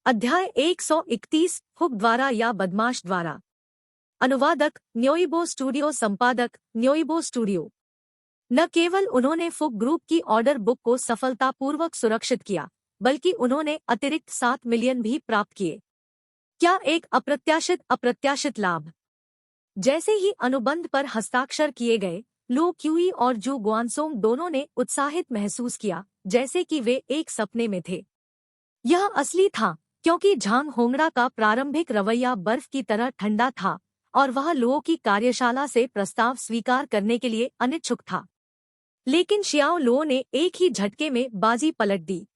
अध्याय 131 हुक द्वारा या बदमाश द्वारा। अनुवादक न्योइबो स्टूडियो, संपादक न्योइबो स्टूडियो। न केवल उन्होंने फुक ग्रुप की ऑर्डर बुक को सफलतापूर्वक सुरक्षित किया, बल्कि उन्होंने अतिरिक्त 7 मिलियन भी प्राप्त किए। क्या एक अप्रत्याशित लाभ। जैसे ही अनुबंध पर हस्ताक्षर किए गए, लो क्यूई और जू गुआनसोंग दोनों ने उत्साहित महसूस किया, जैसे कि वे एक सपने में थे। यह असली था, क्योंकि झांग होंगड़ा का प्रारंभिक रवैया बर्फ की तरह ठंडा था और वह लुओ की कार्यशाला से प्रस्ताव स्वीकार करने के लिए अनिच्छुक था। लेकिन शियाओ लुओ ने एक ही झटके में बाजी पलट दी।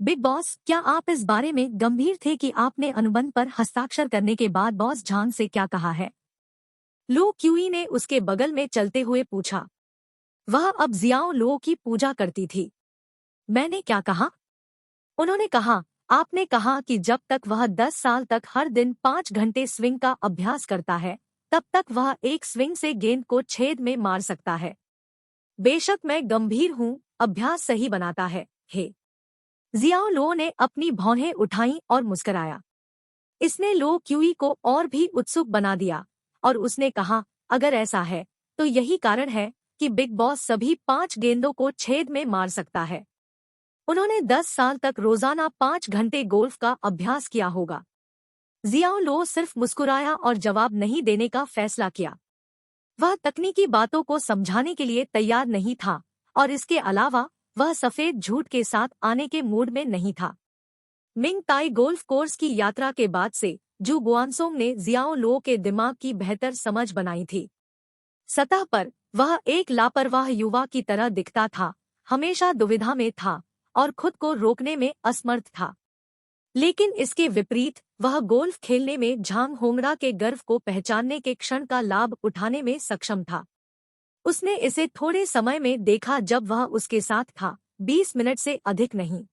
बिग बॉस, क्या आप इस बारे में गंभीर थे कि आपने अनुबंध पर हस्ताक्षर करने के बाद बॉस झांग से क्या कहा है? लो क्यूई ने उसके बगल में चलते हुए पूछा। वह अब जियाओ लुओ की पूजा करती थी। मैंने क्या कहा? उन्होंने कहा, आपने कहा कि जब तक वह 10 साल तक हर दिन 5 घंटे स्विंग का अभ्यास करता है, तब तक वह एक स्विंग से गेंद को छेद में मार सकता है। बेशक मैं गंभीर हूँ, अभ्यास सही बनाता है। हे जियाओ लुओ ने अपनी भौहें उठाईं और मुस्कराया। इसने लो क्यूई को और भी उत्सुक बना दिया और उसने कहा, अगर ऐसा है तो यही कारण है कि बिग बॉस सभी 5 गेंदों को छेद में मार सकता है। उन्होंने 10 साल तक रोजाना 5 घंटे गोल्फ का अभ्यास किया होगा। जियाओ लुओ सिर्फ मुस्कुराया और जवाब नहीं देने का फैसला किया। वह तकनीकी बातों को समझाने के लिए तैयार नहीं था और इसके अलावा वह सफेद झूठ के साथ आने के मूड में नहीं था। मिंग ताई गोल्फ कोर्स की यात्रा के बाद से जू गुआनसोंग ने जियाओ लुओ के दिमाग की बेहतर समझ बनाई थी। सतह पर वह एक लापरवाह युवा की तरह दिखता था, हमेशा दुविधा में था और खुद को रोकने में असमर्थ था। लेकिन इसके विपरीत वह गोल्फ खेलने में झांग होंगड़ा के गर्व को पहचानने के क्षण का लाभ उठाने में सक्षम था। उसने इसे थोड़े समय में देखा जब वह उसके साथ था, 20 मिनट से अधिक नहीं।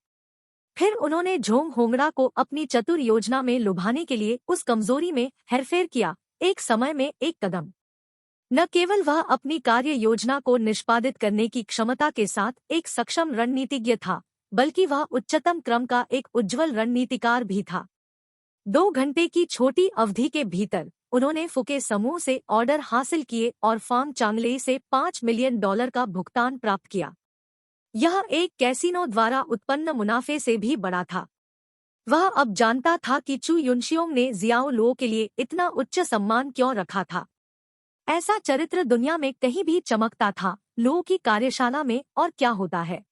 फिर उन्होंने झांग होंगड़ा को अपनी चतुर योजना में लुभाने के लिए उस कमजोरी में हेरफेर किया, एक समय में एक कदम। न केवल वह अपनी कार्य योजना को निष्पादित करने की क्षमता के साथ एक सक्षम रणनीतिज्ञ था, बल्कि वह उच्चतम क्रम का एक उज्ज्वल रणनीतिकार भी था। 2 घंटे की छोटी अवधि के भीतर उन्होंने फुके समूह से ऑर्डर हासिल किए और फांग चांगलेई से $5 मिलियन का भुगतान प्राप्त किया। यह एक कैसीनो द्वारा उत्पन्न मुनाफे से भी बड़ा था। वह अब जानता था कि चू युनशियोंग ने जियाओ लुओ के लिए इतना उच्च सम्मान क्यों रखा था। ऐसा चरित्र दुनिया में कहीं भी चमकता था, लुओ की कार्यशाला में और क्या होता है।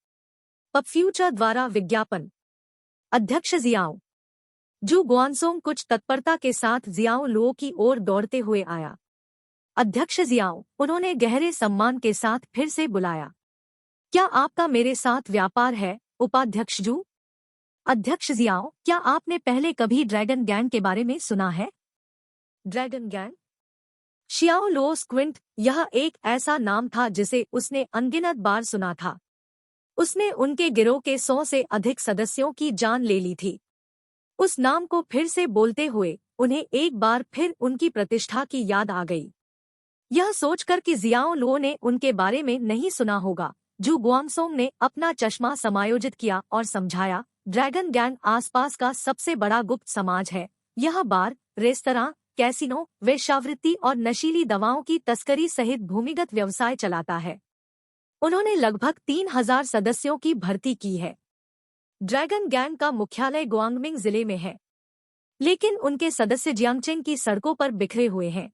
पब फ्यूचर द्वारा विज्ञापन। अध्यक्ष जियाओ। जू गुआनसोंग कुछ तत्परता के साथ जियाओ लुओ की ओर दौड़ते हुए आया। अध्यक्ष जियाओ, उन्होंने गहरे सम्मान के साथ फिर से बुलाया। क्या आपका मेरे साथ व्यापार है, उपाध्यक्ष जू? अध्यक्ष जियाओ, क्या आपने पहले कभी ड्रैगन गैंग के बारे में सुना है? Dragon gang? Xiao Luo squint, यह एक ऐसा नाम था जिसे उसने अनगिनत बार सुना था। उसने उनके गिरोह के 100 से अधिक सदस्यों की जान ले ली थी। उस नाम को फिर से बोलते हुए उन्हें एक बार फिर उनकी प्रतिष्ठा की याद आ गई। यह सोचकर कि जियाओ लुओ ने उनके बारे में नहीं सुना होगा, जू गुआनसोंग ने अपना चश्मा समायोजित किया और समझाया, ड्रैगन गैंग आसपास का सबसे बड़ा गुप्त समाज है। यह बार, रेस्तरां, कैसीनो, वेश्यावृत्ति और नशीली दवाओं की तस्करी सहित भूमिगत व्यवसाय चलाता है। उन्होंने लगभग 3000 सदस्यों की भर्ती की है। ड्रैगन गैंग का मुख्यालय गुआंगमिंग जिले में है, लेकिन उनके सदस्य जियांगचेंग की सड़कों पर बिखरे हुए हैं।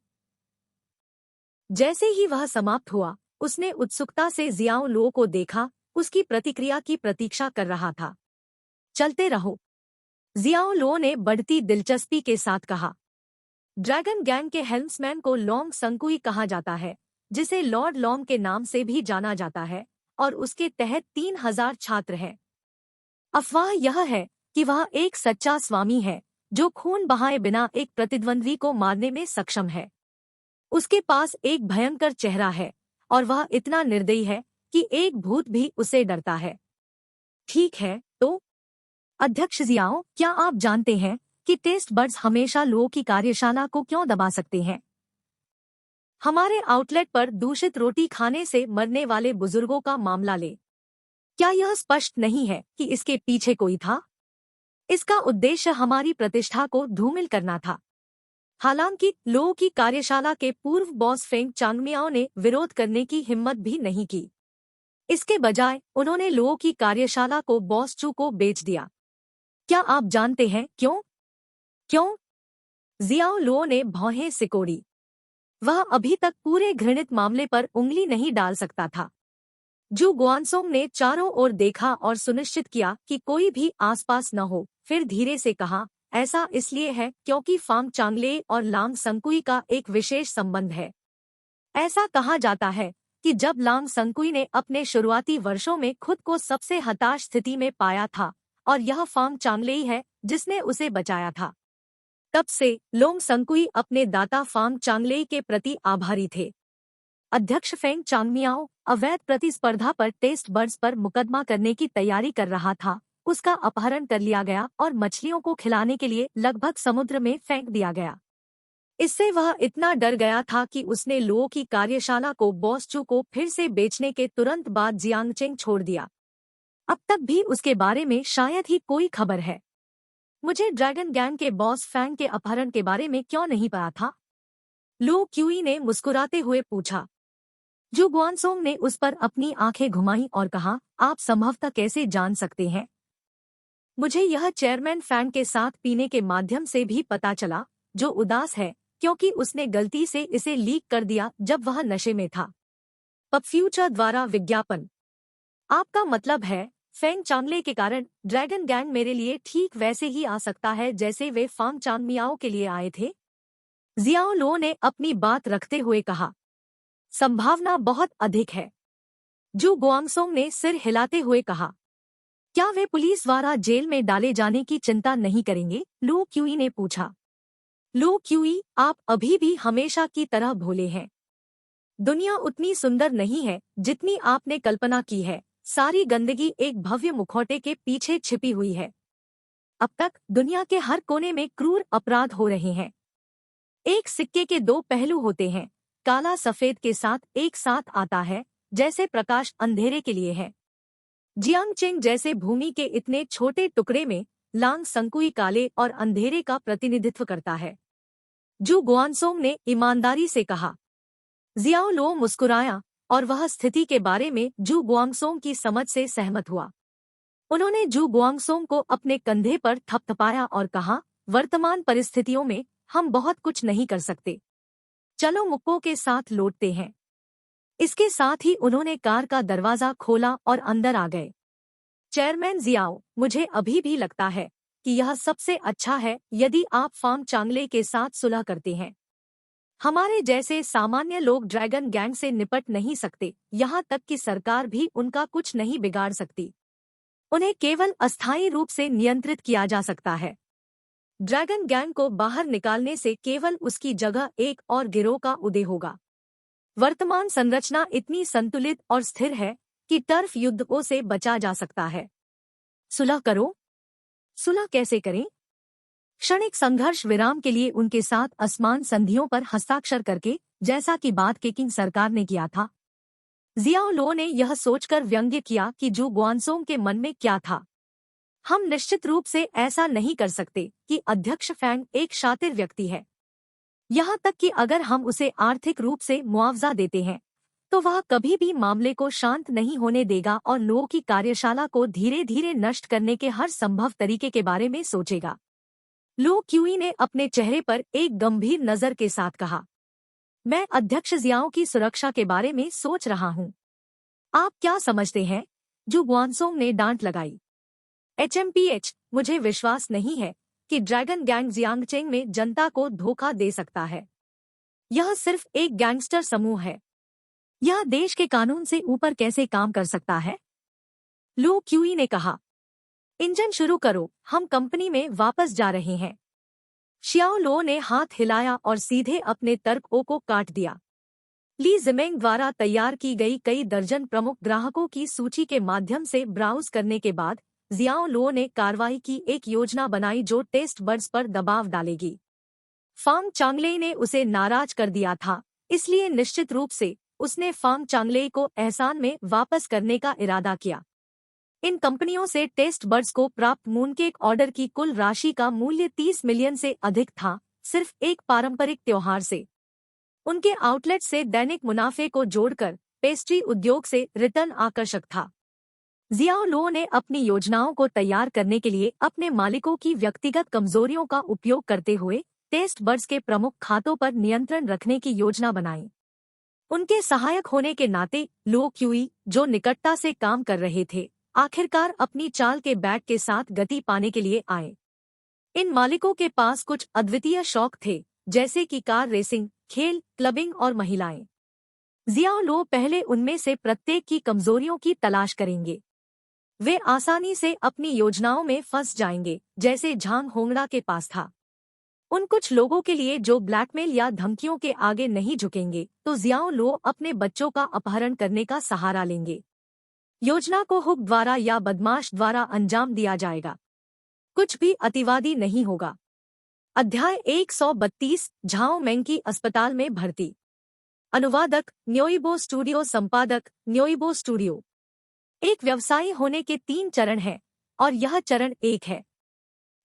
जैसे ही वह समाप्त हुआ, उसने उत्सुकता से जियाओ लुओ को देखा, उसकी प्रतिक्रिया की प्रतीक्षा कर रहा था। चलते रहो, जियाओ लुओ ने बढ़ती दिलचस्पी के साथ कहा। ड्रैगन गैंग के हेल्म्समैन को लोंग संकुई कहा जाता है, जिसे लॉर्ड लॉन्ग के नाम से भी जाना जाता है, और उसके तहत 3000 छात्र हैं। अफवाह यह है कि वह एक सच्चा स्वामी है, जो खून बहाए बिना एक प्रतिद्वंद्वी को मारने में सक्षम है। उसके पास एक भयंकर चेहरा है और वह इतना निर्दयी है कि एक भूत भी उसे डरता है। ठीक है, तो अध्यक्ष जियाओ, क्या आप जानते हैं कि टेस्ट बड्स हमेशा लुओ की कार्यशाला को क्यों दबा सकते हैं? हमारे आउटलेट पर दूषित रोटी खाने से मरने वाले बुजुर्गों का मामला ले। क्या यह स्पष्ट नहीं है कि इसके पीछे कोई था? इसका उद्देश्य हमारी प्रतिष्ठा को धूमिल करना था। हालांकि लो की कार्यशाला के पूर्व बॉस फेंग चांगमियाओ ने विरोध करने की हिम्मत भी नहीं की। इसके बजाय उन्होंने लो की कार्यशाला को बॉस चू को बेच दिया। क्या आप जानते हैं क्यों? क्यों? जियाओ लो ने भौहें सिकोड़ी। वह अभी तक पूरे घृणित मामले पर उंगली नहीं डाल सकता था। जू गुआनसोंग ने चारों ओर देखा और सुनिश्चित किया कि कोई भी आसपास न हो, फिर धीरे से कहा, ऐसा इसलिए है क्योंकि फांग चांगले और लांग संकुई का एक विशेष संबंध है। ऐसा कहा जाता है कि जब लांग संकुई ने अपने शुरुआती वर्षों में खुद को सबसे हताश स्थिति में पाया था और यह फांग चांगले ही है जिसने उसे बचाया था, तब से लोंग संकुई अपने दाता फांग चांगले के प्रति आभारी थे। अध्यक्ष फेंग चांगमियाओ अवैध प्रतिस्पर्धा पर टेस्ट बर्ड्स पर मुकदमा करने की तैयारी कर रहा था। उसका अपहरण कर लिया गया और मछलियों को खिलाने के लिए लगभग समुद्र में फेंक दिया गया। इससे वह इतना डर गया था कि उसने लो की कार्यशाला को बॉस चू को फिर से बेचने के तुरंत बाद जियांगचेंग छोड़ दिया। अब तक भी उसके बारे में शायद ही कोई खबर है। मुझे ड्रैगन गैंग के बॉस फैंग के अपहरण के बारे में क्यों नहीं पता था? लो क्यूई ने मुस्कुराते हुए पूछा। जू गुआनसोंग ने उस पर अपनी आंखें घुमाई और कहा, आप संभवतः कैसे जान सकते हैं? मुझे यह चेयरमैन फैंग के साथ पीने के माध्यम से भी पता चला, जो उदास है क्योंकि उसने गलती से इसे लीक कर दिया जब वह नशे में था। पब फ्यूचर द्वारा विज्ञापन। आपका मतलब है फेंग चांगले के कारण ड्रैगन गैंग मेरे लिए ठीक वैसे ही आ सकता है जैसे वे फांग चांगमियाओ के लिए आए थे? जियाओ लो ने अपनी बात रखते हुए कहा। संभावना बहुत अधिक है, जू गुआंगसोंग ने सिर हिलाते हुए कहा। क्या वे पुलिस द्वारा जेल में डाले जाने की चिंता नहीं करेंगे? लो क्यूई ने पूछा। लो क्यूई, आप अभी भी हमेशा की तरह भोले हैं। दुनिया उतनी सुंदर नहीं है जितनी आपने कल्पना की है। सारी गंदगी एक भव्य मुखौटे के पीछे छिपी हुई है। अब तक दुनिया के हर कोने में क्रूर अपराध हो रहे हैं। एक सिक्के के दो पहलू होते हैं, काला सफेद के साथ एक साथ आता है, जैसे प्रकाश अंधेरे के लिए है। जियांगचेंग जैसे भूमि के इतने छोटे टुकड़े में लांग संकुई काले और अंधेरे का प्रतिनिधित्व करता है। जू गुआनसोंग ने ईमानदारी से कहा। जियाओ लो मुस्कुराया और वह स्थिति के बारे में जू गुआंगसोंग की समझ से सहमत हुआ। उन्होंने जू गुआंगसोंग को अपने कंधे पर थपथपाया और कहा, वर्तमान परिस्थितियों में हम बहुत कुछ नहीं कर सकते। चलो मुक्को के साथ लौटते हैं। इसके साथ ही उन्होंने कार का दरवाजा खोला और अंदर आ गए। चेयरमैन जियाओ, मुझे अभी भी लगता है कि यह सबसे अच्छा है यदि आप फांग चांगले के साथ सुलह करते हैं। हमारे जैसे सामान्य लोग ड्रैगन गैंग से निपट नहीं सकते, यहाँ तक कि सरकार भी उनका कुछ नहीं बिगाड़ सकती। उन्हें केवल अस्थायी रूप से नियंत्रित किया जा सकता है। ड्रैगन गैंग को बाहर निकालने से केवल उसकी जगह एक और गिरोह का उदय होगा। वर्तमान संरचना इतनी संतुलित और स्थिर है कि टर्फ युद्धों से बचा जा सकता है। सुलह करो? सुलह कैसे करें? क्षणिक संघर्ष विराम के लिए उनके साथ असमान संधियों पर हस्ताक्षर करके, जैसा कि बात किंग सरकार ने किया था। जियाओ लो ने यह सोचकर व्यंग्य किया कि जू गुआनसोंग के मन में क्या था। हम निश्चित रूप से ऐसा नहीं कर सकते कि अध्यक्ष फैंग एक शातिर व्यक्ति है। यहाँ तक कि अगर हम उसे आर्थिक रूप से मुआवजा देते हैं तो वह कभी भी मामले को शांत नहीं होने देगा और लो की कार्यशाला को धीरे धीरे नष्ट करने के हर संभव तरीके के बारे में सोचेगा। लो क्यूई ने अपने चेहरे पर एक गंभीर नजर के साथ कहा, मैं अध्यक्ष जियाओ की सुरक्षा के बारे में सोच रहा हूँ। आप क्या समझते हैं? जू गुआनसोंग ने डांट लगाई। HMPH, मुझे विश्वास नहीं है कि ड्रैगन गैंग जियांगचेंग में जनता को धोखा दे सकता है। यह सिर्फ एक गैंगस्टर समूह है। यह देश के कानून से ऊपर कैसे काम कर सकता है? लो क्यूई ने कहा। इंजन शुरू करो, हम कंपनी में वापस जा रहे हैं। शियाओ लो ने हाथ हिलाया और सीधे अपने तर्कों को काट दिया। ली जिमेंग द्वारा तैयार की गई कई दर्जन प्रमुख ग्राहकों की सूची के माध्यम से ब्राउज करने के बाद जियाओ लो ने कार्रवाई की एक योजना बनाई जो टेस्ट बर्ड्स पर दबाव डालेगी। फांग चांगले ने उसे नाराज कर दिया था, इसलिए निश्चित रूप से उसने फांग चांगले को एहसान में वापस करने का इरादा किया। इन कंपनियों से टेस्ट बर्ड्स को प्राप्त मूनकेक ऑर्डर की कुल राशि का मूल्य 30 मिलियन से अधिक था, सिर्फ एक पारंपरिक त्योहार से। उनके आउटलेट से दैनिक मुनाफे को जोड़कर पेस्ट्री उद्योग से रिटर्न आकर्षक था। जियाओ लो ने अपनी योजनाओं को तैयार करने के लिए अपने मालिकों की व्यक्तिगत कमजोरियों का उपयोग करते हुए टेस्ट बर्ड्स के प्रमुख खातों पर नियंत्रण रखने की योजना बनाई। उनके सहायक होने के नाते लो क्यूई, जो निकटता से काम कर रहे थे, आखिरकार अपनी चाल के बैट के साथ गति पाने के लिए आए। इन मालिकों के पास कुछ अद्वितीय शौक थे, जैसे कि कार रेसिंग, खेल, क्लबिंग और महिलाएं। जियाओ लो पहले उनमें से प्रत्येक की कमजोरियों की तलाश करेंगे। वे आसानी से अपनी योजनाओं में फंस जाएंगे, जैसे झांग होंगड़ा के पास था। उन कुछ लोगों के लिए जो ब्लैकमेल या धमकियों के आगे नहीं झुकेंगे, तो जियाओ लो अपने बच्चों का अपहरण करने का सहारा लेंगे। योजना को हुक द्वारा या बदमाश द्वारा अंजाम दिया जाएगा। कुछ भी अतिवादी नहीं होगा। अध्याय 132 झाओ मेंकी अस्पताल में भर्ती। अनुवादक न्योइबो स्टूडियो, संपादक न्योइबो स्टूडियो। एक व्यवसायी होने के 3 चरण हैं, और यह चरण 1 है।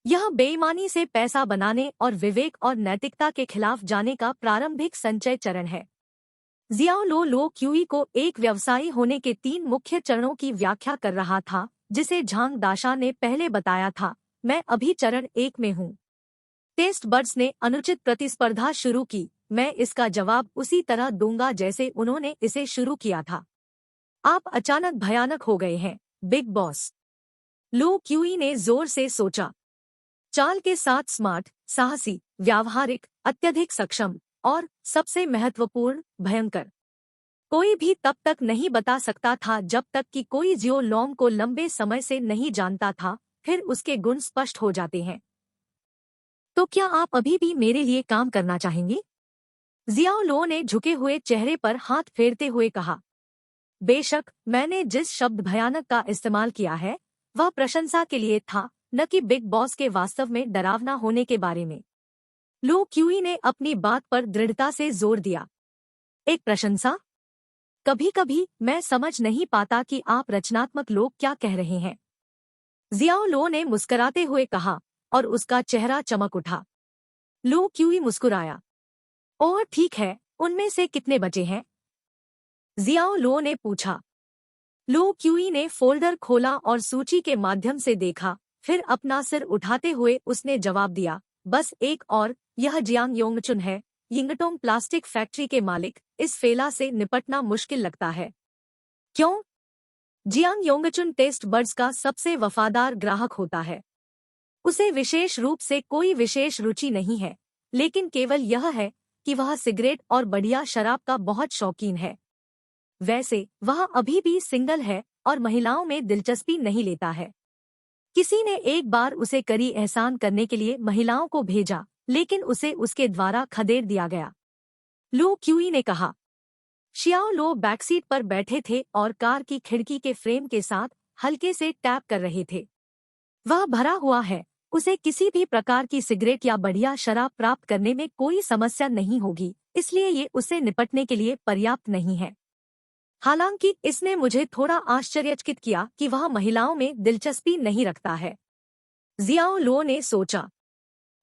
यह बेईमानी से पैसा बनाने और विवेक और नैतिकता के खिलाफ जाने का प्रारंभिक संचय चरण है। जियाओ लो क्यूई को एक व्यवसायी होने के 3 मुख्य चरणों की व्याख्या कर रहा था, जिसे झांग दाशा ने पहले बताया था। मैं अभी चरण 1 में हूँ। टेस्ट बर्ड्स ने अनुचित प्रतिस्पर्धा शुरू की। मैं इसका जवाब उसी तरह दूंगा जैसे उन्होंने इसे शुरू किया था। आप अचानक भयानक हो गए हैं, बिग बॉस। लो क्यूई ने जोर से सोचा। चाल के साथ स्मार्ट, साहसी, व्यावहारिक, अत्यधिक सक्षम और सबसे महत्वपूर्ण, भयंकर। कोई भी तब तक नहीं बता सकता था जब तक कि कोई जियो लॉन्ग को लंबे समय से नहीं जानता था, फिर उसके गुण स्पष्ट हो जाते हैं। तो क्या आप अभी भी मेरे लिए काम करना चाहेंगे? जियाओ लो ने झुके हुए चेहरे पर हाथ फेरते हुए कहा। बेशक, मैंने जिस शब्द भयानक का इस्तेमाल किया है, वह प्रशंसा के लिए था, न कि बिग बॉस के वास्तव में डरावना होने के बारे में। लो क्यूई ने अपनी बात पर दृढ़ता से जोर दिया। एक प्रशंसा? कभी कभी मैं समझ नहीं पाता कि आप रचनात्मक लोग क्या कह रहे हैं। जियाओ लो ने मुस्कुराते हुए कहा, और उसका चेहरा चमक उठा। लो क्यूई मुस्कुराया। ओह ठीक है, उनमें से कितने बचे हैं? जियाओ लो ने पूछा। लो क्यूई ने फोल्डर खोला और सूची के माध्यम से देखा, फिर अपना सिर उठाते हुए उसने जवाब दिया, बस एक और, यह जियांग योंगचुन है, यिंगटोंग प्लास्टिक फैक्ट्री के मालिक। इस फेला से निपटना मुश्किल लगता है। क्यों? जियांग योंगचुन टेस्ट बर्ड्स का सबसे वफादार ग्राहक होता है। उसे विशेष रूप से कोई विशेष रुचि नहीं है, लेकिन केवल यह है कि वह सिगरेट और बढ़िया शराब का बहुत शौकीन है। वैसे वह अभी भी सिंगल है और महिलाओं में दिलचस्पी नहीं लेता है। किसी ने एक बार उसे करी एहसान करने के लिए महिलाओं को भेजा, लेकिन उसे उसके द्वारा खदेड़ दिया गया। लो क्यूई ने कहा। शियाओ लो बैकसीट पर बैठे थे और कार की खिड़की के फ्रेम के साथ हल्के से टैप कर रहे थे। वह भरा हुआ है, उसे किसी भी प्रकार की सिगरेट या बढ़िया शराब प्राप्त करने में कोई समस्या नहीं होगी, इसलिए ये उसे निपटने के लिए पर्याप्त नहीं है। हालांकि इसने मुझे थोड़ा आश्चर्यचकित किया कि वह महिलाओं में दिलचस्पी नहीं रखता है। जियाओ लो ने सोचा।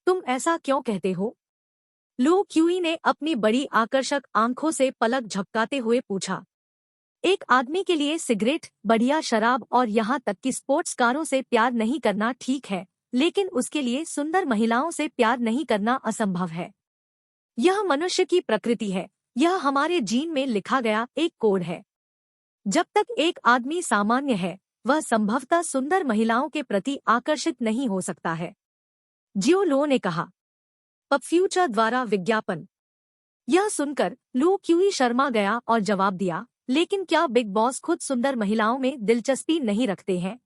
तुम ऐसा क्यों कहते हो? लो क्यूई ने अपनी बड़ी आकर्षक आंखों से पलक झपकाते हुए पूछा। एक आदमी के लिए सिगरेट, बढ़िया शराब और यहाँ तक कि स्पोर्ट्स कारों से प्यार नहीं करना ठीक है, लेकिन उसके लिए सुंदर महिलाओं से प्यार नहीं करना असंभव है। यह मनुष्य की प्रकृति है, यह हमारे जीन में लिखा गया एक कोड है। जब तक एक आदमी सामान्य है, वह संभवतः सुंदर महिलाओं के प्रति आकर्षित नहीं हो सकता है। जियो लो ने कहा। पब फ्यूचर द्वारा विज्ञापन। यह सुनकर लो क्यूई शर्मा गया और जवाब दिया, लेकिन क्या बिग बॉस खुद सुंदर महिलाओं में दिलचस्पी नहीं रखते हैं?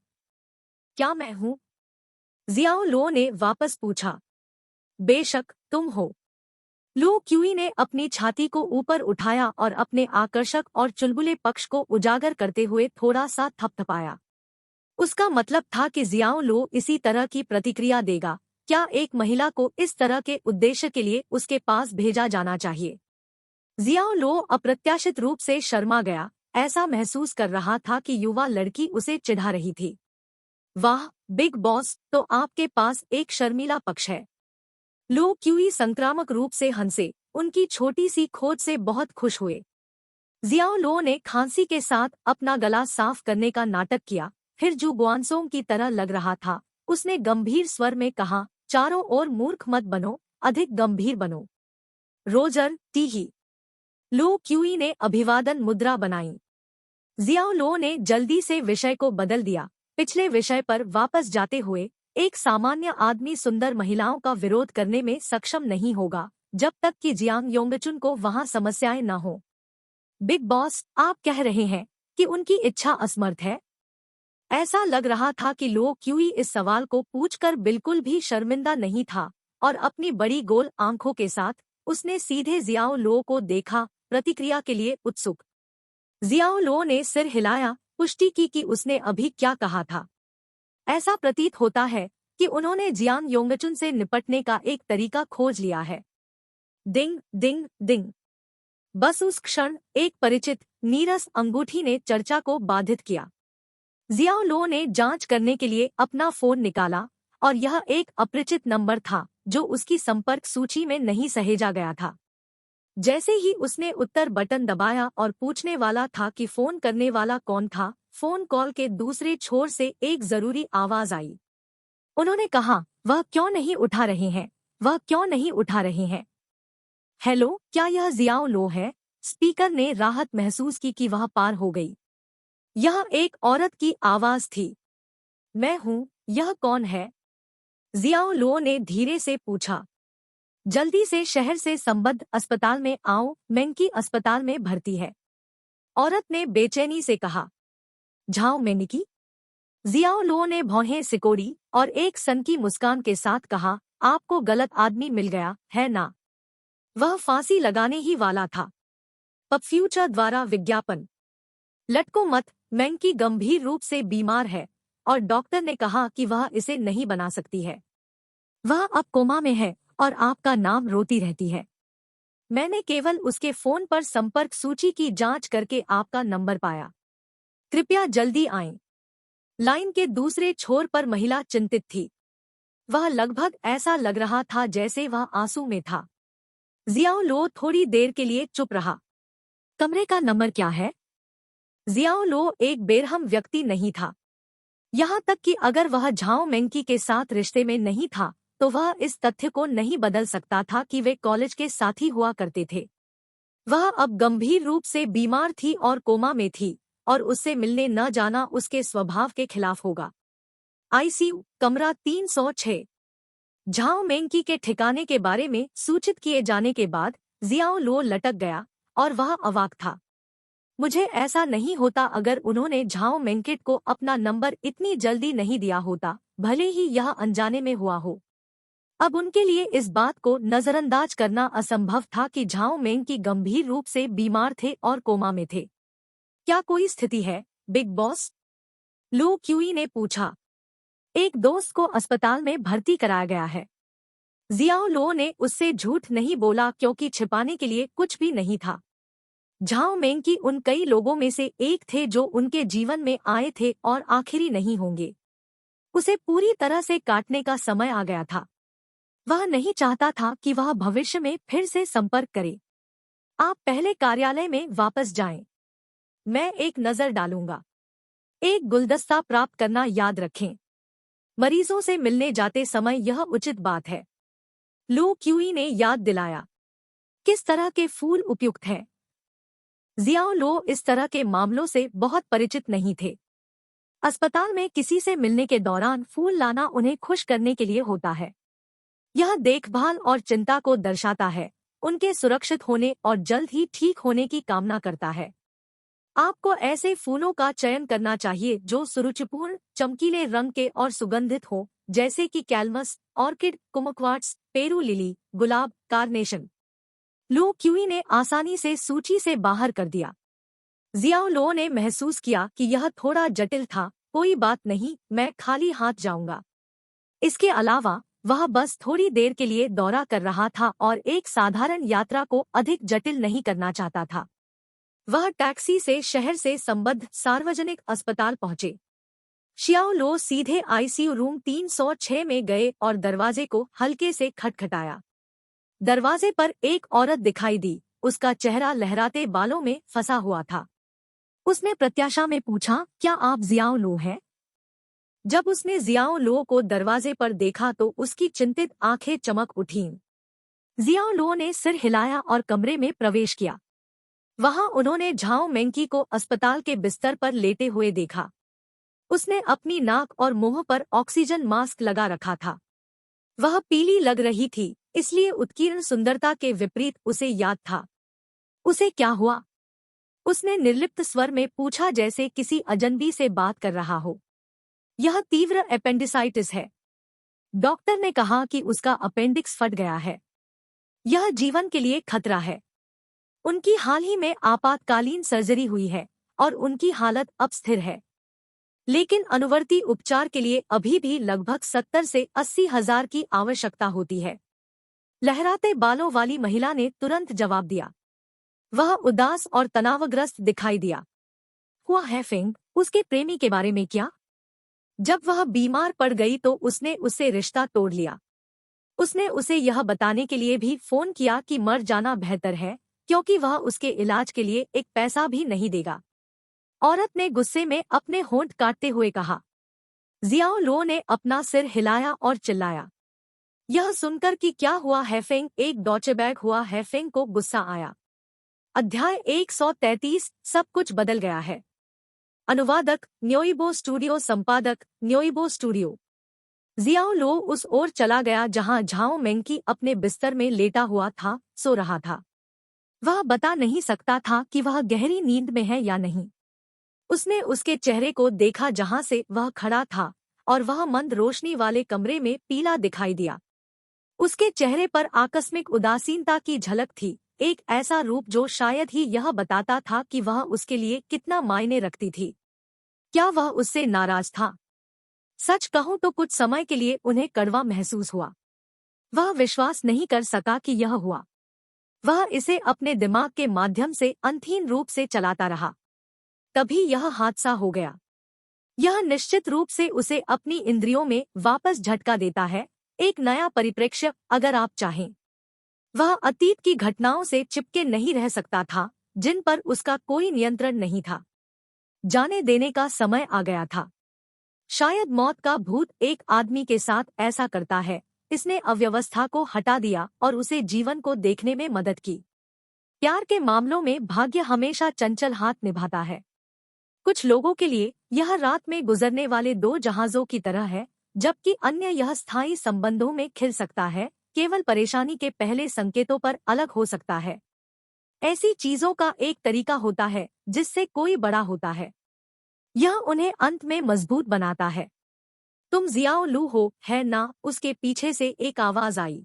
क्या मैं हूँ? जियाओ लो ने वापस पूछा। बेशक तुम हो। लो क्यूई ने अपनी छाती को ऊपर उठाया और अपने आकर्षक और चुलबुले पक्ष को उजागर करते हुए थोड़ा सा थपथपाया। उसका मतलब था कि जियाओ लो इसी तरह की प्रतिक्रिया देगा। क्या एक महिला को इस तरह के उद्देश्य के लिए उसके पास भेजा जाना चाहिए? जियाओ लो अप्रत्याशित रूप से शर्मा गया। ऐसा महसूस कर रहा था कि युवा लड़की उसे चिढ़ा रही थी। वाह बिग बॉस, तो आपके पास एक शर्मीला पक्ष है। लो क्यूई संक्रामक रूप से हंसे, उनकी छोटी सी खोज से बहुत खुश हुए। जियाओ लो ने खांसी के साथ अपना गला साफ करने का नाटक किया, फिर जू गुआनसोंग की तरह लग रहा था। उसने गंभीर स्वर में कहा, चारों ओर मूर्ख मत बनो, अधिक गंभीर बनो। रोजर टीही। लो क्यूई ने अभिवादन मुद्रा बनाई। जियाओ लो ने जल्दी से विषय को बदल दिया, पिछले विषय पर वापस जाते हुए, एक सामान्य आदमी सुंदर महिलाओं का विरोध करने में सक्षम नहीं होगा जब तक कि जियांग योंगचुन को वहां समस्याएं न हो। बिग बॉस, आप कह रहे हैं कि उनकी इच्छा असमर्थ है? ऐसा लग रहा था कि लो क्यूई इस सवाल को पूछकर बिल्कुल भी शर्मिंदा नहीं था, और अपनी बड़ी गोल आंखों के साथ उसने सीधे जियाओ लो को देखा, प्रतिक्रिया के लिए उत्सुक। जियाओ लो ने सिर हिलाया, पुष्टि की कि उसने अभी क्या कहा था। ऐसा प्रतीत होता है कि उन्होंने जियांग योंगचुन से निपटने का एक तरीका खोज लिया है। डिंग डिंग डिंग। बस उस क्षण एक परिचित नीरस अंगूठी ने चर्चा को बाधित किया। जियाओ लो ने जांच करने के लिए अपना फोन निकाला, और यह एक अपरिचित नंबर था जो उसकी संपर्क सूची में नहीं सहेजा गया था। जैसे ही उसने उत्तर बटन दबाया और पूछने वाला था कि फोन करने वाला कौन था, फोन कॉल के दूसरे छोर से एक जरूरी आवाज आई। उन्होंने कहा, वह क्यों नहीं उठा रहे हैं, वह क्यों नहीं उठा रहे हैं। हेलो, क्या यह जियाओ लो है? स्पीकर ने राहत महसूस की कि वह पार हो गई। यह एक औरत की आवाज थी। मैं हूँ, यह कौन है? जियाओ लो ने धीरे से पूछा। जल्दी से शहर से संबद्ध अस्पताल में आओ, मेंकी अस्पताल में भर्ती है, औरत ने बेचैनी से कहा। झाओ मेनिकी? जियाओ लो ने भौहें सिकोड़ी और एक सनकी मुस्कान के साथ कहा, आपको गलत आदमी मिल गया है ना? वह फांसी लगाने ही वाला था। पब फ्यूचर द्वारा विज्ञापन। लटको मत, मेंकी गंभीर रूप से बीमार है और डॉक्टर ने कहा कि वह इसे नहीं बना सकती है। वह अब कोमा में है और आपका नाम रोती रहती है। मैंने केवल उसके फोन पर संपर्क सूची की जांच करके आपका नंबर पाया। कृपया जल्दी आएं। लाइन के दूसरे छोर पर महिला चिंतित थी। वह लगभग ऐसा लग रहा था जैसे वह आंसू में था। जियाओ लो थोड़ी देर के लिए चुप रहा। कमरे का नंबर क्या है? जियाओ लो एक बेरहम व्यक्ति नहीं था। यहाँ तक कि अगर वह झाओ मेंकी के साथ रिश्ते में नहीं था, तो वह इस तथ्य को नहीं बदल सकता था कि वे कॉलेज के साथी हुआ करते थे। वह अब गंभीर रूप से बीमार थी और कोमा में थी, और उससे मिलने न जाना उसके स्वभाव के खिलाफ होगा। आईसीयू कमरा 306। झाओ मेंकी के ठिकाने के बारे में सूचित किए जाने के बाद जियाओ लो लटक गया, और वह अवाक था। मुझे ऐसा नहीं होता अगर उन्होंने झाओ मेंकिट को अपना नंबर इतनी जल्दी नहीं दिया होता, भले ही यह अनजाने में हुआ हो। अब उनके लिए इस बात को नजरअंदाज करना असंभव था कि झाओ मेंकी गंभीर रूप से बीमार थे और कोमा में थे। क्या कोई स्थिति है, बिग बॉस? लो क्यूई ने पूछा। एक दोस्त को अस्पताल में भर्ती कराया गया है। जियाओ लो ने उससे झूठ नहीं बोला क्योंकि छिपाने के लिए कुछ भी नहीं था। झाओ मेंकी उन कई लोगों में से एक थे जो उनके जीवन में आए थे और आखिरी नहीं होंगे। उसे पूरी तरह से काटने का समय आ गया था। वह नहीं चाहता था कि वह भविष्य में फिर से संपर्क करे। आप पहले कार्यालय में वापस जाएं। मैं एक नजर डालूंगा। एक गुलदस्ता प्राप्त करना याद रखें। मरीजों से मिलने जाते समय यह उचित बात है। लो क्यूई ने याद दिलाया। किस तरह के फूल उपयुक्त हैं? जियाओ लो इस तरह के मामलों से बहुत परिचित नहीं थे। अस्पताल में किसी से मिलने के दौरान फूल लाना उन्हें खुश करने के लिए होता है। यह देखभाल और चिंता को दर्शाता है, उनके सुरक्षित होने और जल्द ही ठीक होने की कामना करता है। आपको ऐसे फूलों का चयन करना चाहिए जो सुरुचिपूर्ण, चमकीले रंग के और सुगंधित हो, जैसे कि कैलमस, ऑर्किड, कुमक्वार्ट्स, पेरू लिली, गुलाब, कार्नेशन। लो क्यूई ने आसानी से सूची से बाहर कर दिया। जियाओ लो ने महसूस किया कि यह थोड़ा जटिल था। कोई बात नहीं, मैं खाली हाथ जाऊंगा। इसके अलावा वह बस थोड़ी देर के लिए दौरा कर रहा था और एक साधारण यात्रा को अधिक जटिल नहीं करना चाहता था। वह टैक्सी से शहर से संबद्ध सार्वजनिक अस्पताल पहुंचे। शियाओ लो सीधे आईसीयू रूम 306 में गए और दरवाजे को हल्के से खटखटाया। दरवाजे पर एक औरत दिखाई दी, उसका चेहरा लहराते बालों में फंसा हुआ था। उसने प्रत्याशा में पूछा, क्या आप जियाओ लो हैं? जब उसने जियाओ लो को दरवाजे पर देखा तो उसकी चिंतित आंखें चमक उठीं। जियाओ लो ने सिर हिलाया और कमरे में प्रवेश किया। वहां उन्होंने झाओ मेंकी को अस्पताल के बिस्तर पर लेटे हुए देखा। उसने अपनी नाक और मुंह पर ऑक्सीजन मास्क लगा रखा था। वह पीली लग रही थी, इसलिए उत्कीर्ण सुंदरता के विपरीत उसे याद था। उसे क्या हुआ? उसने निर्लिप्त स्वर में पूछा, जैसे किसी अजनबी से बात कर रहा हो। यह तीव्र एपेंडिसाइटिस है। डॉक्टर ने कहा कि उसका अपेंडिक्स फट गया है। यह जीवन के लिए खतरा है। उनकी हाल ही में आपातकालीन सर्जरी हुई है और उनकी हालत अब स्थिर है, लेकिन अनुवर्ती उपचार के लिए अभी भी लगभग 70 से 80 हजार की आवश्यकता होती है। लहराते बालों वाली महिला ने तुरंत जवाब दिया। वह उदास और तनावग्रस्त दिखाई दिया। हुआ है फेंग, उसके प्रेमी के बारे में क्या? जब वह बीमार पड़ गई तो उसने उससे रिश्ता तोड़ लिया। उसने उसे यह बताने के लिए भी फोन किया कि मर जाना बेहतर है, क्योंकि वह उसके इलाज के लिए एक पैसा भी नहीं देगा। औरत ने गुस्से में अपने होंठ काटते हुए कहा। जियाओ लो ने अपना सिर हिलाया और चिल्लाया, यह सुनकर कि क्या हुआ है फेंग, एक डॉचेबैग हुआ है फेंग को गुस्सा आया। अध्याय 133, सब कुछ बदल गया है। अनुवादक न्योइबो स्टूडियो, संपादक न्योइबो स्टूडियो। जियाओ लो उस ओर चला गया जहां झाओ मेंकी अपने बिस्तर में लेटा हुआ था, सो रहा था। वह बता नहीं सकता था कि वह गहरी नींद में है या नहीं। उसने उसके चेहरे को देखा जहां से वह खड़ा था, और वह मंद रोशनी वाले कमरे में पीला दिखाई दिया। उसके चेहरे पर आकस्मिक उदासीनता की झलक थी, एक ऐसा रूप जो शायद ही यह बताता था कि वह उसके लिए कितना मायने रखती थी। क्या वह उससे नाराज था? सच कहूं तो कुछ समय के लिए उन्हें कड़वा महसूस हुआ। वह विश्वास नहीं कर सका कि यह हुआ। वह इसे अपने दिमाग के माध्यम से अंतहीन रूप से चलाता रहा। तभी यह हादसा हो गया। यह निश्चित रूप से उसे अपनी इंद्रियों में वापस झटका देता है, एक नया परिप्रेक्ष्य अगर आप चाहें। वह अतीत की घटनाओं से चिपके नहीं रह सकता था, जिन पर उसका कोई नियंत्रण नहीं था। जाने देने का समय आ गया था। शायद मौत का भूत एक आदमी के साथ ऐसा करता है। इसने अव्यवस्था को हटा दिया और उसे जीवन को देखने में मदद की। प्यार के मामलों में भाग्य हमेशा चंचल हाथ निभाता है। कुछ लोगों के लिए यह रात में गुजरने वाले दो जहाजों की तरह है, जबकि अन्य यह स्थायी संबंधों में खिल सकता है, केवल परेशानी के पहले संकेतों पर अलग हो सकता है। ऐसी चीजों का एक तरीका होता है जिससे कोई बड़ा होता है। यह उन्हें अंत में मजबूत बनाता है। तुम जियाओ लू हो, है ना? उसके पीछे से एक आवाज आई।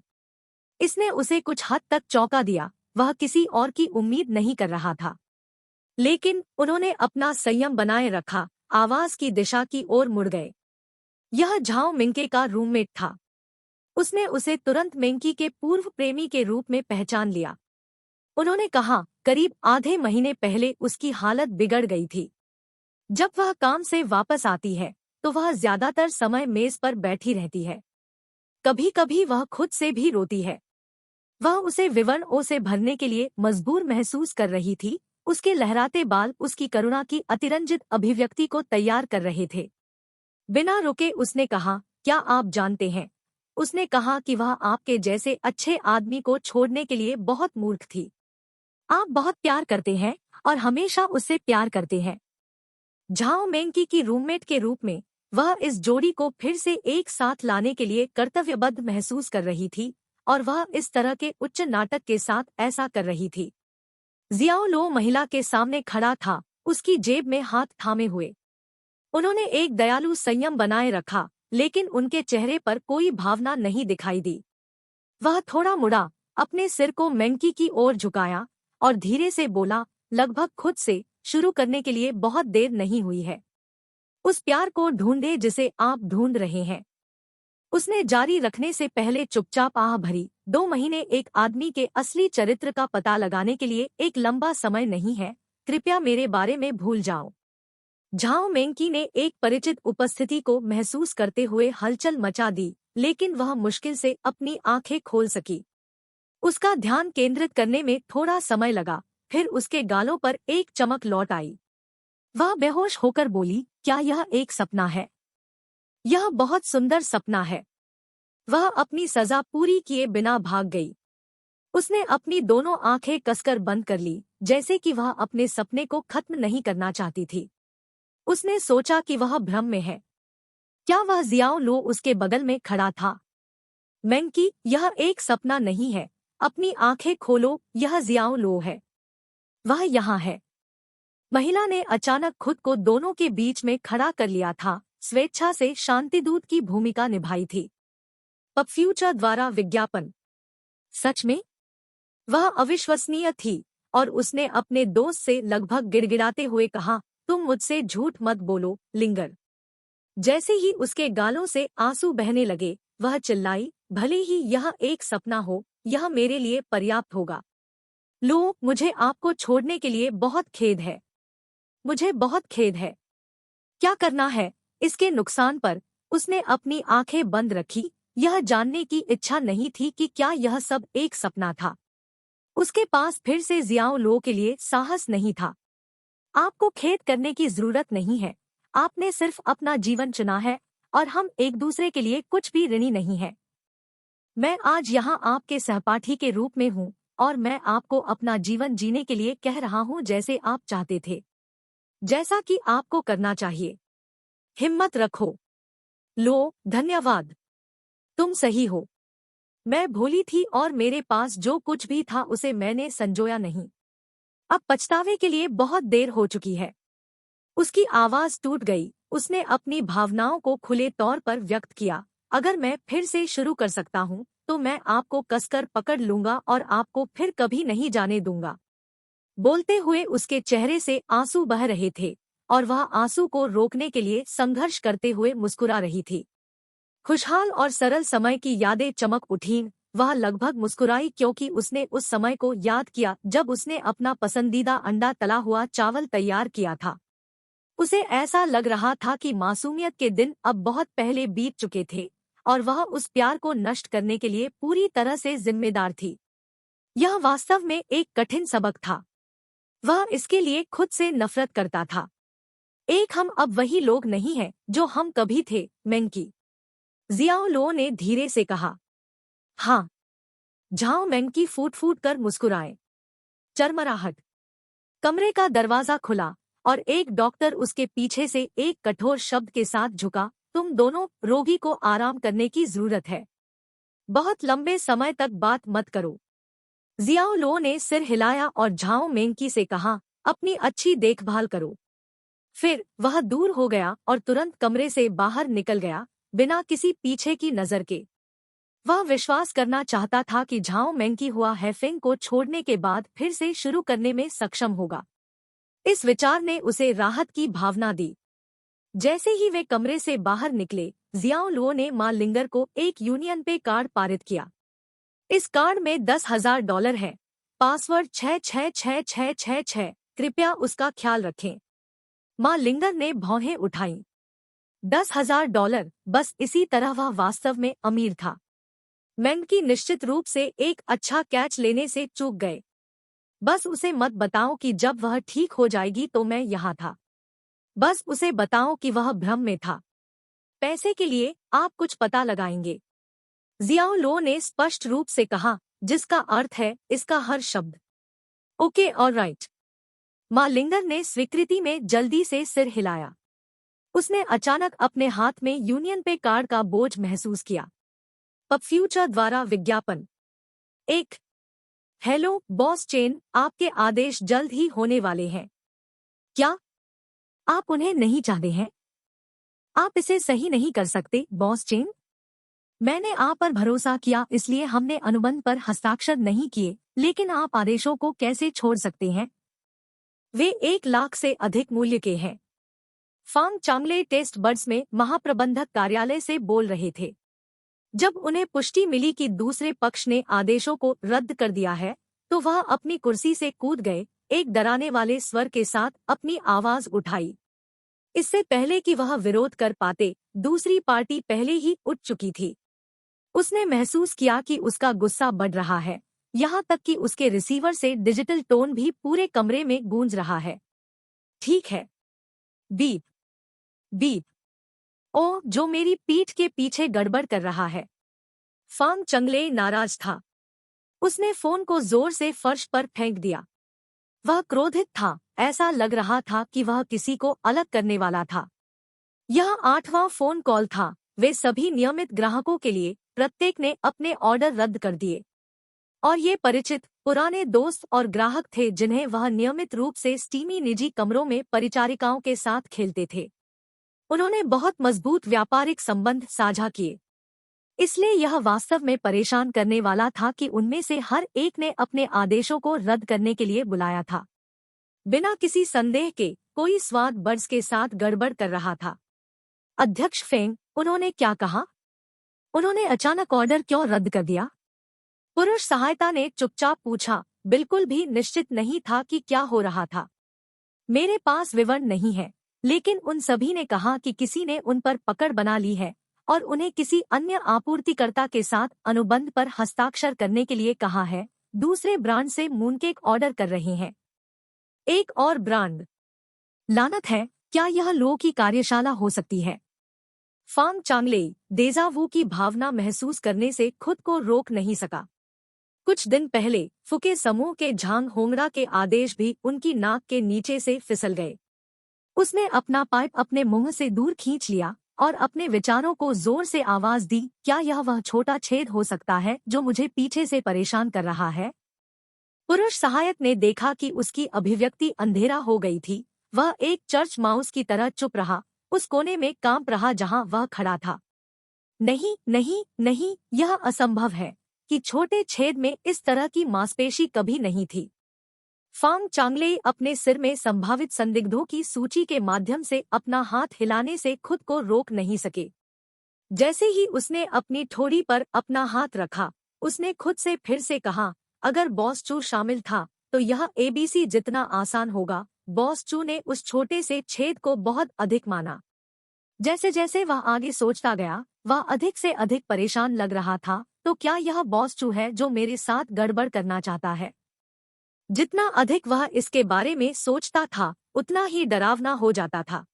इसने उसे कुछ हद तक चौंका दिया। वह किसी और की उम्मीद नहीं कर रहा था, लेकिन उन्होंने अपना संयम बनाए रखा। आवाज की दिशा की ओर मुड़ गए। यह झाओ मिंके का रूममेट था। उसने उसे तुरंत मेंकी के पूर्व प्रेमी के रूप में पहचान लिया। उन्होंने कहा, करीब आधे महीने पहले उसकी हालत बिगड़ गई थी। जब वह काम से वापस आती है तो वह ज्यादातर समय मेज पर बैठी रहती है। कभी कभी वह खुद से भी रोती है। वह उसे विवरणों से भरने के लिए मजबूर महसूस कर रही थी। उसके लहराते बाल उसकी करुणा की अतिरंजित अभिव्यक्ति को तैयार कर रहे थे। बिना रुके उसने कहा, क्या आप जानते हैं? उसने कहा कि वह आपके जैसे अच्छे आदमी को छोड़ने के लिए बहुत मूर्ख थी। आप बहुत प्यार करते हैं और हमेशा उससे प्यार करते हैं। झाओ मेंकी की रूममेट के रूप में वह इस जोड़ी को फिर से एक साथ लाने के लिए कर्तव्यबद्ध महसूस कर रही थी, और वह इस तरह के उच्च नाटक के साथ ऐसा कर रही थी। जियाओ लो महिला के सामने खड़ा था, उसकी जेब में हाथ थामे हुए। उन्होंने एक दयालु संयम बनाए रखा, लेकिन उनके चेहरे पर कोई भावना नहीं दिखाई दी। वह थोड़ा मुड़ा, अपने सिर को मेंकी की ओर झुकाया और धीरे से बोला, लगभग खुद से शुरू करने के लिए बहुत देर नहीं हुई है। उस प्यार को ढूंढे जिसे आप ढूंढ रहे हैं। उसने जारी रखने से पहले चुपचाप आह भरी। 2 महीने एक आदमी के असली चरित्र का पता लगाने के लिए एक लंबा समय नहीं है, कृपया मेरे बारे में भूल जाओ। झाओ मेंकी ने एक परिचित उपस्थिति को महसूस करते हुए हलचल मचा दी, लेकिन वह मुश्किल से अपनी आंखें खोल सकी। उसका ध्यान केंद्रित करने में थोड़ा समय लगा, फिर उसके गालों पर एक चमक लौट आई। वह बेहोश होकर बोली, क्या यह एक सपना है? यह बहुत सुंदर सपना है। वह अपनी सजा पूरी किए बिना भाग गई। उसने अपनी दोनों आंखें कसकर बंद कर ली, जैसे कि वह अपने सपने को खत्म नहीं करना चाहती थी। उसने सोचा कि वह भ्रम में है। क्या वह जियाओ लो उसके बगल में खड़ा था? मेंकी, यह एक सपना नहीं है। अपनी आंखें खोलो, यह जियाओ लो है। वह यहाँ है। महिला ने अचानक खुद को दोनों के बीच में खड़ा कर लिया था, स्वेच्छा से शांतिदूत की भूमिका निभाई थी। पब फ्यूचर द्वारा विज्ञापन। सच में? वह अविश्वसनीय थी, और उसने अपने दोस्त से लगभग गिड़गिड़ाते हुए कहा, तुम मुझसे झूठ मत बोलो, लिंगर। जैसे ही उसके गालों से आंसू बहने लगे, वह चिल्लाई, भले ही यह एक सपना हो, यह मेरे लिए पर्याप्त होगा। लो, मुझे आपको छोड़ने के लिए बहुत खेद है। मुझे बहुत खेद है। क्या करना है, इसके नुकसान पर? उसने अपनी आंखें बंद रखी, यह जानने की इच्छा नहीं थी कि क्या यह सब एक सपना था। उसके पास फिर से जियाओ लो के लिए साहस नहीं था। आपको खेद करने की जरूरत नहीं है। आपने सिर्फ अपना जीवन चुना है, और हम एक दूसरे के लिए कुछ भी ऋणी नहीं हैं। मैं आज यहाँ आपके सहपाठी के रूप में हूँ, और मैं आपको अपना जीवन जीने के लिए कह रहा हूँ जैसे आप चाहते थे, जैसा कि आपको करना चाहिए। हिम्मत रखो। लो, धन्यवाद। तुम सही हो। मैं भोली थी और मेरे पास जो कुछ भी था उसे मैंने संजोया नहीं। अब पछतावे के लिए बहुत देर हो चुकी है। उसकी आवाज टूट गई। उसने अपनी भावनाओं को खुले तौर पर व्यक्त किया। अगर मैं फिर से शुरू कर सकता हूँ, तो मैं आपको कसकर पकड़ लूंगा और आपको फिर कभी नहीं जाने दूंगा। बोलते हुए उसके चेहरे से आंसू बह रहे थे, और वह आंसू को रोकने के लिए संघर्ष करते हुए मुस्कुरा रही थी। खुशहाल और सरल समय की यादें चमक उठीं। वह लगभग मुस्कुराई क्योंकि उसने उस समय को याद किया जब उसने अपना पसंदीदा अंडा तला हुआ चावल तैयार किया था। उसे ऐसा लग रहा था कि मासूमियत के दिन अब बहुत पहले बीत चुके थे, और वह उस प्यार को नष्ट करने के लिए पूरी तरह से जिम्मेदार थी। यह वास्तव में एक कठिन सबक था। वह इसके लिए खुद से नफरत करता था। हम अब वही लोग नहीं हैं जो हम कभी थे, मेंकी। जियाओ लो ने धीरे से कहा। हाँ। झाओ मेंकी फूट फूट कर मुस्कुराए। चरमराहट। कमरे का दरवाजा खुला, और एक डॉक्टर उसके पीछे से एक कठोर शब्द के साथ झुका, तुम दोनों रोगी को आराम करने की जरूरत है। बहुत लंबे समय तक बात मत करो। जियाओ लो ने सिर हिलाया और झाओ मेंकी से कहा, अपनी अच्छी देखभाल करो। फिर वह दूर हो गया और तुरंत कमरे से बाहर निकल गया, बिना किसी पीछे की नजर के। वह विश्वास करना चाहता था कि झाओ मेंकी हुआ हैफेंग को छोड़ने के बाद फिर से शुरू करने में सक्षम होगा। इस विचार ने उसे राहत की भावना दी। जैसे ही वे कमरे से बाहर निकले, जियाओ लुओ ने मां लिंगर को एक यूनियन पे कार्ड पारित किया। इस कार्ड में $10,000 है। पासवर्ड 6666666। कृपया उसका ख्याल रखें। मां लिंगर ने भौहें उठाईं। $10,000, बस इसी तरह वह वास्तव में अमीर था। मेंकी निश्चित रूप से एक अच्छा कैच लेने से चूक गए। बस उसे मत बताओ कि जब वह ठीक हो जाएगी तो मैं यहाँ था। बस उसे बताओ कि वह भ्रम में था। पैसे के लिए आप कुछ पता लगाएंगे। जियाओ लो ने स्पष्ट रूप से कहा, जिसका अर्थ है इसका हर शब्द। Okay, alright. मां लिंगर ने स्वीकृति में जल्दी से सिर हिलाया। उसने अचानक अपने हाथ में यूनियन पे कार्ड का बोझ महसूस किया। पब फ्यूचर द्वारा विज्ञापन। एक। हेलो बॉस चेन, आपके आदेश जल्द ही होने वाले हैं। क्या आप उन्हें नहीं चाहते हैं? आप इसे सही नहीं कर सकते, बॉस चेन। मैंने आप पर भरोसा किया, इसलिए हमने अनुबंध पर हस्ताक्षर नहीं किए, लेकिन आप आदेशों को कैसे छोड़ सकते हैं? वे 1 लाख से अधिक मूल्य के हैं। फांग चांगले टेस्ट बर्ड्स में महाप्रबंधक कार्यालय से बोल रहे थे। जब उन्हें पुष्टि मिली कि दूसरे पक्ष ने आदेशों को रद्द कर दिया है, तो वह अपनी कुर्सी से कूद गए, एक डराने वाले स्वर के साथ अपनी आवाज उठाई। इससे पहले कि वह विरोध कर पाते, दूसरी पार्टी पहले ही उठ चुकी थी। उसने महसूस किया कि उसका गुस्सा बढ़ रहा है, यहाँ तक कि उसके रिसीवर से डिजिटल टोन भी पूरे कमरे में गूंज रहा है। ठीक है। Beep beep. ओ, जो मेरी पीठ के पीछे गड़बड़ कर रहा है। फांग चंगले नाराज था। उसने फोन को जोर से फर्श पर फेंक दिया। वह क्रोधित था, ऐसा लग रहा था कि वह किसी को अलग करने वाला था। यह 8वां फोन कॉल था। वे सभी नियमित ग्राहकों के लिए, प्रत्येक ने अपने ऑर्डर रद्द कर दिए। और ये परिचित, पुराने दोस्त और ग्राहक थे जिन्हें वह नियमित रूप से स्टीमी निजी कमरों में परिचारिकाओं के साथ खेलते थे। उन्होंने बहुत मजबूत व्यापारिक संबंध साझा किए। इसलिए यह वास्तव में परेशान करने वाला था कि उनमें से हर एक ने अपने आदेशों को रद्द करने के लिए बुलाया था। बिना किसी संदेह के, कोई स्वाद बर्ड्स के साथ गड़बड़ कर रहा था। अध्यक्ष फेंग, उन्होंने क्या कहा? उन्होंने अचानक ऑर्डर क्यों रद्द कर दिया? पुरुष सहायता ने चुपचाप पूछा, बिल्कुल भी निश्चित नहीं था कि क्या हो रहा था। मेरे पास विवरण नहीं है, लेकिन उन सभी ने कहा कि किसी ने उन पर पकड़ बना ली है और उन्हें किसी अन्य आपूर्तिकर्ता के साथ अनुबंध पर हस्ताक्षर करने के लिए कहा है। दूसरे ब्रांड से मूनकेक ऑर्डर कर रहे हैं। एक और ब्रांड। लानत है, क्या यह लो की कार्यशाला हो सकती है? फांग चांगले देजावू की भावना महसूस करने से खुद को रोक नहीं सका। कुछ दिन पहले फुके समूह के झांग होंगड़ा के आदेश भी उनकी नाक के नीचे से फिसल गए। उसने अपना पाइप अपने मुंह से दूर खींच लिया और अपने विचारों को जोर से आवाज दी, क्या यह वह छोटा छेद हो सकता है जो मुझे पीछे से परेशान कर रहा है? पुरुष सहायक ने देखा कि उसकी अभिव्यक्ति अंधेरा हो गई थी। वह एक चर्च माउस की तरह चुप रहा, उस कोने में कांप रहा जहां वह खड़ा था। नहीं नहीं नहीं, यह असंभव है कि छोटे छेद में इस तरह की मांसपेशी कभी नहीं थी। फांग चांगले अपने सिर में संभावित संदिग्धों की सूची के माध्यम से अपना हाथ हिलाने से खुद को रोक नहीं सके। जैसे ही उसने अपनी ठोड़ी पर अपना हाथ रखा, उसने खुद से फिर से कहा, अगर बॉस चू शामिल था तो यह एबीसी जितना आसान होगा। बॉस चू ने उस छोटे से छेद को बहुत अधिक माना। जैसे जैसे वह आगे सोचता गया, वह अधिक से अधिक परेशान लग रहा था। तो क्या यह बॉस चू है जो मेरे साथ गड़बड़ करना चाहता है? जितना अधिक वह इसके बारे में सोचता था, उतना ही डरावना हो जाता था।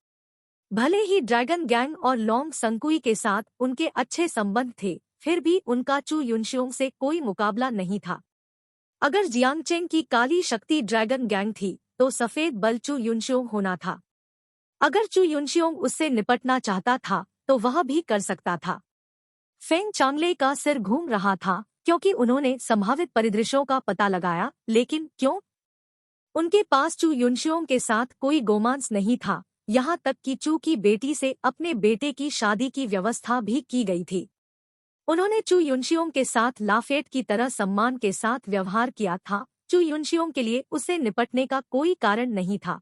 भले ही ड्रैगन गैंग और लोंग संकुई के साथ उनके अच्छे संबंध थे, फिर भी उनका चू युनशियोंग से कोई मुकाबला नहीं था। अगर जियांगचेंग की काली शक्ति ड्रैगन गैंग थी, तो सफेद बल चू युनशियोंग होना था। अगर चू युनशियोंग उससे निपटना चाहता था, तो वह भी कर सकता था। फेंग चांगले का सिर घूम रहा था, क्योंकि उन्होंने संभावित परिदृश्यों का पता लगाया, लेकिन क्यों? उनके पास चू युनशियोंग के साथ कोई गोमांस नहीं था, यहाँ तक कि चू की बेटी से अपने बेटे की शादी की व्यवस्था भी की गई थी। उन्होंने चू युनशियोंग के साथ लाफेट की तरह सम्मान के साथ व्यवहार किया था। चू युनशियोंग के लिए उससे निपटने का कोई कारण नहीं था।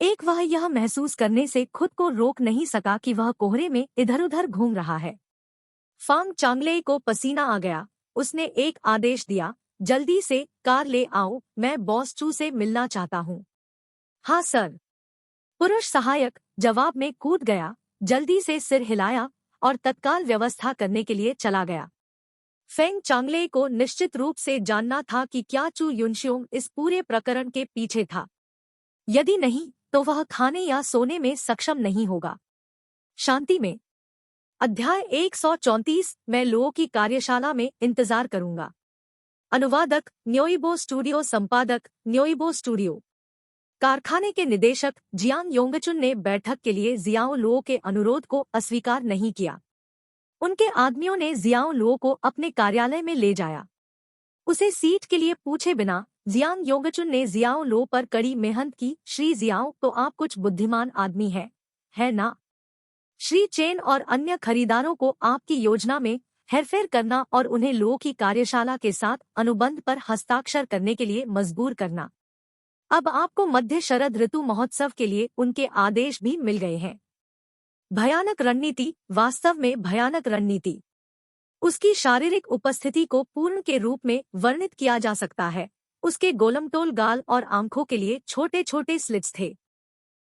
एक वह यह महसूस करने से खुद को रोक नहीं सका कि वह कोहरे में इधर-उधर घूम रहा है। फांग चांगले को पसीना आ गया। उसने एक आदेश दिया, जल्दी से कार ले आओ, मैं बॉस चू से मिलना चाहता हूँ। हाँ सर। पुरुष सहायक जवाब में कूद गया, जल्दी से सिर हिलाया और तत्काल व्यवस्था करने के लिए चला गया। फेंग चांगले को निश्चित रूप से जानना था कि क्या चू युनशियोंग इस पूरे प्रकरण के पीछे था। यदि नहीं, तो वह खाने या सोने में सक्षम नहीं होगा। शांति में। अध्याय 134। मैं लोगों की कार्यशाला में इंतजार करूंगा। अनुवादक न्योइबो स्टूडियो, संपादक न्योइबो स्टूडियो। कारखाने के निदेशक जियांग योंगचुन ने बैठक के लिए जियाओ लुओ के अनुरोध को अस्वीकार नहीं किया। उनके आदमियों ने जियाओ लुओ को अपने कार्यालय में ले जाया। उसे सीट के लिए पूछे बिना जियांग योंगचुन ने जियाओ लुओ पर कड़ी मेहनत की। श्री जियाओ, तो आप कुछ बुद्धिमान आदमी हैं, है ना? श्री चेन और अन्य खरीदारों को आपकी योजना में हेरफेर करना और उन्हें लुओ की कार्यशाला के साथ अनुबंध पर हस्ताक्षर करने के लिए मजबूर करना। अब आपको मध्य शरद ऋतु महोत्सव के लिए उनके आदेश भी मिल गए हैं। भयानक रणनीति, वास्तव में भयानक रणनीति। उसकी शारीरिक उपस्थिति को पूर्ण के रूप में वर्णित किया जा सकता है। उसके गोलमटोल गाल और आंखों के लिए छोटे छोटे स्लिट्स थे।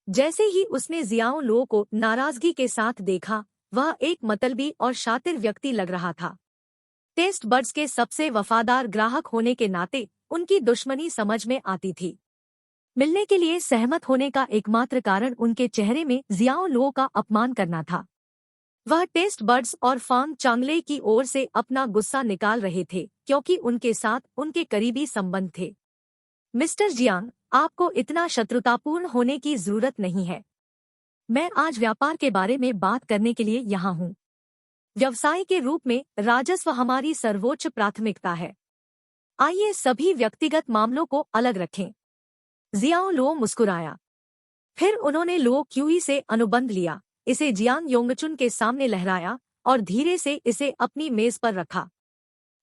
जैसे ही उसने जियाओ लो को नाराजगी के साथ देखा, वह एक मतलबी और शातिर व्यक्ति लग रहा था। टेस्ट बड्स के सबसे वफादार ग्राहक होने के नाते उनकी दुश्मनी समझ में आती थी। मिलने के लिए सहमत होने का एकमात्र कारण उनके चेहरे में जियाओ लो का अपमान करना था। वह टेस्ट बड्स और फांग चांगले की ओर से अपना गुस्सा निकाल रहे थे, क्योंकि उनके साथ उनके करीबी संबंध थे। मिस्टर जियांग, आपको इतना शत्रुतापूर्ण होने की जरूरत नहीं है। मैं आज व्यापार के बारे में बात करने के लिए यहाँ हूँ। व्यवसाय के रूप में राजस्व हमारी सर्वोच्च प्राथमिकता है। आइए सभी व्यक्तिगत मामलों को अलग रखें। जियाओ लो मुस्कुराया। फिर उन्होंने लो क्यूई से अनुबंध लिया, इसे जियांग योंगचुन के सामने लहराया और धीरे से इसे अपनी मेज पर रखा।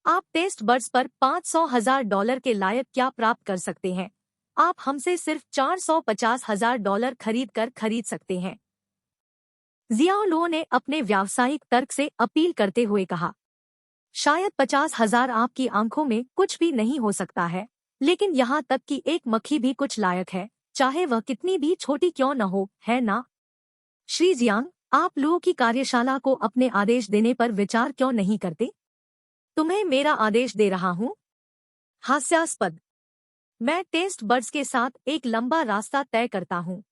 आप टेस्ट बड्स पर $500,000 के लायक क्या प्राप्त कर सकते हैं? आप हमसे सिर्फ $450,000 खरीद सकते हैं। जियाओ लो ने अपने व्यावसायिक तर्क से अपील करते हुए कहा, शायद 50,000 आपकी आंखों में कुछ भी नहीं हो सकता है, लेकिन यहाँ तक कि एक मक्खी भी कुछ लायक है, चाहे वह कितनी भी छोटी क्यों न हो, है ना? श्री जियांग, आप लो की कार्यशाला को अपने आदेश देने पर विचार क्यों नहीं करते? तुम्हें मेरा आदेश दे रहा हूँ? हास्यास्पद। मैं टेस्ट बड्स के साथ एक लंबा रास्ता तय करता हूँ।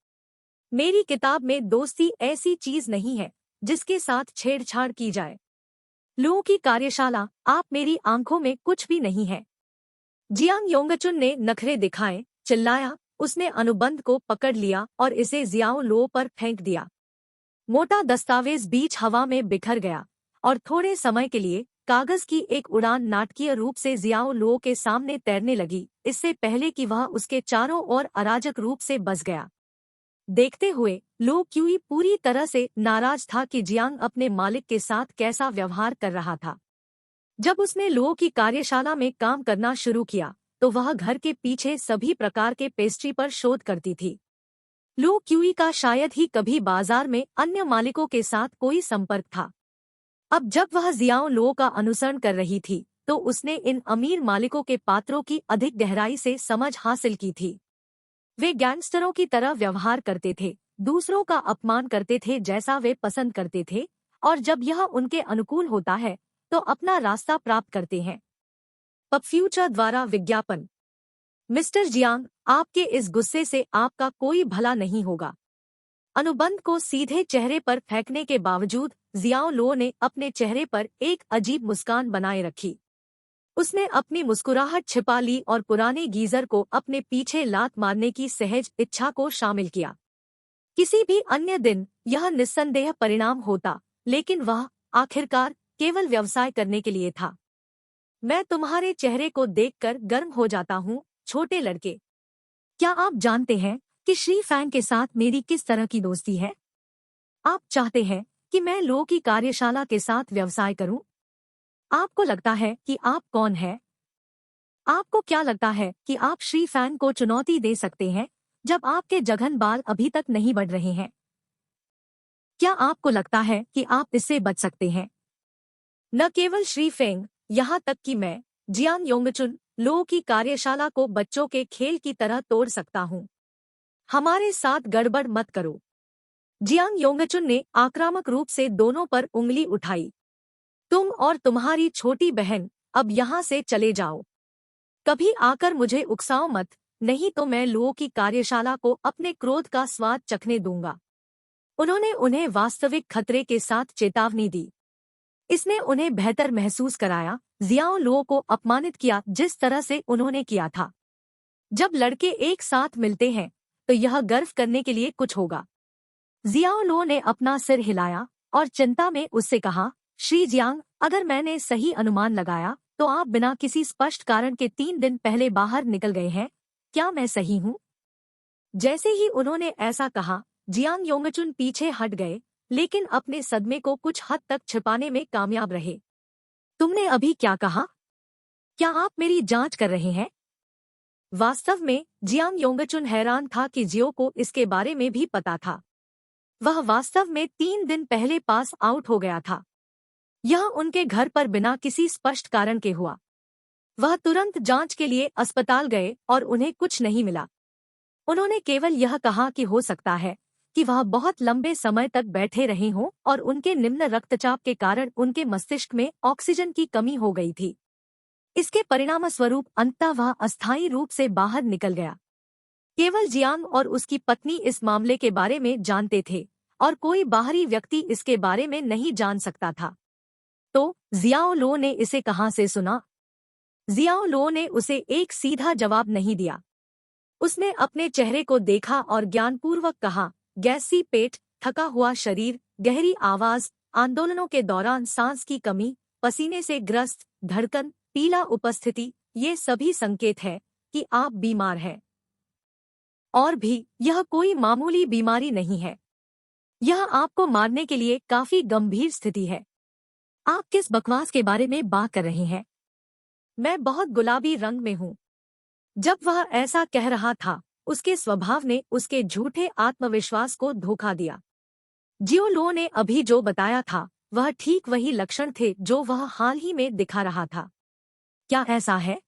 मेरी किताब में दोस्ती ऐसी चीज नहीं है जिसके साथ छेड़छाड़ की जाए। लो की कार्यशाला, आप मेरी आंखों में कुछ भी नहीं है। जियांग योंगचुन ने नखरे दिखाए, चिल्लाया। उसने अनुबंध को पकड़ लिया और इसे जियाओ लो पर फेंक दिया। मोटा दस्तावेज बीच हवा में बिखर गया और थोड़े समय के लिए कागज की एक उड़ान नाटकीय रूप से जियाओ लो के सामने तैरने लगी, इससे पहले कि वह उसके चारों ओर अराजक रूप से बस गया। देखते हुए लो क्यूई पूरी तरह से नाराज था कि जियांग अपने मालिक के साथ कैसा व्यवहार कर रहा था। जब उसने लो की कार्यशाला में काम करना शुरू किया तो वह घर के पीछे सभी प्रकार के पेस्ट्री पर शोध करती थी। लो क्यूई का शायद ही कभी बाजार में अन्य मालिकों के साथ कोई संपर्क था। अब जब वह जियाओ लो का अनुसरण कर रही थी तो उसने इन अमीर मालिकों के पात्रों की अधिक गहराई से समझ हासिल की थी। वे गैंगस्टरों की तरह व्यवहार करते थे, दूसरों का अपमान करते थे जैसा वे पसंद करते थे, और जब यह उनके अनुकूल होता है तो अपना रास्ता प्राप्त करते हैं। पब फ्यूचर द्वारा विज्ञापन। मिस्टर जियांग, आपके इस गुस्से से आपका कोई भला नहीं होगा। अनुबंध को सीधे चेहरे पर फेंकने के बावजूद जियाओ लो ने अपने चेहरे पर एक अजीब मुस्कान बनाए रखी। उसने अपनी मुस्कुराहट छिपा ली और पुराने गीजर को अपने पीछे लात मारने की सहज इच्छा को शामिल किया। किसी भी अन्य दिन यह निस्संदेह परिणाम होता, लेकिन वह आखिरकार केवल व्यवसाय करने के लिए था। मैं तुम्हारे चेहरे को देखकर गर्म हो जाता हूँ, छोटे लड़के। क्या आप जानते हैं कि श्री फैंग के साथ मेरी किस तरह की दोस्ती है? आप चाहते हैं कि मैं लो की कार्यशाला के साथ व्यवसाय करूं? आपको लगता है कि आप कौन हैं? आपको क्या लगता है कि आप श्री फैंग को चुनौती दे सकते हैं जब आपके जघन बाल अभी तक नहीं बढ़ रहे हैं? क्या आपको लगता है कि आप इससे बच सकते हैं? न केवल श्री फेंग, यहाँ तक कि मैं, जियांग योंगचुन, लो की कार्यशाला को बच्चों के खेल की तरह तोड़ सकता हूँ। हमारे साथ गड़बड़ मत करो। जियांग योंगचुन ने आक्रामक रूप से दोनों पर उंगली उठाई। तुम और तुम्हारी छोटी बहन अब यहाँ से चले जाओ। कभी आकर मुझे उकसाओ मत, नहीं तो मैं लो की कार्यशाला को अपने क्रोध का स्वाद चखने दूंगा। उन्होंने उन्हें वास्तविक खतरे के साथ चेतावनी दी। इसने उन्हें बेहतर महसूस कराया, जियाओ लो को अपमानित किया जिस तरह से उन्होंने किया था। जब लड़के एक साथ मिलते हैं तो यह गर्व करने के लिए कुछ होगा। जियाओ लो ने अपना सिर हिलाया और चिंता में उससे कहा, श्री जियांग, अगर मैंने सही अनुमान लगाया तो आप बिना किसी स्पष्ट कारण के 3 दिन पहले बाहर निकल गए हैं, क्या मैं सही हूँ? जैसे ही उन्होंने ऐसा कहा, जियांग योंगचुन पीछे हट गए, लेकिन अपने सदमे को कुछ हद तक छिपाने में कामयाब रहे। तुमने अभी क्या कहा? क्या आप मेरी जांच कर रहे हैं? वास्तव में जियांग योंगचुन हैरान था कि जियो को इसके बारे में भी पता था। वह वास्तव में 3 दिन पहले पास आउट हो गया था। यह उनके घर पर बिना किसी स्पष्ट कारण के हुआ। वह तुरंत जांच के लिए अस्पताल गए और उन्हें कुछ नहीं मिला। उन्होंने केवल यह कहा कि हो सकता है कि वह बहुत लंबे समय तक बैठे रहे हों और उनके निम्न रक्तचाप के कारण उनके मस्तिष्क में ऑक्सीजन की कमी हो गई थी। इसके परिणामस्वरूप अंततः वह अस्थायी रूप से बाहर निकल गया। केवल जियांग और उसकी पत्नी इस मामले के बारे में जानते थे और कोई बाहरी व्यक्ति इसके बारे में नहीं जान सकता था। तो जियाओ लो ने इसे कहां से सुना? जियाओ लो ने उसे एक सीधा जवाब नहीं दिया। उसने अपने चेहरे को देखा और ज्ञानपूर्वक कहा, गैसी पेट, थका हुआ शरीर, गहरी आवाज, आंदोलनों के दौरान सांस की कमी, पसीने से ग्रस्त धड़कन, पीला उपस्थिति, ये सभी संकेत है कि आप बीमार हैं। और भी यह कोई मामूली बीमारी नहीं है। यह आपको मारने के लिए काफी गंभीर स्थिति है। आप किस बकवास के बारे में बात कर रहे हैं? मैं बहुत गुलाबी रंग में हूँ। जब वह ऐसा कह रहा था, उसके स्वभाव ने उसके झूठे आत्मविश्वास को धोखा दिया। जियो लो ने अभी जो बताया था, वह ठीक वही लक्षण थे जो वह हाल ही में दिखा रहा था। क्या ऐसा है?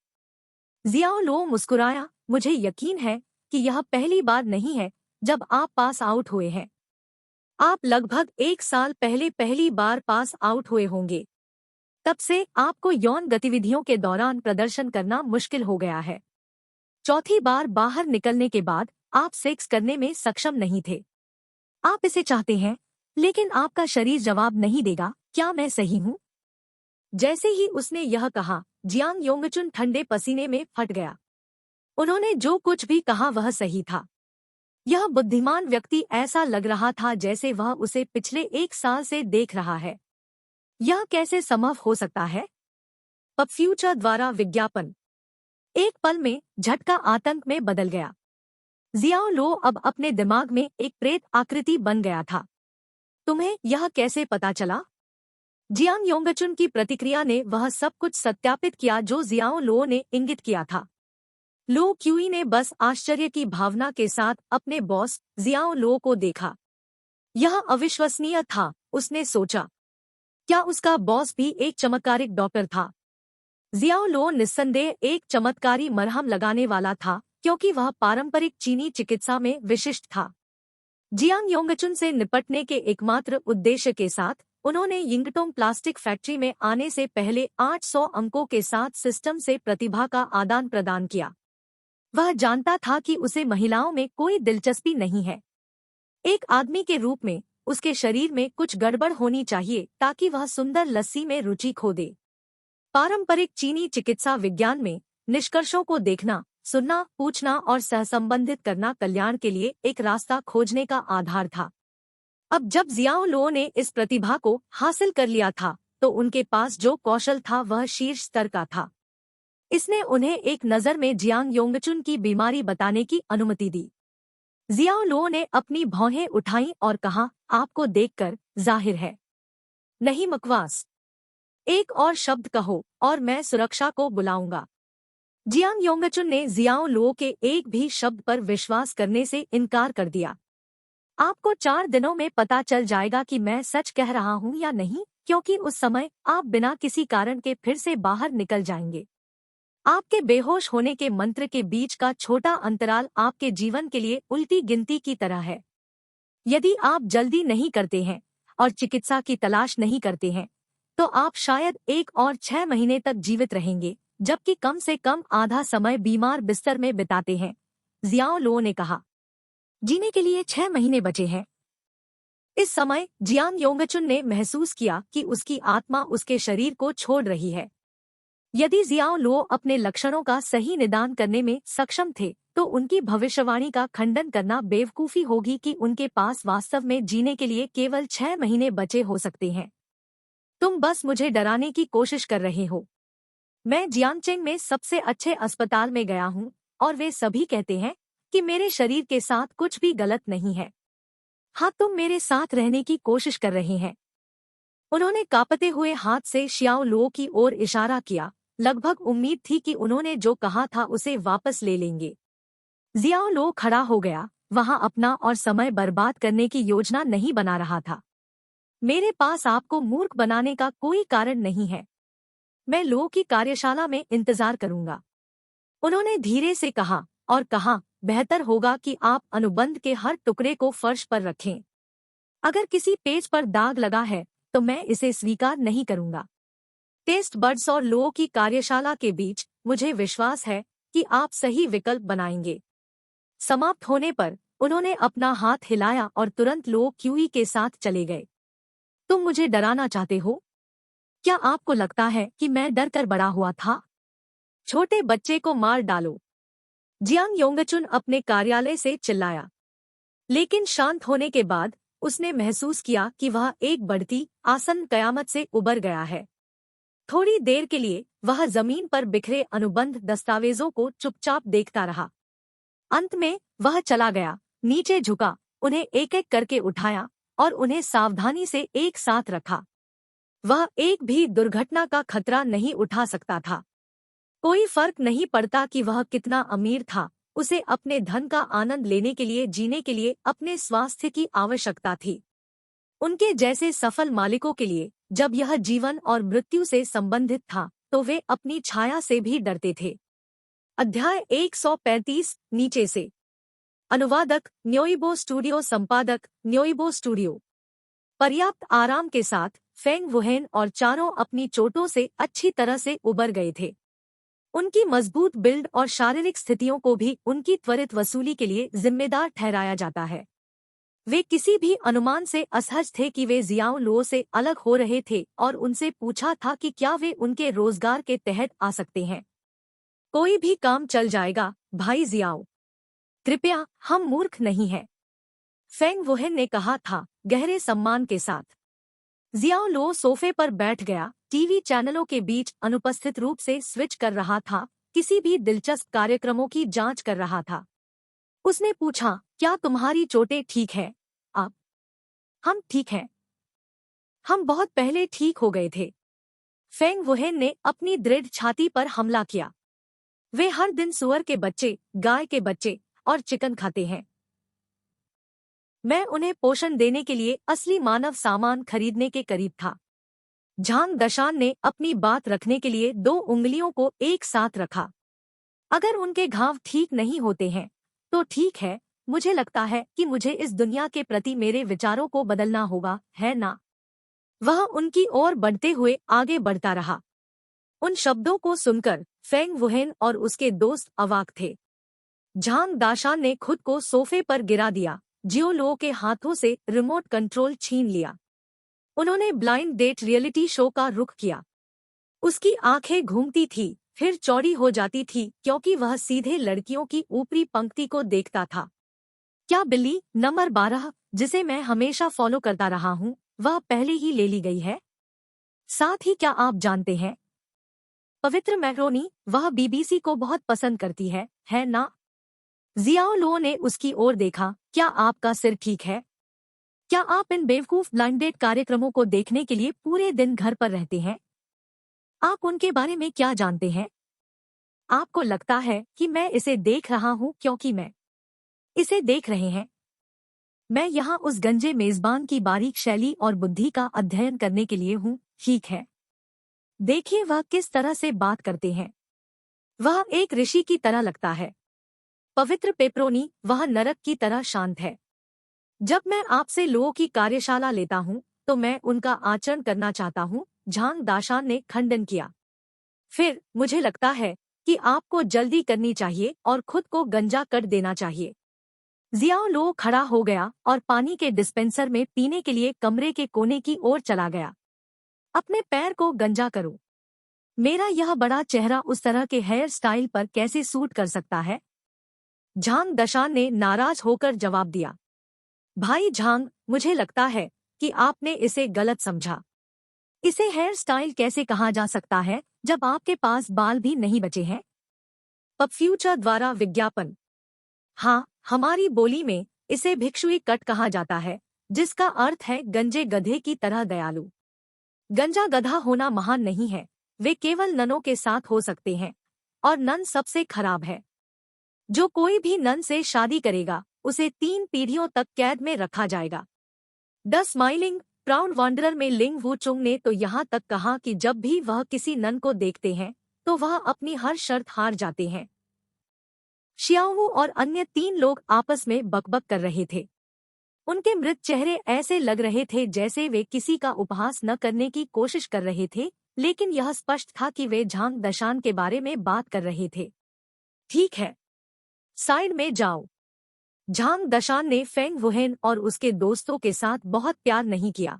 जियाओ लो मुस्कुराया, मुझे यकीन है कि यह पहली बार नहीं है जब आप पास आउट हुए हैं। आप लगभग 1 साल पहले पहली बार पास आउट हुए होंगे। तब से आपको यौन गतिविधियों के दौरान प्रदर्शन करना मुश्किल हो गया है। चौथी बार बाहर निकलने के बाद आप सेक्स करने में सक्षम नहीं थे। आप इसे चाहते हैं, लेकिन आपका शरीर जवाब नहीं देगा। क्या मैं सही हूँ? जैसे ही उसने यह कहा, जियांग योंगचुन ठंडे पसीने में फट गया। उन्होंने जो कुछ भी कहा वह सही था। यह बुद्धिमान व्यक्ति ऐसा लग रहा था जैसे वह उसे पिछले 1 साल से देख रहा है। यह कैसे संभव हो सकता है? पब फ्यूचर द्वारा विज्ञापन। एक पल में झटका आतंक में बदल गया। जियाओ लो अब अपने दिमाग में एक प्रेत आकृति बन गया था। तुम्हें यह कैसे पता चला? जियांग योंगचुन की प्रतिक्रिया ने वह सब कुछ सत्यापित किया जो जियाओ लो ने इंगित किया था। लो क्यूई ने बस आश्चर्य की भावना के साथ अपने बॉस जियाओ लो को देखा। यह अविश्वसनीय था, उसने सोचा। क्या उसका बॉस भी एक चमत्कारिक डॉक्टर था? जियाओ लो निस्संदेह एक चमत्कारी मरहम लगाने वाला था, क्योंकि वह पारंपरिक चीनी चिकित्सा में विशिष्ट था। जियांग योंगचुन से निपटने के एकमात्र उद्देश्य के साथ उन्होंने यिंगटोंग प्लास्टिक फैक्ट्री में आने से पहले 800 अंकों के साथ सिस्टम से प्रतिभा का आदान प्रदान किया। वह जानता था कि उसे महिलाओं में कोई दिलचस्पी नहीं है। एक आदमी के रूप में उसके शरीर में कुछ गड़बड़ होनी चाहिए ताकि वह सुंदर लस्सी में रुचि खो दे। पारंपरिक चीनी चिकित्सा विज्ञान में निष्कर्षों को देखना, सुनना, पूछना और सहसंबंधित करना कल्याण के लिए एक रास्ता खोजने का आधार था। अब जब जियाओ लो ने इस प्रतिभा को हासिल कर लिया था, तो उनके पास जो कौशल था वह शीर्ष स्तर का था। इसने उन्हें एक नज़र में जियांग योंगचुन की बीमारी बताने की अनुमति दी। जियाओ लो ने अपनी भौहें उठाईं और कहा, आपको देखकर जाहिर है। नहीं बकवास। एक और शब्द कहो और मैं सुरक्षा को बुलाऊंगा। जियांग योंगचुन ने जियाओ लो के एक भी शब्द पर विश्वास करने से इनकार कर दिया। आपको 4 दिनों में पता चल जाएगा कि मैं सच कह रहा हूँ या नहीं, क्योंकि उस समय आप बिना किसी कारण के फिर से बाहर निकल जाएंगे। आपके बेहोश होने के मंत्र के बीच का छोटा अंतराल आपके जीवन के लिए उल्टी गिनती की तरह है। यदि आप जल्दी नहीं करते हैं और चिकित्सा की तलाश नहीं करते हैं, तो आप शायद 1 और 6 महीने तक जीवित रहेंगे, जबकि कम से कम आधा समय बीमार बिस्तर में बिताते हैं। जियाओ लो ने कहा, जीने के लिए 6 महीने बचे हैं। इस समय जियांग योंगचुन ने महसूस किया कि उसकी आत्मा उसके शरीर को छोड़ रही है। यदि जियाओ लो अपने लक्षणों का सही निदान करने में सक्षम थे, तो उनकी भविष्यवाणी का खंडन करना बेवकूफी होगी कि उनके पास वास्तव में जीने के लिए केवल 6 महीने बचे हो सकते हैं। तुम बस मुझे डराने की कोशिश कर रहे हो। मैं जियांगचेंग में सबसे अच्छे अस्पताल में गया हूँ और वे सभी कहते हैं कि मेरे शरीर के साथ कुछ भी गलत नहीं है। हाँ, तुम मेरे साथ रहने की कोशिश कर रहे हैं। उन्होंने कांपते हुए हाथ से शियाओ लो की ओर इशारा किया। लगभग उम्मीद थी कि उन्होंने जो कहा था उसे वापस ले लेंगे। जियाओ लो खड़ा हो गया, वहां अपना और समय बर्बाद करने की योजना नहीं बना रहा था। मेरे पास आपको मूर्ख बनाने का कोई कारण नहीं है। मैं लो की कार्यशाला में इंतजार करूंगा। उन्होंने धीरे से कहा और कहा, बेहतर होगा कि आप अनुबंध के हर टुकड़े को फर्श पर रखें। अगर किसी पेज पर दाग लगा है तो मैं इसे स्वीकार नहीं करूंगा। टेस्ट बड्स और लो की कार्यशाला के बीच मुझे विश्वास है कि आप सही विकल्प बनाएंगे। समाप्त होने पर उन्होंने अपना हाथ हिलाया और तुरंत लो क्यूई के साथ चले गए। तुम मुझे डराना चाहते हो? क्या आपको लगता है कि मैं डर कर बड़ा हुआ था? छोटे बच्चे को मार डालो, जियांग योंगचुन अपने कार्यालय से चिल्लाया। लेकिन शांत होने के बाद उसने महसूस किया कि वह एक बढ़ती आसन्न कयामत से उबर गया है। थोड़ी देर के लिए वह जमीन पर बिखरे अनुबंध दस्तावेजों को चुपचाप देखता रहा। अंत में वह चला गया, नीचे झुका, उन्हें एक एक करके उठाया और उन्हें सावधानी से एक साथ रखा। वह एक भी दुर्घटना का खतरा नहीं उठा सकता था। कोई फर्क नहीं पड़ता कि वह कितना अमीर था, उसे अपने धन का आनंद लेने के लिए, जीने के लिए अपने स्वास्थ्य की आवश्यकता थी। उनके जैसे सफल मालिकों के लिए जब यह जीवन और मृत्यु से संबंधित था तो वे अपनी छाया से भी डरते थे। अध्याय 135 नीचे से। अनुवादक न्योइबो स्टूडियो, संपादक न्योइबो स्टूडियो। पर्याप्त आराम के साथ फेंग वुहेन और चारों अपनी चोटों से अच्छी तरह से उबर गए थे। उनकी मजबूत बिल्ड और शारीरिक स्थितियों को भी उनकी त्वरित वसूली के लिए जिम्मेदार ठहराया जाता है। वे किसी भी अनुमान से असहज थे कि वे जियाओ लो से अलग हो रहे थे और उनसे पूछा था कि क्या वे उनके रोजगार के तहत आ सकते हैं। कोई भी काम चल जाएगा भाई जियाओ, कृपया, हम मूर्ख नहीं हैं, फेंग वुहेन ने कहा था गहरे सम्मान के साथ। जियाओ लो सोफे पर बैठ गया, टीवी चैनलों के बीच अनुपस्थित रूप से स्विच कर रहा था, किसी भी दिलचस्प कार्यक्रमों की जांच कर रहा था। उसने पूछा, क्या तुम्हारी चोटें ठीक है? आप? हम ठीक हैं। हम बहुत पहले ठीक हो गए थे। फेंग वुहेन ने अपनी दृढ़ छाती पर हमला किया। वे हर दिन सुअर के बच्चे, गाय के बच्चे और चिकन खाते हैं। मैं उन्हें पोषण देने के लिए असली मानव सामान खरीदने के करीब था। झांग दशान ने अपनी बात रखने के लिए 2 उंगलियों को एक साथ रखा। अगर उनके घाव ठीक नहीं होते हैं तो ठीक है, मुझे लगता है कि मुझे इस दुनिया के प्रति मेरे विचारों को बदलना होगा, है ना? वह उनकी ओर बढ़ते हुए आगे बढ़ता रहा। उन शब्दों को सुनकर फेंग वुहेन और उसके दोस्त अवाक थे। झांग दाशान ने खुद को सोफे पर गिरा दिया, जियो लो के हाथों से रिमोट कंट्रोल छीन लिया। उन्होंने ब्लाइंड डेट रियलिटी शो का रुख किया। उसकी आंखें घूमती थी, फिर चौड़ी हो जाती थी क्योंकि वह सीधे लड़कियों की ऊपरी पंक्ति को देखता था। क्या बिल्ली नंबर 12, जिसे मैं हमेशा फॉलो करता रहा हूँ, वह पहले ही ले ली गई है? साथ ही क्या आप जानते हैं, पवित्र मैक्रोनी, वह बीबीसी को बहुत पसंद करती है ना? जियाओ लो ने उसकी ओर देखा, क्या आपका सिर ठीक है? क्या आप इन बेवकूफ ब्लाइंड डेट कार्यक्रमों को देखने के लिए पूरे दिन घर पर रहते हैं? आप उनके बारे में क्या जानते हैं? आपको लगता है कि मैं इसे देख रहा हूँ क्योंकि मैं इसे देख रहे हैं? मैं यहाँ उस गंजे मेजबान की बारीक शैली और बुद्धि का अध्ययन करने के लिए हूँ, ठीक है? देखिए वह किस तरह से बात करते हैं। वह एक ऋषि की तरह लगता है। पवित्र पेपरोनी, वह नरक की तरह शांत है। जब मैं आपसे लो की कार्यशाला लेता हूँ तो मैं उनका आचरण करना चाहता हूँ, झांग दाशान ने खंडन किया। फिर मुझे लगता है कि आपको जल्दी करनी चाहिए और खुद को गंजा कर देना चाहिए। जियाओ लो खड़ा हो गया और पानी के डिस्पेंसर में पीने के लिए कमरे के कोने की ओर चला गया। अपने पैर को गंजा करो। मेरा यह बड़ा चेहरा उस तरह के हेयर स्टाइल पर कैसे सूट कर सकता है? झांग दशान ने नाराज होकर जवाब दिया। भाई झांग, मुझे लगता है कि आपने इसे गलत समझा। इसे हेयर स्टाइल कैसे कहा जा सकता है जब आपके पास बाल भी नहीं बचे हैं? पब फ्यूचर द्वारा विज्ञापन। हाँ, हमारी बोली में इसे भिक्षुई कट कहा जाता है, जिसका अर्थ है गंजे गधे की तरह दयालु। गंजा गधा होना महान नहीं है, वे केवल ननों के साथ हो सकते हैं, और नन सबसे खराब है। जो कोई भी नन से शादी करेगा उसे 3 पीढ़ियों तक कैद में रखा जाएगा। द स्माइलिंग प्राउड वांडरर में लिंग वूचुंग ने तो यहाँ तक कहा कि जब भी वह किसी नन को देखते हैं तो वह अपनी हर शर्त हार जाते हैं। शियाओ और अन्य 3 लोग आपस में बकबक कर रहे थे। उनके मृत चेहरे ऐसे लग रहे थे जैसे वे किसी का उपहास न करने की कोशिश कर रहे थे, लेकिन यह स्पष्ट था कि वे झांग दशान के बारे में बात कर रहे थे। ठीक है, साइड में जाओ। झांग दशान ने फेंग वुहेन और उसके दोस्तों के साथ बहुत प्यार नहीं किया।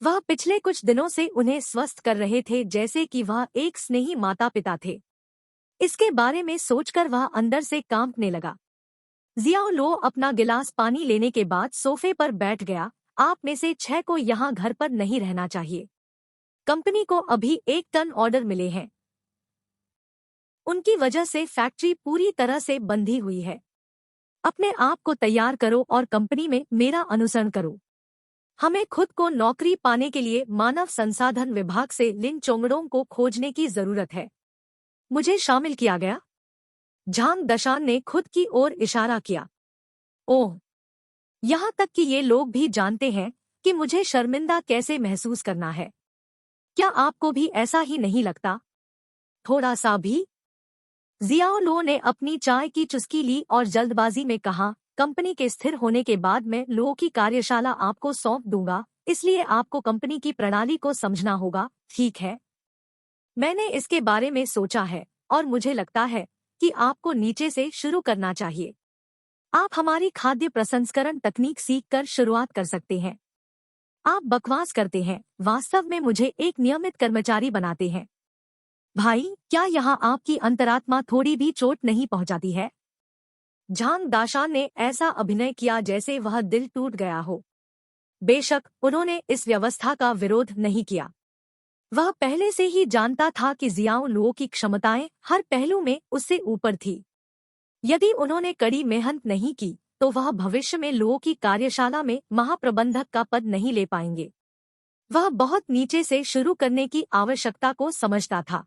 वह पिछले कुछ दिनों से उन्हें स्वस्थ कर रहे थे जैसे कि वह एक स्नेही माता पिता थे। इसके बारे में सोचकर वह अंदर से कांपने लगा। जियाओ लो अपना गिलास पानी लेने के बाद सोफे पर बैठ गया। आप में से 6 को यहाँ घर पर नहीं रहना चाहिए। कंपनी को अभी 1 टन ऑर्डर मिले हैं। उनकी वजह से फैक्ट्री पूरी तरह से बंधी हुई है। अपने आप को तैयार करो और कंपनी में मेरा अनुसरण करो। हमें खुद को नौकरी पाने के लिए मानव संसाधन विभाग से लिन चोंगड़ों को खोजने की जरूरत है। मुझे शामिल किया गया। झांग दशान ने खुद की ओर इशारा किया। ओह, यहाँ तक कि ये लोग भी जानते हैं कि मुझे शर्मिंदा कैसे महसूस करना है। क्या आपको भी ऐसा ही नहीं लगता? थोड़ा सा भी? जियाओ लो ने अपनी चाय की चुस्की ली और जल्दबाजी में कहा, कंपनी के स्थिर होने के बाद मैं लो की कार्यशाला आपको सौंप दूंगा, इसलिए आपको कंपनी की प्रणाली को समझना होगा। ठीक है, मैंने इसके बारे में सोचा है और मुझे लगता है कि आपको नीचे से शुरू करना चाहिए। आप हमारी खाद्य प्रसंस्करण तकनीक सीखकर शुरुआत कर सकते हैं। आप बकवास करते हैं, वास्तव में मुझे एक नियमित कर्मचारी बनाते हैं। भाई, क्या यहाँ आपकी अंतरात्मा थोड़ी भी चोट नहीं पहुंचाती है? झांग दाशान ने ऐसा अभिनय किया जैसे वह दिल टूट गया हो। बेशक उन्होंने इस व्यवस्था का विरोध नहीं किया। वह पहले से ही जानता था कि जियाओ लुओ की क्षमताएं हर पहलू में उससे ऊपर थी। यदि उन्होंने कड़ी मेहनत नहीं की तो वह भविष्य में लुओ की कार्यशाला में महाप्रबंधक का पद नहीं ले पाएंगे। वह बहुत नीचे से शुरू करने की आवश्यकता को समझता था।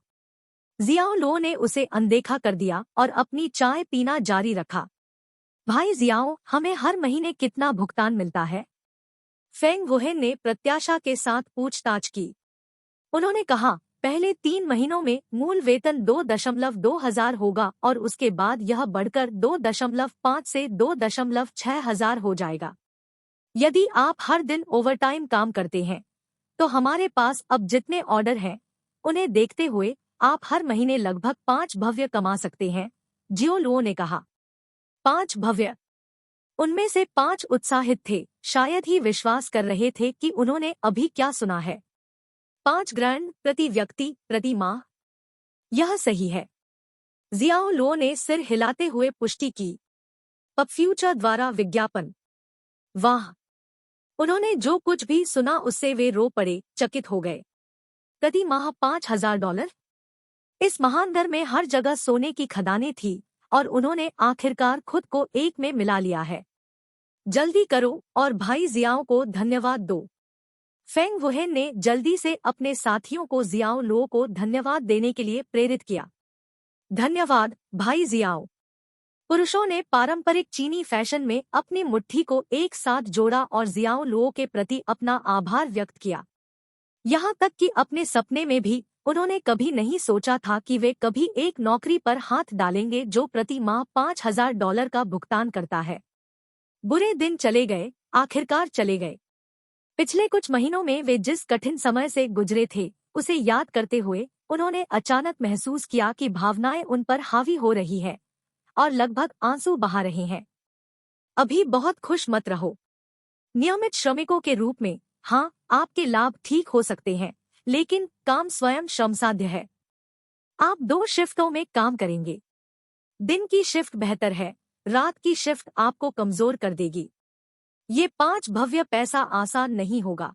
जियाओ लो ने उसे अनदेखा कर दिया और अपनी चाय पीना जारी रखा। भाई जियाओ, हमें हर महीने कितना भुगतान मिलता है? फेंग वुहेन ने प्रत्याशा के साथ पूछताछ की। उन्होंने कहा, पहले 3 महीनों में मूल वेतन 2.2 हजार होगा और उसके बाद यह बढ़कर 2.5 से 2.6 हजार हो जाएगा। यदि आप हर दिन ओवरटाइम काम करते हैं तो हमारे पास अब जितने ऑर्डर हैं उन्हें देखते हुए आप हर महीने लगभग 5 भव्य कमा सकते हैं। जियो लुओ ने कहा। 5 भव्य? उनमें से 5 उत्साहित थे, शायद ही विश्वास कर रहे थे कि उन्होंने अभी क्या सुना है। 5 ग्रैंड प्रति व्यक्ति प्रति माह? यह सही है। जियाओ लुओ ने सिर हिलाते हुए पुष्टि की। पब फ्यूचर द्वारा विज्ञापन? वाह! उन्होंने जो कुछ भी सुना उससे वे रो पड़े, चकित हो गए। प्रति माह $5,000? इस महान घर में हर जगह सोने की खदानें थी और उन्होंने आखिरकार खुद को एक में मिला लिया है। जल्दी करो और भाई जियाओ को धन्यवाद दो। फेंग वुहेन ने जल्दी से अपने साथियों को जियाओ लो को धन्यवाद देने के लिए प्रेरित किया। धन्यवाद भाई जियाओ। पुरुषों ने पारंपरिक चीनी फैशन में अपनी मुट्ठी को एक साथ जोड़ा और जियाओ लो के प्रति अपना आभार व्यक्त किया। यहाँ तक कि अपने सपने में भी उन्होंने कभी नहीं सोचा था कि वे कभी एक नौकरी पर हाथ डालेंगे जो प्रति माह $5,000 का भुगतान करता है। बुरे दिन चले गए, आखिरकार चले गए। पिछले कुछ महीनों में वे जिस कठिन समय से गुजरे थे उसे याद करते हुए उन्होंने अचानक महसूस किया कि भावनाएं उन पर हावी हो रही है और लगभग आंसू बहा रहे हैं। अभी बहुत खुश मत रहो। नियमित श्रमिकों के रूप में, हाँ, आपके लाभ ठीक हो सकते हैं, लेकिन काम स्वयं श्रमसाध्य है। आप 2 शिफ्टों में काम करेंगे। दिन की शिफ्ट बेहतर है, रात की शिफ्ट आपको कमजोर कर देगी। ये 5 भव्य पैसा आसान नहीं होगा।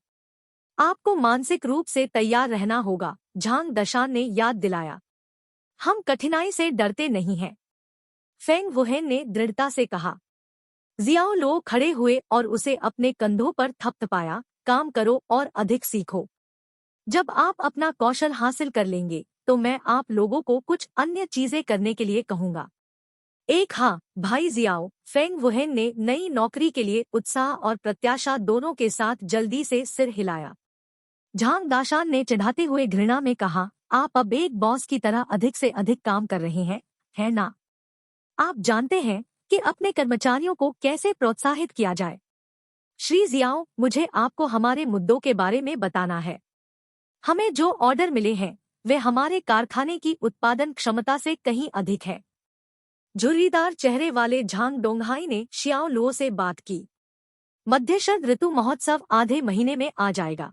आपको मानसिक रूप से तैयार रहना होगा, झांग दशान ने याद दिलाया। हम कठिनाई से डरते नहीं हैं, फेंग वुहेन ने दृढ़ता से कहा। जियाओ लो खड़े हुए और उसे अपने कंधों पर थपथपाया। काम करो और अधिक सीखो। जब आप अपना कौशल हासिल कर लेंगे तो मैं आप लोगों को कुछ अन्य चीजें करने के लिए कहूंगा। एक हाँ भाई जियाओ फेंग वुहेन ने नई नौकरी के लिए उत्साह और प्रत्याशा दोनों के साथ जल्दी से सिर हिलाया। झांग दाशान ने चिढ़ाते हुए घृणा में कहा, आप अब एक बॉस की तरह अधिक से अधिक काम कर रहे हैं, है ना? आप जानते हैं कि अपने कर्मचारियों को कैसे प्रोत्साहित किया जाए। श्री जियाओ, मुझे आपको हमारे मुद्दों के बारे में बताना है। हमें जो ऑर्डर मिले हैं वे हमारे कारखाने की उत्पादन क्षमता से कहीं अधिक है। झुर्रीदार चेहरे वाले झांग डोंगहाई ने शियाओ लुओ से बात की। मध्य शरद ऋतु महोत्सव आधे महीने में आ जाएगा।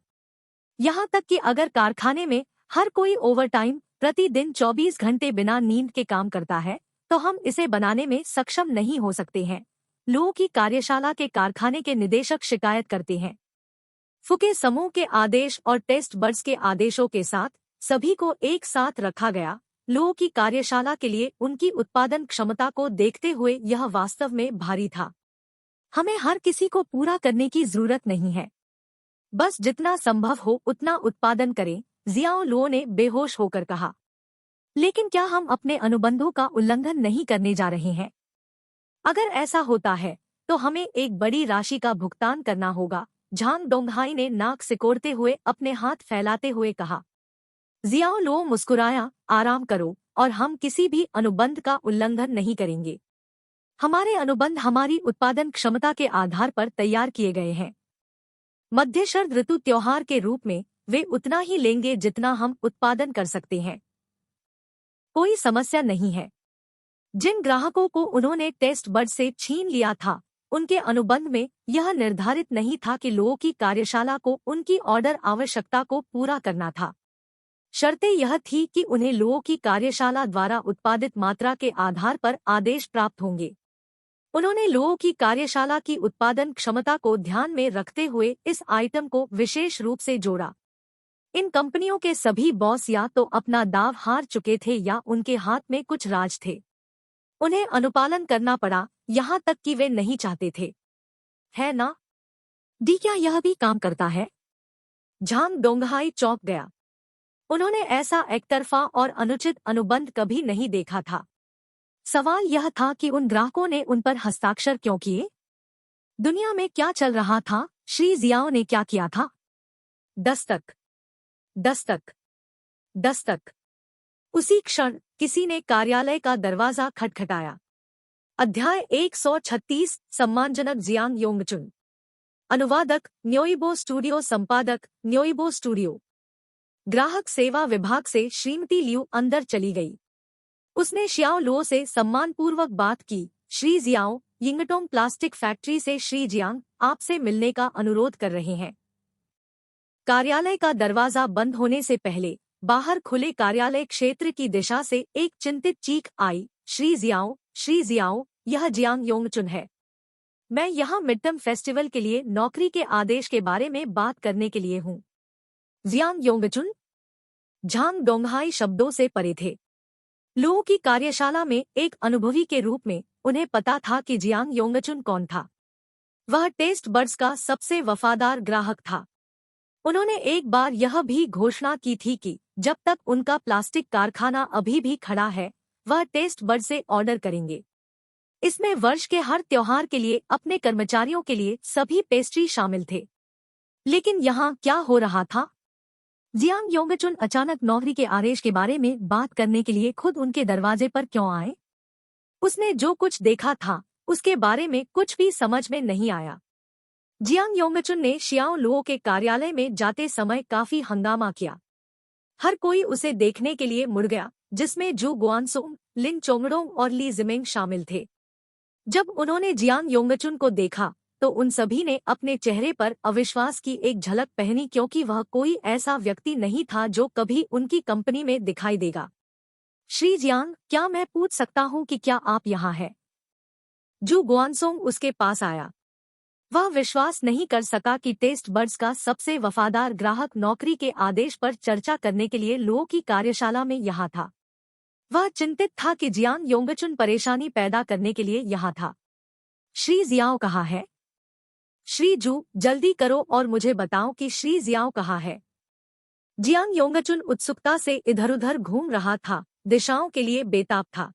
यहाँ तक कि अगर कारखाने में हर कोई ओवरटाइम प्रतिदिन 24 घंटे बिना नींद के काम करता है तो हम इसे बनाने में सक्षम नहीं हो सकते हैं। लुओ की कार्यशाला के कारखाने के निदेशक शिकायत करते हैं। फुके समूह के आदेश और टेस्ट बर्ड्स के आदेशों के साथ सभी को एक साथ रखा गया। लुओ की कार्यशाला के लिए उनकी उत्पादन क्षमता को देखते हुए यह वास्तव में भारी था। हमें हर किसी को पूरा करने की जरूरत नहीं है, बस जितना संभव हो उतना उत्पादन करें, जियाओ लुओ ने बेहोश होकर कहा। लेकिन क्या हम अपने अनुबंधों का उल्लंघन नहीं करने जा रहे हैं? अगर ऐसा होता है तो हमें एक बड़ी राशि का भुगतान करना होगा। झांग डोंगहाई ने नाक सिकोड़ते हुए अपने हाथ फैलाते हुए कहा। जियाओ लुओ मुस्कुराया, आराम करो और हम किसी भी अनुबंध का उल्लंघन नहीं करेंगे। हमारे अनुबंध हमारी उत्पादन क्षमता के आधार पर तैयार किए गए हैं। मध्य शरद ऋतु त्योहार के रूप में वे उतना ही लेंगे जितना हम उत्पादन कर सकते हैं। कोई समस्या नहीं है। जिन ग्राहकों को उन्होंने टेस्ट बर्ड से छीन लिया था उनके अनुबंध में यह निर्धारित नहीं था कि लुओ की कार्यशाला को उनकी ऑर्डर आवश्यकता को पूरा करना था। शर्तें यह थी कि उन्हें लुओ की कार्यशाला द्वारा उत्पादित मात्रा के आधार पर आदेश प्राप्त होंगे। उन्होंने लुओ की कार्यशाला की उत्पादन क्षमता को ध्यान में रखते हुए इस आइटम को विशेष रूप से जोड़ा। इन कंपनियों के सभी बॉस या तो अपना दाव हार चुके थे या उनके हाथ में कुछ राज थे। उन्हें अनुपालन करना पड़ा, यहाँ तक कि वे नहीं चाहते थे, है ना? डी क्या यह भी काम करता है? झांग डोंगहाई चौंक गया। उन्होंने ऐसा एकतरफा और अनुचित अनुबंध कभी नहीं देखा था। सवाल यह था कि उन ग्राहकों ने उन पर हस्ताक्षर क्यों किए? दुनिया में क्या चल रहा था? श्री जियाओ ने क्या किया था? दस्तक, दस्तक, दस्तक। उसी क्षण किसी ने कार्यालय का दरवाजा खटखटाया। अध्याय 136 सम्मानजनक जियांग योंगचुन। अनुवादक न्योइबो स्टूडियो, संपादक न्योइबो स्टूडियो। ग्राहक सेवा विभाग से श्रीमती लियू अंदर चली गई। उसने शियाओ लुओ से सम्मानपूर्वक बात की। श्री जियाओ, यिंगटोंग प्लास्टिक फैक्ट्री से श्री जियांग आपसे मिलने का अनुरोध कर रहे हैं। कार्यालय का दरवाजा बंद होने से पहले बाहर खुले कार्यालय क्षेत्र की दिशा से एक चिंतित चीख आई। श्री जियाओ, यह जियांग योंगचुन है। मैं यहाँ मिडटर्म फेस्टिवल के लिए नौकरी के आदेश के बारे में बात करने के लिए हूँ। जियांग योंगचुन? झांग डोंगहाई शब्दों से परे थे। लुओ की कार्यशाला में एक अनुभवी के रूप में उन्हें पता था कि जियांग योंगचुन कौन था। वह टेस्ट बर्ड्स का सबसे वफादार ग्राहक था। उन्होंने एक बार यह भी घोषणा की थी कि जब तक उनका प्लास्टिक कारखाना अभी भी खड़ा है वह टेस्ट बर्ड से ऑर्डर करेंगे। इसमें वर्ष के हर त्योहार के लिए अपने कर्मचारियों के लिए सभी पेस्ट्री शामिल थे। लेकिन यहाँ क्या हो रहा था? जियांग योंगचुन अचानक नौकरी के आदेश के बारे में बात करने के लिए खुद उनके दरवाजे पर क्यों आए? उसने जो कुछ देखा था उसके बारे में कुछ भी समझ में नहीं आया। जियांग योंगचुन ने शियाओ लुओ के कार्यालय में जाते समय काफी हंगामा किया। हर कोई उसे देखने के लिए मुड़ गया, जिसमें जू गुआनसोंग, लिन चोंगडोंग और ली जिमिंग शामिल थे। जब उन्होंने जियांग योंगचुन को देखा तो उन सभी ने अपने चेहरे पर अविश्वास की एक झलक पहनी, क्योंकि वह कोई ऐसा व्यक्ति नहीं था जो कभी उनकी कंपनी में दिखाई देगा। श्री जियांग, क्या मैं पूछ सकता हूँ कि क्या आप यहाँ हैं? जू गुआनसोंग उसके पास आया। वह विश्वास नहीं कर सका कि टेस्ट बर्ड्स का सबसे वफादार ग्राहक नौकरी के आदेश पर चर्चा करने के लिए लुओ की कार्यशाला में यहाँ था। वह चिंतित था कि जियांग योंगचुन परेशानी पैदा करने के लिए यहाँ था। श्री जियाओ कहाँ है? श्री जू, जल्दी करो और मुझे बताओ कि श्री जियाओ कहाँ है। जियांग योंगचुन उत्सुकता से इधर-उधर घूम रहा था, दिशाओं के लिए बेताब था।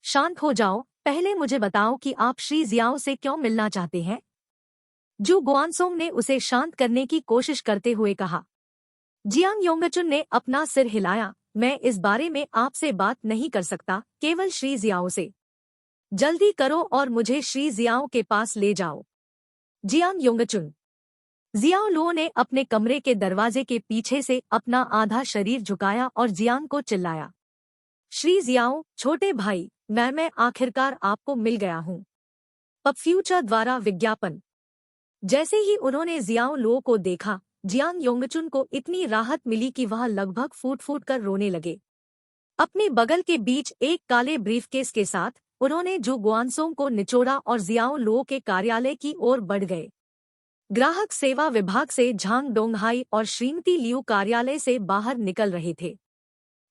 शांत हो जाओ, पहले मुझे बताओ कि आप श्री जियाओ से क्यों मिलना चाहते हैं? जू गुआनसोंग ने उसे शांत करने की कोशिश करते हुए कहा। जियांग योंगचुन ने अपना सिर हिलाया। मैं इस बारे में आपसे बात नहीं कर सकता, केवल श्री जियाओ से। जल्दी करो और मुझे श्री जियाओ के पास ले जाओ। जियांग योंगचुन। जियाओ लुओ ने अपने कमरे के दरवाजे के पीछे से अपना आधा शरीर झुकाया और जियांग को चिल्लाया। श्री जियाओ, छोटे भाई, मैं आखिरकार आपको मिल गया हूँ। पब फ्यूचर द्वारा विज्ञापन। जैसे ही उन्होंने जियाओ लुओ को देखा, जियांग योंगचुन को इतनी राहत मिली कि वह लगभग फूट फूट कर रोने लगे। अपने बगल के बीच एक काले ब्रीफकेस के साथ उन्होंने जू गुआनसोंग को निचोड़ा और जियाओ लुओ के कार्यालय की ओर बढ़ गए। ग्राहक सेवा विभाग से झांग डोंगहाई और श्रीमती लियू कार्यालय से बाहर निकल रहे थे।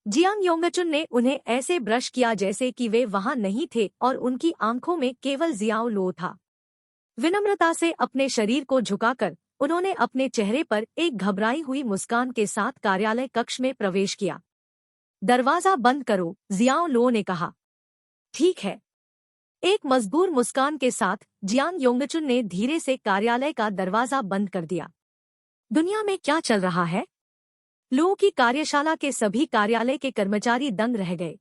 जियांग योंगचुन ने उन्हें ऐसे ब्रश किया जैसे कि वे वहां नहीं थे और उनकी आंखों में केवल जियाओ लुओ था। विनम्रता से अपने शरीर को झुकाकर उन्होंने अपने चेहरे पर एक घबराई हुई मुस्कान के साथ कार्यालय कक्ष में प्रवेश किया। दरवाजा बंद करो, जियाओ लुओ ने कहा। ठीक है। एक मजबूर मुस्कान के साथ जियांग योंगचुन ने धीरे से कार्यालय का दरवाजा बंद कर दिया। दुनिया में क्या चल रहा है? लुओ की कार्यशाला के सभी कार्यालय के कर्मचारी दंग रह गए।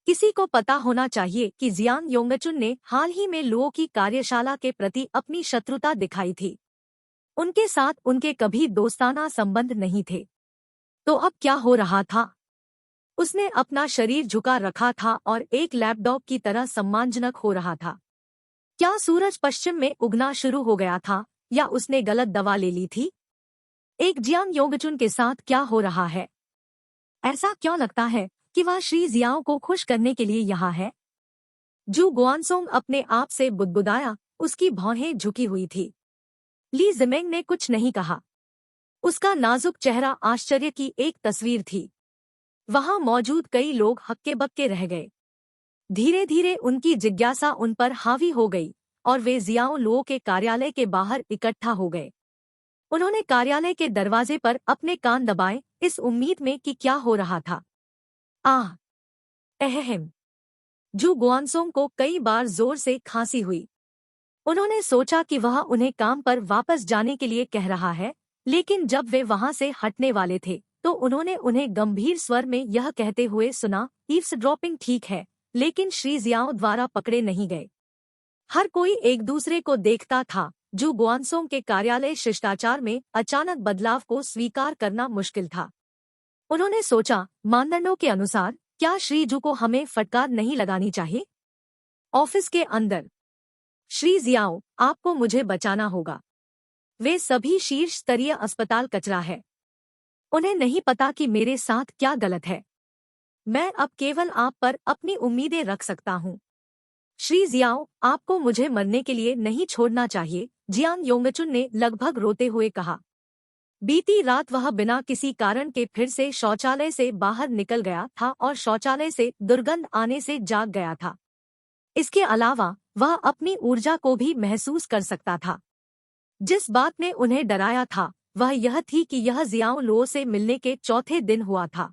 किसी को पता होना चाहिए कि जियांग योंगचुन ने हाल ही में लुओ की कार्यशाला के प्रति अपनी शत्रुता दिखाई थी। उनके साथ उनके कभी दोस्ताना संबंध नहीं थे। तो अब क्या हो रहा था? उसने अपना शरीर झुका रखा था और एक लैपडॉग की तरह सम्मानजनक हो रहा था। क्या सूरज पश्चिम में उगना शुरू हो गया था या उसने गलत दवा ले ली थी? एक जियांग योंगचुन के साथ क्या हो रहा है? ऐसा क्यों लगता है कि वह श्री जियाओ को खुश करने के लिए यहाँ है? जू गुआनसोंग अपने आप से बुदबुदाया, उसकी भौहें झुकी हुई थी। ली जिमेंग ने कुछ नहीं कहा। उसका नाजुक चेहरा आश्चर्य की एक तस्वीर थी। वहां मौजूद कई लोग हक्के बक्के रह गए। धीरे धीरे उनकी जिज्ञासा उन पर हावी हो गई और वे जियाओ लुओ के कार्यालय के बाहर इकट्ठा हो गए। उन्होंने कार्यालय के दरवाजे पर अपने कान दबाए, इस उम्मीद में कि क्या हो रहा था। आह! अहम! जू गुआनसोंग को कई बार जोर से खांसी हुई। उन्होंने सोचा कि वह उन्हें काम पर वापस जाने के लिए कह रहा है, लेकिन जब वे वहां से हटने वाले थे तो उन्होंने उन्हें गंभीर स्वर में यह कहते हुए सुना, ईव्सड्रॉपिंग ठीक है, लेकिन श्री जियाओ द्वारा पकड़े नहीं गए। हर कोई एक दूसरे को देखता था। जू गुआनसोंग के कार्यालय शिष्टाचार में अचानक बदलाव को स्वीकार करना मुश्किल था। उन्होंने सोचा, मानदंडों के अनुसार क्या श्री जू को हमें फटकार नहीं लगानी चाहिए? ऑफिस के अंदर। श्री जियाओ, आपको मुझे बचाना होगा। वे सभी शीर्ष स्तरीय अस्पताल कचरा है। उन्हें नहीं पता कि मेरे साथ क्या गलत है। मैं अब केवल आप पर अपनी उम्मीदें रख सकता हूँ। श्री जियाओ, आपको मुझे मरने के लिए नहीं छोड़ना चाहिए, जियांग योंगचुन ने लगभग रोते हुए कहा। बीती रात वह बिना किसी कारण के फिर से शौचालय से बाहर निकल गया था और शौचालय से दुर्गंध आने से जाग गया था। इसके अलावा वह अपनी ऊर्जा को भी महसूस कर सकता था। जिस बात ने उन्हें डराया था वह यह थी कि यह जियाओ लुओ से मिलने के चौथे दिन हुआ था।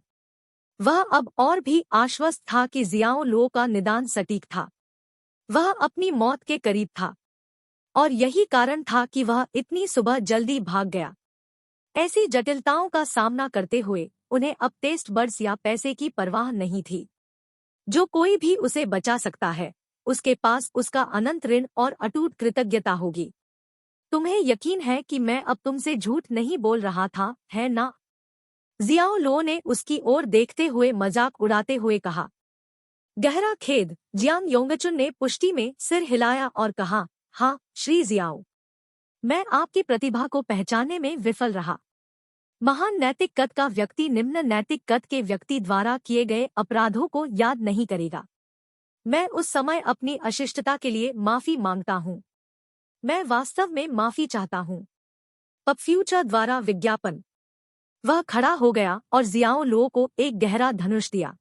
वह अब और भी आश्वस्त था कि जियाओ लुओ का निदान सटीक था। वह अपनी मौत के करीब था और यही कारण था कि वह इतनी सुबह जल्दी भाग गया। ऐसी जटिलताओं का सामना करते हुए उन्हें अब टेस्ट बड्स या पैसे की परवाह नहीं थी। जो कोई भी उसे बचा सकता है, उसके पास उसका अनंत ऋण और अटूट कृतज्ञता होगी। तुम्हें यकीन है कि मैं अब तुमसे झूठ नहीं बोल रहा था, है ना? जियाओ लुओ ने उसकी ओर देखते हुए मजाक उड़ाते हुए कहा। गहरा खेद, जियांग योंगचुन ने पुष्टि में सिर हिलाया और कहा, हाँ, श्री जियाओ। मैं आपकी प्रतिभा को पहचानने में विफल रहा। महान नैतिक कद का व्यक्ति निम्न नैतिक कद के व्यक्ति द्वारा किए गए अपराधों को याद नहीं करेगा। मैं उस समय अपनी अशिष्टता के लिए माफी मांगता हूँ। मैं वास्तव में माफी चाहता हूँ। पब फ्यूचर द्वारा विज्ञापन। वह खड़ा हो गया और जियाओ लुओ को एक गहरा धनुष दिया।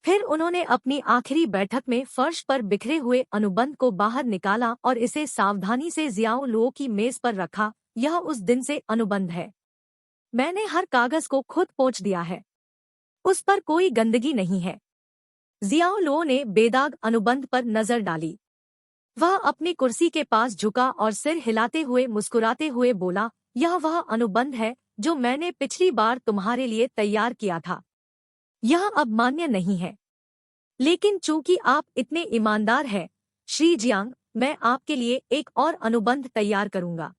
फिर उन्होंने अपनी आखिरी बैठक में फर्श पर बिखरे हुए अनुबंध को बाहर निकाला और इसे सावधानी से जियाओ लुओ की मेज पर रखा। यह उस दिन से अनुबंध है। मैंने हर कागज को खुद पोंछ दिया है। उस पर कोई गंदगी नहीं है। जियाओ लो ने बेदाग अनुबंध पर नजर डाली। वह अपनी कुर्सी के पास झुका और सिर हिलाते हुए मुस्कुराते हुए बोला, यह वह अनुबंध है जो मैंने पिछली बार तुम्हारे लिए तैयार किया था। यह अब मान्य नहीं है, लेकिन चूंकि आप इतने ईमानदार हैं, श्री जियांग, मैं आपके लिए एक और अनुबंध तैयार करूंगा।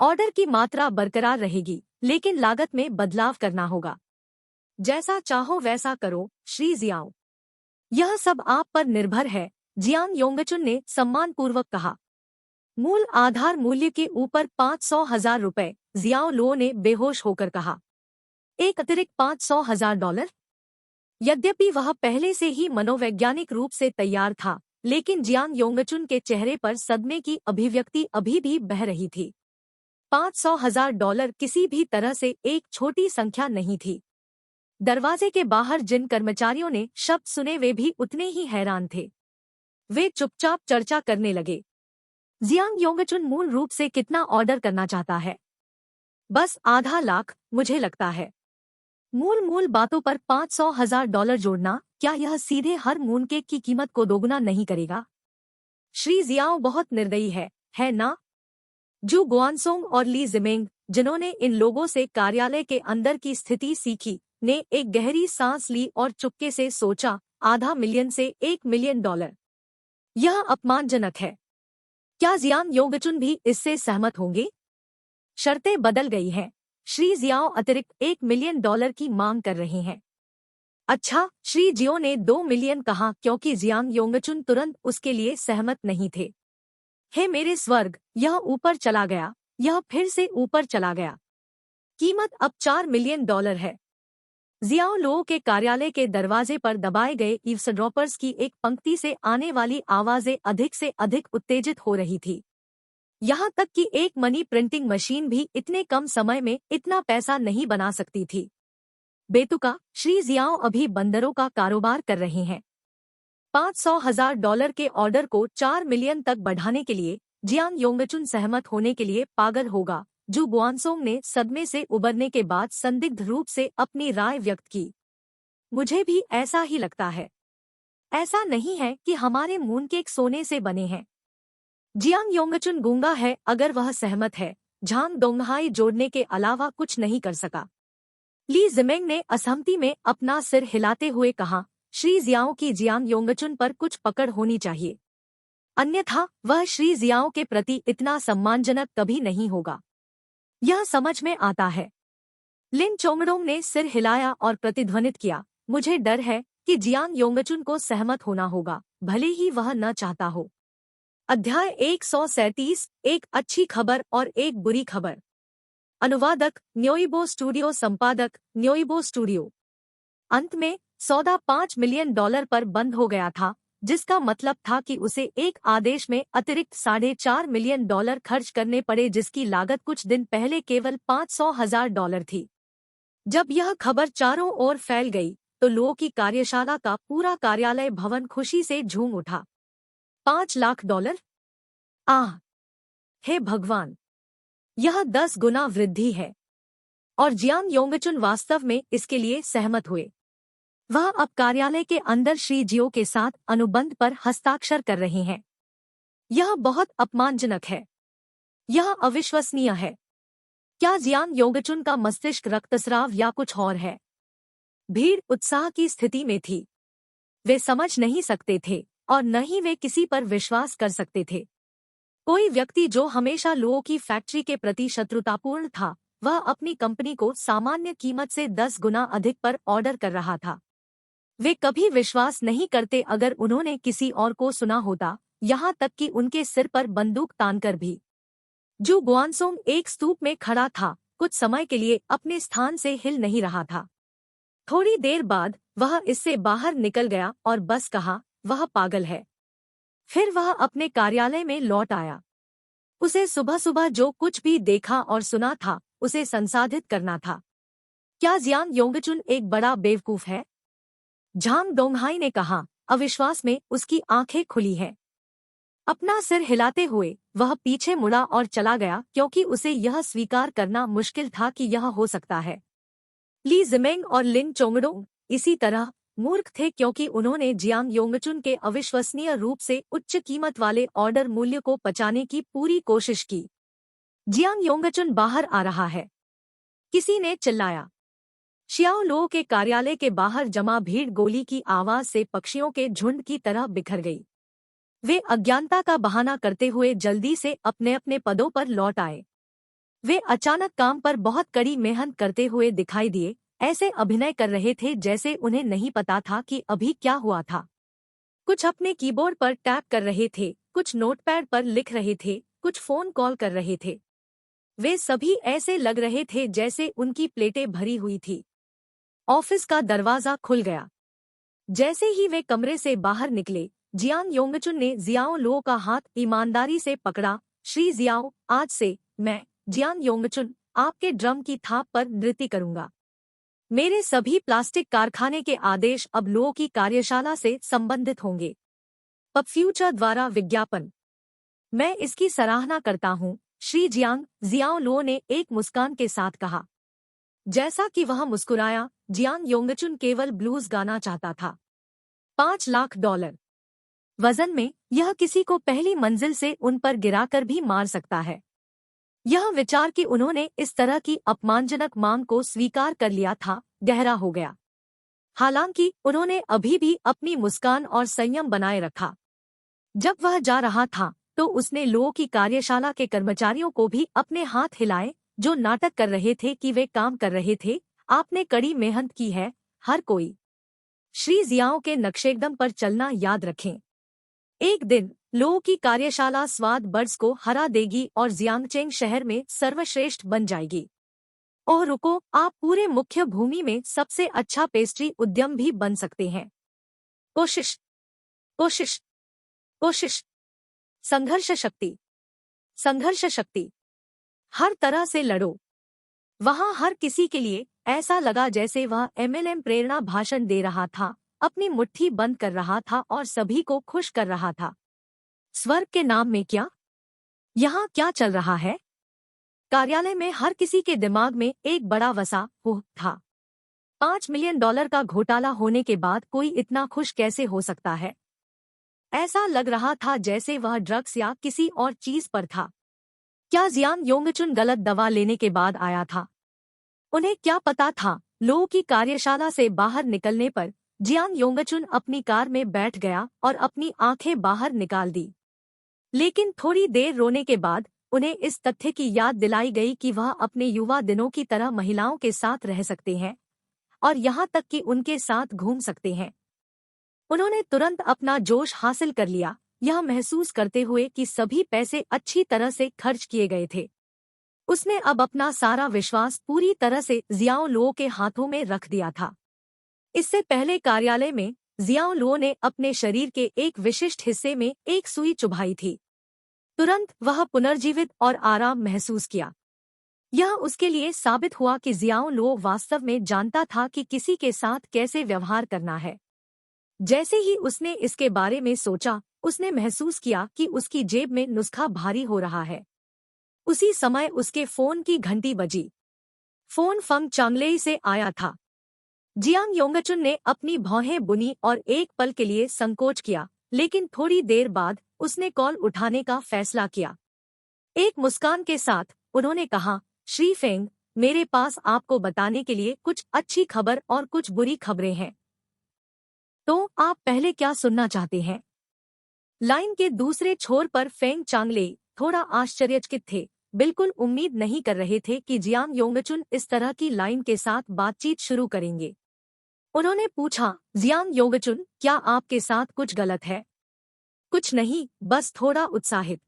ऑर्डर की मात्रा बरकरार रहेगी, लेकिन लागत में बदलाव करना होगा। जैसा चाहो वैसा करो, श्री जियाओ। यह सब आप पर निर्भर है, जियांग योंगचुन ने सम्मानपूर्वक कहा। मूल आधार मूल्य के ऊपर 500,000 रुपए, जियाओ लो ने बेहोश होकर कहा। एक अतिरिक्त $500,000? यद्यपि वह पहले से ही मनोवैज्ञानिक रूप से तैयार था, लेकिन जियांग योंगचुन के चेहरे पर सदमे की अभिव्यक्ति अभी भी बह रही थी। $500,000 किसी भी तरह से एक छोटी संख्या नहीं थी। दरवाजे के बाहर जिन कर्मचारियों ने शब्द सुने वे भी उतने ही हैरान थे। वे चुपचाप चर्चा करने लगे। जियांग योंगचुन मूल रूप से कितना ऑर्डर करना चाहता है? बस आधा लाख, मुझे लगता है। मूल बातों पर $500,000 जोड़ना, क्या यह सीधे हर मूनकेक की कीमत को दोगुना नहीं करेगा? श्री जियाओ बहुत निर्दयी है ना? जू गुआनसोंग और ली जिमेंग, जिन्होंने इन लोगों से कार्यालय के अंदर की स्थिति सीखी, ने एक गहरी सांस ली और चुपके से सोचा, $500,000 से $1 मिलियन। यह अपमानजनक है। क्या जियांग योंगचुन भी इससे सहमत होंगे? शर्तें बदल गई हैं। श्री जियाओ अतिरिक्त $1 मिलियन की मांग कर रहे हैं। अच्छा, श्री जियो ने 2 मिलियन कहा क्योंकि जियांग योंगचुन तुरंत उसके लिए सहमत नहीं थे। हे मेरे स्वर्ग, यह ऊपर चला गया, यह फिर से ऊपर चला गया। कीमत अब $4 मिलियन है। जियाओ लो के कार्यालय के दरवाजे पर दबाए गए ईव्सड्रॉपर्स की एक पंक्ति से आने वाली आवाजें अधिक से अधिक उत्तेजित हो रही थी। यहाँ तक कि एक मनी प्रिंटिंग मशीन भी इतने कम समय में इतना पैसा नहीं बना सकती थी। बेतुका, श्री जियाओ अभी बंदरों का कारोबार कर रहे हैं। $500,000 के ऑर्डर को 4 मिलियन तक बढ़ाने के लिए जियांग योंगचुन सहमत होने के लिए पागल होगा। जू गुआनसोंग ने सदमे से उबरने के बाद संदिग्ध रूप से अपनी राय व्यक्त की। मुझे भी ऐसा ही लगता है। ऐसा नहीं है कि हमारे मूनकेक सोने से बने हैं। जियांग योंगचुन गूंगा है, अगर वह सहमत है, झांग दोंगहाई जोड़ने के अलावा कुछ नहीं कर सका। ली जिमेंग ने असहमति में अपना सिर हिलाते हुए कहा, श्री जियाओ की जियांग योंगचुन पर कुछ पकड़ होनी चाहिए, अन्यथा वह श्री जियाओ के प्रति इतना सम्मानजनक कभी नहीं होगा। यह समझ में आता है। लिन चोंगडोंग ने सिर हिलाया और प्रतिध्वनित किया, मुझे डर है कि जियांग योंगचुन को सहमत होना होगा, भले ही वह न चाहता हो। अध्याय 137, एक अच्छी खबर और एक बुरी खबर। अनुवादक न्योइबो स्टूडियो, संपादक न्योइबो स्टूडियो। अंत में सौदा $5 मिलियन पर बंद हो गया था, जिसका मतलब था कि उसे एक आदेश में अतिरिक्त $4.5 मिलियन खर्च करने पड़े, जिसकी लागत कुछ दिन पहले केवल $500,000 थी। जब यह खबर चारों ओर फैल गई तो लो की कार्यशाला का पूरा कार्यालय भवन खुशी से झूम उठा। $5 लाख? आह! हे भगवान! यह 10 गुना वृद्धि है। और जियांग योंगचुन वास्तव में इसके लिए सहमत हुए। वह अब कार्यालय के अंदर श्री जियो के साथ अनुबंध पर हस्ताक्षर कर रहे हैं। यह बहुत अपमानजनक है। यह अविश्वसनीय है। क्या जियांग योंगचुन का मस्तिष्क रक्तस्राव या कुछ और है? भीड़ उत्साह की स्थिति में थी। वे समझ नहीं सकते थे और न ही वे किसी पर विश्वास कर सकते थे। कोई व्यक्ति जो हमेशा लोगों की फैक्ट्री के प्रति शत्रुतापूर्ण था, वह अपनी कंपनी को सामान्य कीमत से 10 गुना अधिक पर ऑर्डर कर रहा था। वे कभी विश्वास नहीं करते अगर उन्होंने किसी और को सुना होता, यहाँ तक कि उनके सिर पर बंदूक तानकर भी। जू गुआनसोंग एक स्तूप में खड़ा था, कुछ समय के लिए अपने स्थान से हिल नहीं रहा था। थोड़ी देर बाद वह इससे बाहर निकल गया और बस कहा, वह पागल है। फिर वह अपने कार्यालय में लौट आया। उसे सुबह सुबह जो कुछ भी देखा और सुना था, उसे संसाधित करना था। क्या जियांग योंगचुन एक बड़ा बेवकूफ है? झांग दोंगहाई ने कहा, अविश्वास में उसकी आंखें खुली हैं। अपना सिर हिलाते हुए वह पीछे मुड़ा और चला गया, क्योंकि उसे यह स्वीकार करना मुश्किल था कि यह हो सकता है। ली जिमेंग और लिन चोंगडोंग इसी तरह मूर्ख थे क्योंकि उन्होंने जियांग योंगचुन के अविश्वसनीय रूप से उच्च कीमत वाले ऑर्डर मूल्य को पचाने की पूरी कोशिश की। जियांग योंगचुन बाहर आ रहा है, किसी ने चिल्लाया। शियाओ लो के कार्यालय के बाहर जमा भीड़ गोली की आवाज से पक्षियों के झुंड की तरह बिखर गई। वे अज्ञानता का बहाना करते हुए जल्दी से अपने अपने पदों पर लौट आए। वे अचानक काम पर बहुत कड़ी मेहनत करते हुए दिखाई दिए, ऐसे अभिनय कर रहे थे जैसे उन्हें नहीं पता था कि अभी क्या हुआ था। कुछ अपने कीबोर्ड पर टैप कर रहे थे, कुछ नोटपैड पर लिख रहे थे, कुछ फोन कॉल कर रहे थे। वे सभी ऐसे लग रहे थे जैसे उनकी प्लेटें भरी हुई थी। ऑफिस का दरवाजा खुल गया। जैसे ही वे कमरे से बाहर निकले, जियांग योंगचुन ने जियाओ लो का हाथ ईमानदारी से पकड़ा। श्री जियाओ, आज से मैं जियांग योंगचुन आपके ड्रम की थाप पर नृत्य करूंगा। मेरे सभी प्लास्टिक कारखाने के आदेश अब लो की कार्यशाला से संबंधित होंगे। पब फ्यूचर द्वारा विज्ञापन। मैं इसकी सराहना करता हूँ, श्री जियांग, जियाओ लो ने एक मुस्कान के साथ कहा। जैसा कि वह मुस्कुराया, जियांग योंगचुन केवल ब्लूज गाना चाहता था। $5 लाख वजन में यह किसी को पहली मंजिल से उन पर गिराकर भी मार सकता है। यह विचार कि उन्होंने इस तरह की अपमानजनक मांग को स्वीकार कर लिया था, गहरा हो गया। हालांकि उन्होंने अभी भी अपनी मुस्कान और संयम बनाए रखा। जब वह जा रहा था तो उसने लो की कार्यशाला के कर्मचारियों को भी अपने हाथ हिलाए, जो नाटक कर रहे थे कि वे काम कर रहे थे। आपने कड़ी मेहनत की है, हर कोई। श्री जियाओ के नक्शेकदम पर चलना याद रखें। एक दिन लो की कार्यशाला स्वाद बर्ड्स को हरा देगी और जियांगचेंग शहर में सर्वश्रेष्ठ बन जाएगी। ओह रुको, आप पूरे मुख्य भूमि में सबसे अच्छा पेस्ट्री उद्यम भी बन सकते हैं। कोशिश कोशिश कोशिश। संघर्ष शक्ति संघर्ष शक्ति। हर तरह से लड़ो। वहां हर किसी के लिए ऐसा लगा जैसे वह एमएलएम प्रेरणा भाषण दे रहा था, अपनी मुट्ठी बंद कर रहा था और सभी को खुश कर रहा था। स्वर्ग के नाम में क्या? यहाँ क्या चल रहा है? कार्यालय में हर किसी के दिमाग में एक बड़ा वसा हुआ था। $5 मिलियन का घोटाला होने के बाद कोई इतना खुश कैसे हो सकता है? ऐसा लग रहा था जैसे वह ड्रग्स या किसी और चीज पर था। क्या जियांग योंगचुन गलत दवा लेने के बाद आया था? उन्हें क्या पता था? लो की कार्यशाला से बाहर निकलने पर जियांग योंगचुन अपनी कार में बैठ गया और अपनी आंखें बाहर निकाल दी। लेकिन थोड़ी देर रोने के बाद उन्हें इस तथ्य की याद दिलाई गई कि वह अपने युवा दिनों की तरह महिलाओं के साथ रह सकते हैं और यहाँ तक कि उनके साथ घूम सकते हैं। उन्होंने तुरंत अपना जोश हासिल कर लिया, यह महसूस करते हुए कि सभी पैसे अच्छी तरह से खर्च किए गए थे। उसने अब अपना सारा विश्वास पूरी तरह से जियाओ लो के हाथों में रख दिया था। इससे पहले कार्यालय में जियाओ लो ने अपने शरीर के एक विशिष्ट हिस्से में एक सुई चुभाई थी। तुरंत वह पुनर्जीवित और आराम महसूस किया। यह उसके लिए साबित हुआ कि जियाओ लो वास्तव में जानता था कि किसी के साथ कैसे व्यवहार करना है। जैसे ही उसने इसके बारे में सोचा, उसने महसूस किया कि उसकी जेब में नुस्खा भारी हो रहा है। उसी समय उसके फोन की घंटी बजी। फोन फंग चांगलेई से आया था। जियांग योंगचुन ने अपनी भौहें बुनी और एक पल के लिए संकोच किया, लेकिन थोड़ी देर बाद उसने कॉल उठाने का फैसला किया। एक मुस्कान के साथ उन्होंने कहा, श्री फेंग, मेरे पास आपको बताने के लिए कुछ अच्छी खबर और कुछ बुरी खबरें हैं। तो आप पहले क्या सुनना चाहते हैं? लाइन के दूसरे छोर पर फेंग चांगलेई थोड़ा आश्चर्यचकित थे, बिल्कुल उम्मीद नहीं कर रहे थे कि जियांग योंगचुन इस तरह की लाइन के साथ बातचीत शुरू करेंगे। उन्होंने पूछा, जियांग योंगचुन, क्या आपके साथ कुछ गलत है? कुछ नहीं, बस थोड़ा उत्साहित।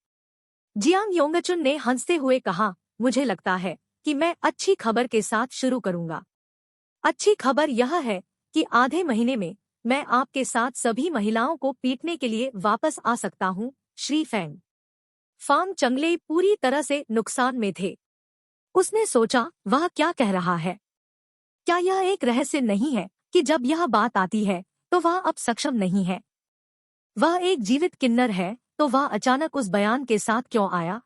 जियांग योंगचुन ने हंसते हुए कहा, मुझे लगता है कि मैं अच्छी खबर के साथ शुरू करूंगा। अच्छी खबर यह है कि आधे महीने में मैं आपके साथ सभी महिलाओं को पीटने के लिए वापस आ सकता हूँ, श्री फेंग। फांग चंगले पूरी तरह से नुकसान में थे। उसने सोचा, वह क्या कह रहा है? क्या यह एक रहस्य नहीं है कि जब यह बात आती है तो वह अब सक्षम नहीं है? वह एक जीवित किन्नर है, तो वह अचानक उस बयान के साथ क्यों आया?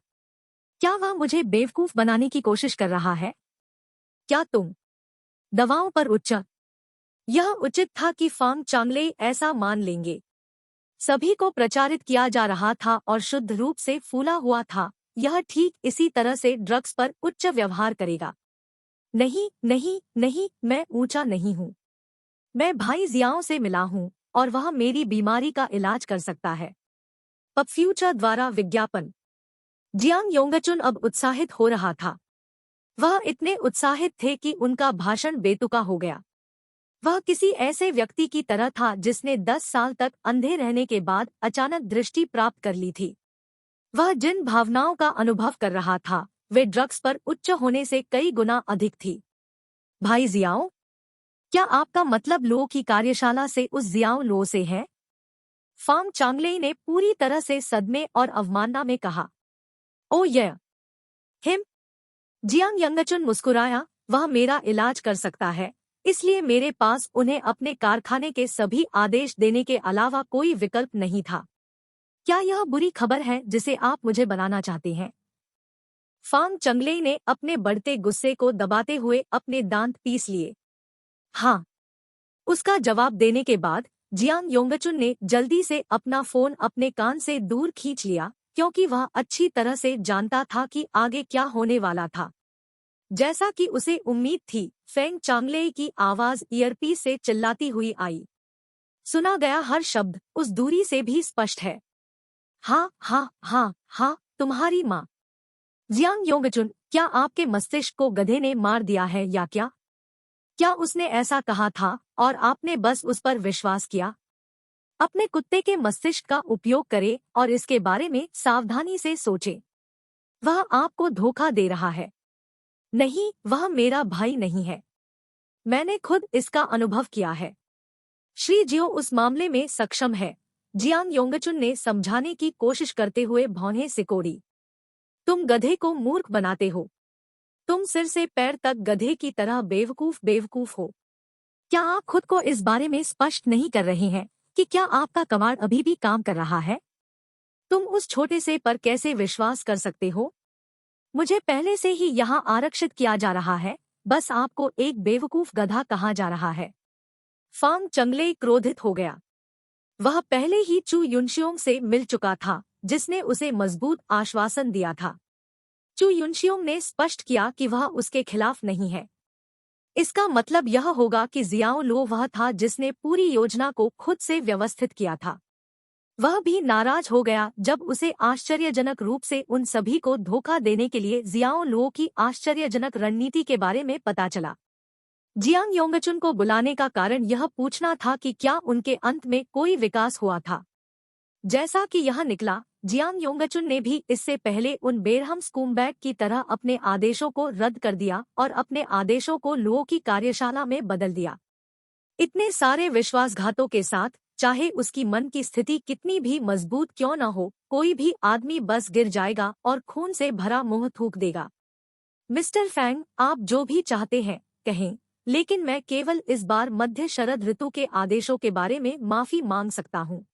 क्या वह मुझे बेवकूफ बनाने की कोशिश कर रहा है? क्या तुम दवाओं पर उच्च यह उचित था कि फांग चांगले ऐसा मान लेंगे। सभी को प्रचारित किया जा रहा था और शुद्ध रूप से फूला हुआ था। यह ठीक इसी तरह से ड्रग्स पर उच्च व्यवहार करेगा। नहीं नहीं नहीं, मैं ऊंचा नहीं हूँ। मैं भाई जियाओं से मिला हूँ और वह मेरी बीमारी का इलाज कर सकता है। पब फ्यूचर द्वारा विज्ञापन। जियांग योंगचुन अब उत्साहित हो रहा था। वह इतने उत्साहित थे कि उनका भाषण बेतुका हो गया। वह किसी ऐसे व्यक्ति की तरह था जिसने 10 साल तक अंधे रहने के बाद अचानक दृष्टि प्राप्त कर ली थी। वह जिन भावनाओं का अनुभव कर रहा था वे ड्रग्स पर उच्च होने से कई गुना अधिक थी। भाई जियाओ, क्या आपका मतलब लो की कार्यशाला से उस जियाओ लो से है? फांग चांगले ने पूरी तरह से सदमे और अवमानना में कहा। ओ यह हिम। जियांग यंगचुन मुस्कुराया। वह मेरा इलाज कर सकता है, इसलिए मेरे पास उन्हें अपने कारखाने के सभी आदेश देने के अलावा कोई विकल्प नहीं था। क्या यह बुरी खबर है जिसे आप मुझे बनाना चाहते हैं? फांग चंगले ने अपने बढ़ते गुस्से को दबाते हुए अपने दांत पीस लिए। हाँ। उसका जवाब देने के बाद जियांग योंगचुन ने जल्दी से अपना फोन अपने कान से दूर खींच लिया, क्योंकि वह अच्छी तरह से जानता था कि आगे क्या होने वाला था। जैसा कि उसे उम्मीद थी, फेंग चांगले की आवाज ईयरपीस से चिल्लाती हुई आई। सुना गया हर शब्द उस दूरी से भी स्पष्ट है। हाँ हाँ हाँ हाँ, तुम्हारी माँ। जियांग योंगचुन, क्या आपके मस्तिष्क को गधे ने मार दिया है या क्या? क्या उसने ऐसा कहा था और आपने बस उस पर विश्वास किया? अपने कुत्ते के मस्तिष्क का उपयोग करें और इसके बारे में सावधानी से सोचें। वह आपको धोखा दे रहा है। नहीं, वह मेरा भाई नहीं है। मैंने खुद इसका अनुभव किया है। श्री जियो उस मामले में सक्षम है। जियांग योंगचुन ने समझाने की कोशिश करते हुए भौहें सिकोड़ी। तुम गधे को मूर्ख बनाते हो। तुम सिर से पैर तक गधे की तरह बेवकूफ हो। क्या आप खुद को इस बारे में स्पष्ट नहीं कर रहे हैं कि क्या आपका कमांड अभी भी काम कर रहा है? तुम उस छोटे से पर कैसे विश्वास कर सकते हो? मुझे पहले से ही यहाँ आरक्षित किया जा रहा है, बस आपको एक बेवकूफ गधा कहा जा रहा है। फांग चंगले क्रोधित हो गया। वह पहले ही चू युनशियोंग से मिल चुका था, जिसने उसे मजबूत आश्वासन दिया था। चू युनशियोंग ने स्पष्ट किया कि वह उसके खिलाफ नहीं है। इसका मतलब यह होगा कि जियाओ लो वह था जिसने पूरी योजना को खुद से व्यवस्थित किया था। वह भी नाराज हो गया जब उसे आश्चर्यजनक रूप से उन सभी को धोखा देने के लिए जियाओ लो की आश्चर्यजनक रणनीति के बारे में पता चला। जियांग योंगचुन को बुलाने का कारण यह पूछना था कि क्या उनके अंत में कोई विकास हुआ था। जैसा कि यह निकला, जियांग योंगचुन ने भी इससे पहले उन बेरहम स्कूमबैग की तरह अपने आदेशों को रद्द कर दिया और अपने आदेशों को लो की कार्यशाला में बदल दिया। इतने सारे विश्वासघातों के साथ, चाहे उसकी मन की स्थिति कितनी भी मजबूत क्यों न हो, कोई भी आदमी बस गिर जाएगा और खून से भरा मुंह थूक देगा। मिस्टर फैंग, आप जो भी चाहते हैं कहें, लेकिन मैं केवल इस बार मध्य शरद ऋतु के आदेशों के बारे में माफी मांग सकता हूँ।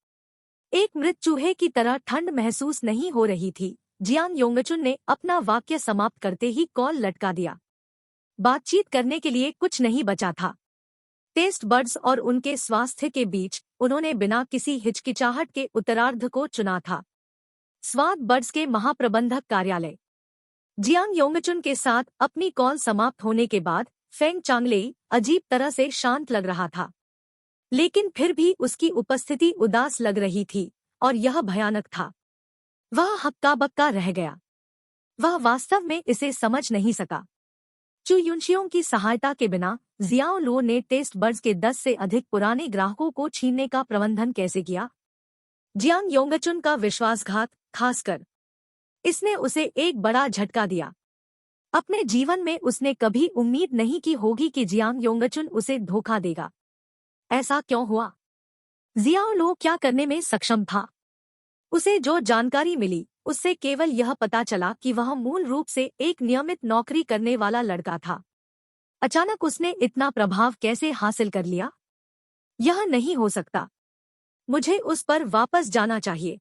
एक मृत चूहे की तरह ठंड महसूस नहीं हो रही थी। जियांग योंगचुन ने अपना वाक्य समाप्त करते ही कॉल लटका दिया। बातचीत करने के लिए कुछ नहीं बचा था। टेस्ट बर्ड्स और उनके स्वास्थ्य के बीच उन्होंने बिना किसी हिचकिचाहट के उत्तरार्ध को चुना था। स्वाद बर्ड्स के महाप्रबंधक कार्यालय। जियांग योंगचुन के साथ अपनी कॉल समाप्त होने के बाद फेंग चांगले अजीब तरह से शांत लग रहा था, लेकिन फिर भी उसकी उपस्थिति उदास लग रही थी और यह भयानक था। वह हक्का बक्का रह गया। वह वास्तव में इसे समझ नहीं सका। चू युनशियोंग की सहायता के बिना जियाओ लो ने टेस्ट बर्ड्स के 10 से अधिक पुराने ग्राहकों को छीनने का प्रबंधन कैसे किया? जियांग योंगचुन का विश्वासघात, खासकर इसने उसे एक बड़ा झटका दिया। अपने जीवन में उसने कभी उम्मीद नहीं की होगी कि जियांग योंगचुन उसे धोखा देगा। ऐसा क्यों हुआ? जियाओ लो क्या करने में सक्षम था? उसे जो जानकारी मिली उससे केवल यह पता चला कि वह मूल रूप से एक नियमित नौकरी करने वाला लड़का था। अचानक उसने इतना प्रभाव कैसे हासिल कर लिया? यह नहीं हो सकता। मुझे उस पर वापस जाना चाहिए।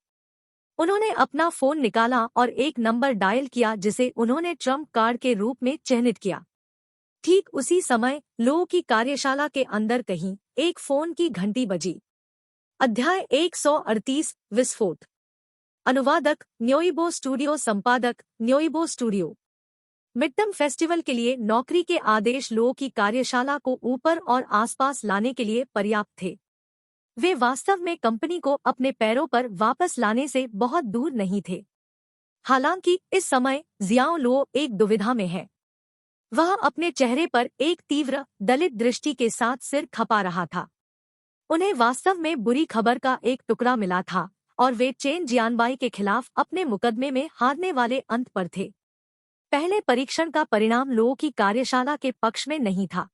उन्होंने अपना फोन निकाला और एक नंबर डायल किया जिसे उन्होंने ट्रम्प कार्ड के रूप में चिह्नित किया। ठीक उसी समय लो की कार्यशाला के अंदर कहीं एक फोन की घंटी बजी। अध्याय 138 विस्फोट। अनुवादक न्योइबो स्टूडियो, संपादक न्योइबो स्टूडियो। मिडटर्म फेस्टिवल के लिए नौकरी के आदेश लो की कार्यशाला को ऊपर और आसपास लाने के लिए पर्याप्त थे। वे वास्तव में कंपनी को अपने पैरों पर वापस लाने से बहुत दूर नहीं थे। हालांकि इस समय जियाओ लो एक दुविधा में है। वह अपने चेहरे पर एक तीव्र दलित दृष्टि के साथ सिर खपा रहा था। उन्हें वास्तव में बुरी खबर का एक टुकड़ा मिला था और वे चेन जियानबाई के खिलाफ अपने मुकदमे में हारने वाले अंत पर थे। पहले परीक्षण का परिणाम लो की कार्यशाला के पक्ष में नहीं था।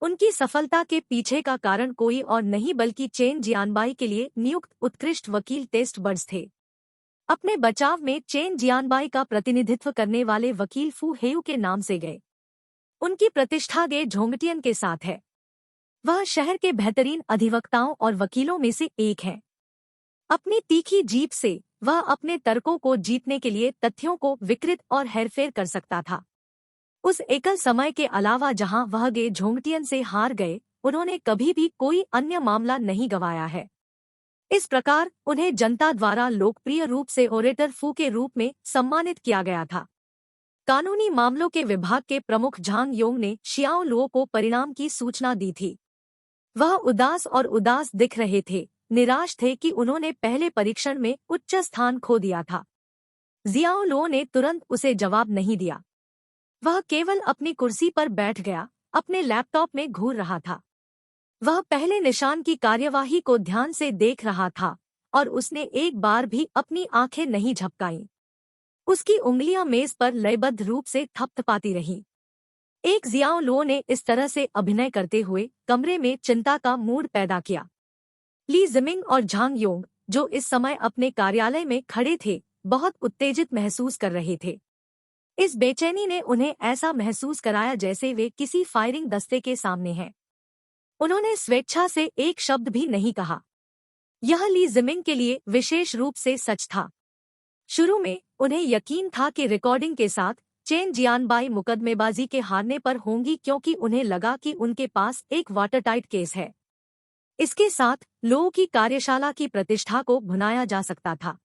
उनकी सफलता के पीछे का कारण कोई और नहीं बल्कि चेन जियानबाई के लिए नियुक्त उत्कृष्ट वकील टेस्ट बर्ड्स थे। अपने बचाव में चेन जियानबाई का प्रतिनिधित्व करने वाले वकील फू हेयू के नाम से गए। उनकी प्रतिष्ठा गे झोंगटियन के साथ है। वह शहर के बेहतरीन अधिवक्ताओं और वकीलों में से एक है। अपनी तीखी जीभ से वह अपने तर्कों को जीतने के लिए तथ्यों को विकृत और हेरफेर कर सकता था। उस एकल समय के अलावा जहां वह गे झोंगटियन से हार गए, उन्होंने कभी भी कोई अन्य मामला नहीं गंवाया है। इस प्रकार उन्हें जनता द्वारा लोकप्रिय रूप से ओरेटर फू के रूप में सम्मानित किया गया था। कानूनी मामलों के विभाग के प्रमुख झांग योंग ने शियाओ लुओ को परिणाम की सूचना दी थी। वह उदास दिख रहे थे, निराश थे कि उन्होंने पहले परीक्षण में उच्च स्थान खो दिया था। जियाओ लुओ ने तुरंत उसे जवाब नहीं दिया। वह केवल अपनी कुर्सी पर बैठ गया, अपने लैपटॉप में घूर रहा था। वह पहले निशान की कार्यवाही को ध्यान से देख रहा था और उसने एक बार भी अपनी आंखें नहीं झपकाईं। उसकी उंगलियां मेज पर लयबद्ध रूप से थपथपाती रहीं। एक जियाओ लुओ ने इस तरह से अभिनय करते हुए कमरे में चिंता का मूड पैदा किया। ली जिमिंग और झांग योंग, जो इस समय अपने कार्यालय में खड़े थे, बहुत उत्तेजित महसूस कर रहे थे। इस बेचैनी ने उन्हें ऐसा महसूस कराया जैसे वे किसी फायरिंग दस्ते के सामने हैं। उन्होंने स्वेच्छा से एक शब्द भी नहीं कहा। यह ली जिमिंग के लिए विशेष रूप से सच था। शुरू में उन्हें यकीन था कि रिकॉर्डिंग के साथ चेन जियानबाई मुकदमेबाजी के हारने पर होंगी, क्योंकि उन्हें लगा कि उनके पास एक वाटरटाइट केस है। इसके साथ लो की कार्यशाला की प्रतिष्ठा को भुनाया जा सकता था।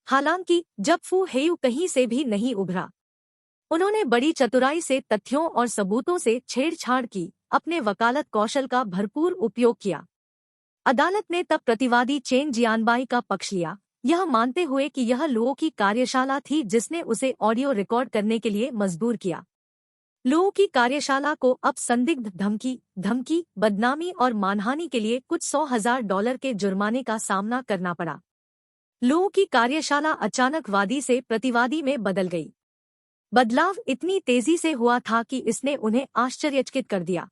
हालांकि जब फू हेयू कहीं से भी नहीं उभरा, उन्होंने बड़ी चतुराई से तथ्यों और सबूतों से छेड़छाड़ की, अपने वकालत कौशल का भरपूर उपयोग किया। अदालत ने तब प्रतिवादी चेन जियानबाई का पक्ष लिया, यह मानते हुए कि यह लुओ की कार्यशाला थी जिसने उसे ऑडियो रिकॉर्ड करने के लिए मजबूर किया। लुओ की कार्यशाला को अब संदिग्ध धमकी, बदनामी और मानहानि के लिए कुछ $100,000 के जुर्माने का सामना करना पड़ा। लुओ की कार्यशाला अचानक वादी से प्रतिवादी में बदल गई। बदलाव इतनी तेजी से हुआ था कि इसने उन्हें आश्चर्यचकित कर दिया।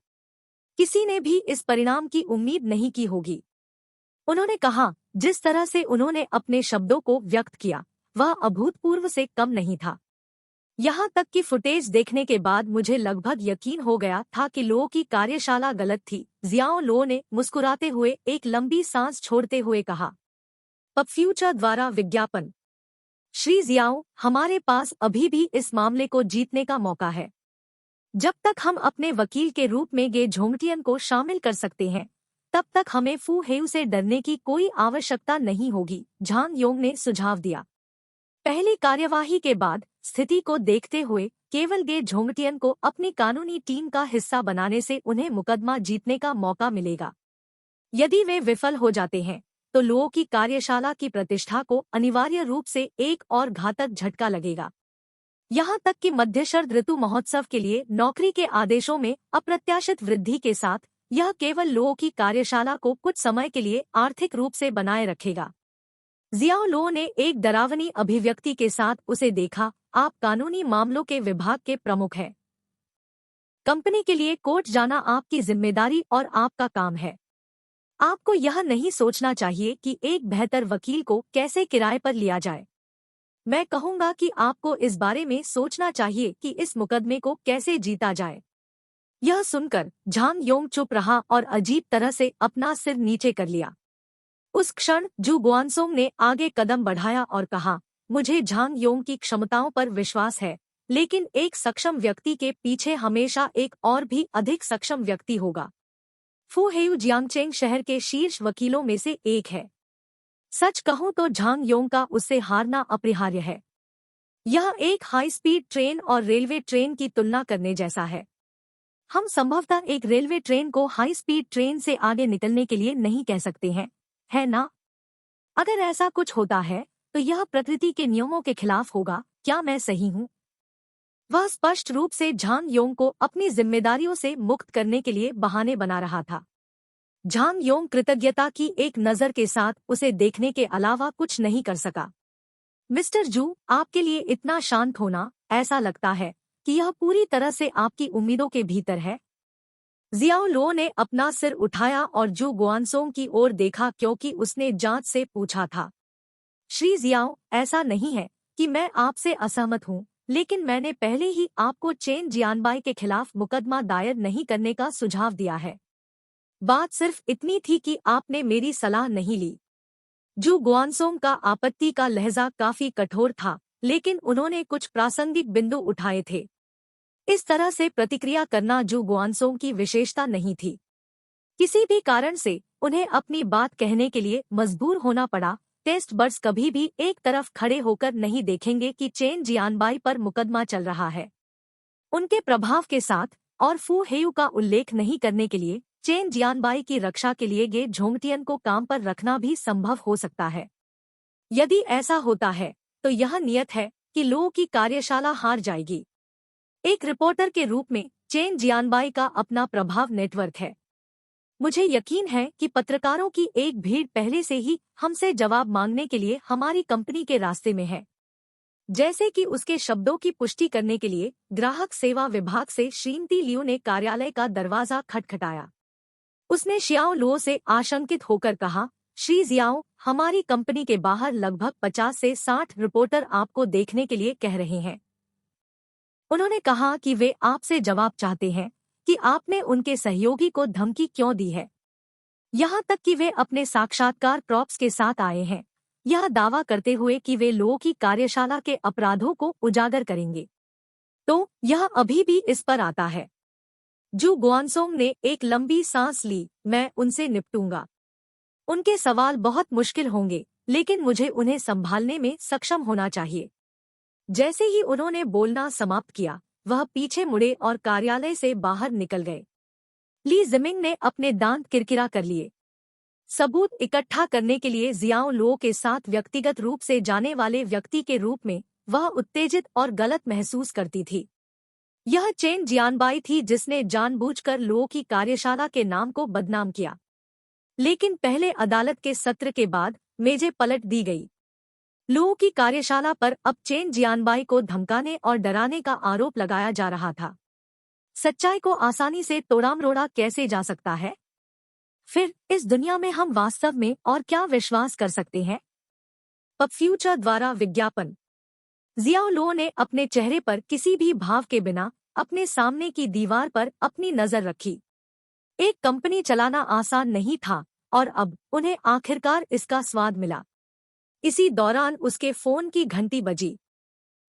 किसी ने भी इस परिणाम की उम्मीद नहीं की होगी। उन्होंने कहा, जिस तरह से उन्होंने अपने शब्दों को व्यक्त किया, वह अभूतपूर्व से कम नहीं था। यहाँ तक कि फुटेज देखने के बाद मुझे लगभग यकीन हो गया था कि लो की कार्यशाला गलत थी। जियाओ लो ने मुस्कुराते हुए एक लंबी सांस छोड़ते हुए कहा। पब फ्यूचर द्वारा विज्ञापन। श्री जियाओ, हमारे पास अभी भी इस मामले को जीतने का मौका है। जब तक हम अपने वकील के रूप में गे झोंगटियन को शामिल कर सकते हैं, तब तक हमें फू हेयू से डरने की कोई आवश्यकता नहीं होगी, झांग योंग ने सुझाव दिया। पहली कार्यवाही के बाद स्थिति को देखते हुए केवल गे झोंगटियन को अपनी कानूनी टीम का हिस्सा बनाने से उन्हें मुकदमा जीतने का मौका मिलेगा। यदि वे विफल हो जाते हैं तो लुओ की कार्यशाला की प्रतिष्ठा को अनिवार्य रूप से एक और घातक झटका लगेगा। यहाँ तक कि मध्यशरद ऋतु महोत्सव के लिए नौकरी के आदेशों में अप्रत्याशित वृद्धि के साथ यह केवल लुओ की कार्यशाला को कुछ समय के लिए आर्थिक रूप से बनाए रखेगा। जियाओ लुओ ने एक डरावनी अभिव्यक्ति के साथ उसे देखा। आप कानूनी मामलों के विभाग के प्रमुख हैं। कंपनी के लिए कोर्ट जाना आपकी जिम्मेदारी और आपका काम है। आपको यह नहीं सोचना चाहिए कि एक बेहतर वकील को कैसे किराए पर लिया जाए। मैं कहूँगा कि आपको इस बारे में सोचना चाहिए कि इस मुकदमे को कैसे जीता जाए। यह सुनकर झांग योंग चुप रहा और अजीब तरह से अपना सिर नीचे कर लिया। उस क्षण जू गुआनसोंग ने आगे कदम बढ़ाया और कहा, मुझे झांग योंग की क्षमताओं पर विश्वास है, लेकिन एक सक्षम व्यक्ति के पीछे हमेशा एक और भी अधिक सक्षम व्यक्ति होगा। फू हेयू जियांगचेंग शहर के शीर्ष वकीलों में से एक है। सच कहूं तो झांग योंग का उससे हारना अपरिहार्य है। यह एक हाई स्पीड ट्रेन और रेलवे ट्रेन की तुलना करने जैसा है। हम संभवतः एक रेलवे ट्रेन को हाई स्पीड ट्रेन से आगे निकलने के लिए नहीं कह सकते हैं, है ना? अगर ऐसा कुछ होता है तो यह प्रकृति के नियमों के खिलाफ होगा। क्या मैं सही हूँ? वह स्पष्ट रूप से झांग योंग को अपनी जिम्मेदारियों से मुक्त करने के लिए बहाने बना रहा था। झांग योंग कृतज्ञता की एक नज़र के साथ उसे देखने के अलावा कुछ नहीं कर सका। मिस्टर जू, आपके लिए इतना शांत होना, ऐसा लगता है कि यह पूरी तरह से आपकी उम्मीदों के भीतर है। जियाओ लो ने अपना सिर उठाया और जू गुआनसोंग की ओर देखा क्योंकि उसने जांच से पूछा था। श्री जियाओ, ऐसा नहीं है कि मैं आपसे असहमत हूँ, लेकिन मैंने पहले ही आपको चेन जियानबाई के खिलाफ मुकदमा दायर नहीं करने का सुझाव दिया है। बात सिर्फ इतनी थी कि आपने मेरी सलाह नहीं ली। जू गुआनसोंग का आपत्ति का लहजा काफी कठोर था, लेकिन उन्होंने कुछ प्रासंगिक बिंदु उठाए थे। इस तरह से प्रतिक्रिया करना जू गुआनसोंग की विशेषता नहीं थी। किसी भी कारण से उन्हें अपनी बात कहने के लिए मजबूर होना पड़ा। टेस्ट बर्ड्स कभी भी एक तरफ खड़े होकर नहीं देखेंगे कि चेन जियानबाई पर मुकदमा चल रहा है। उनके प्रभाव के साथ और फू हेयू का उल्लेख नहीं करने के लिए चेन जियानबाई की रक्षा के लिए गे झोंगटियन को काम पर रखना भी संभव हो सकता है। यदि ऐसा होता है तो यह नियत है कि लो की कार्यशाला हार जाएगी। एक रिपोर्टर के रूप में चेन जियानबाई का अपना प्रभाव नेटवर्क है। मुझे यकीन है कि पत्रकारों की एक भीड़ पहले से ही हमसे जवाब मांगने के लिए हमारी कंपनी के रास्ते में है। जैसे कि उसके शब्दों की पुष्टि करने के लिए ग्राहक सेवा विभाग से श्रीमती लियू ने कार्यालय का दरवाजा खटखटाया। उसने शियाओ लो से आशंकित होकर कहा, श्री जियाओ, हमारी कंपनी के बाहर लगभग 50 से 60 रिपोर्टर आपको देखने के लिए कह रहे हैं। उन्होंने कहा कि वे आपसे जवाब चाहते हैं कि आपने उनके सहयोगी को धमकी क्यों दी है। यहाँ तक कि वे अपने साक्षात्कार प्रॉप्स के साथ आए हैं, यह दावा करते हुए कि वे लो की कार्यशाला के अपराधों को उजागर करेंगे। तो यह अभी भी इस पर आता है। जू गुआनसोंग ने एक लंबी सांस ली। मैं उनसे निपटूंगा। उनके सवाल बहुत मुश्किल होंगे, लेकिन मुझे उन्हें संभालने में सक्षम होना चाहिए। जैसे ही उन्होंने बोलना समाप्त किया, वह पीछे मुड़े और कार्यालय से बाहर निकल गए। ली जिमिंग ने अपने दांत किरकिरा कर लिए। सबूत इकट्ठा करने के लिए जियाओ लो के साथ व्यक्तिगत रूप से जाने वाले व्यक्ति के रूप में वह उत्तेजित और गलत महसूस करती थी। यह चेन जियानबाई थी जिसने जानबूझकर लो की कार्यशाला के नाम को बदनाम किया। लेकिन पहले अदालत के सत्र के बाद मेजें पलट दी गई। लो की कार्यशाला पर अब चेन जियानबाई को धमकाने और डराने का आरोप लगाया जा रहा था। सच्चाई को आसानी से तोड़ा-मरोड़ा कैसे जा सकता है? फिर इस दुनिया में हम वास्तव में और क्या विश्वास कर सकते हैं? पब फ्यूचर द्वारा विज्ञापन। जियाओ लो ने अपने चेहरे पर किसी भी भाव के बिना अपने सामने की दीवार पर अपनी नजर रखी। एक कंपनी चलाना आसान नहीं था और अब उन्हें आखिरकार इसका स्वाद मिला। इसी दौरान उसके फोन की घंटी बजी।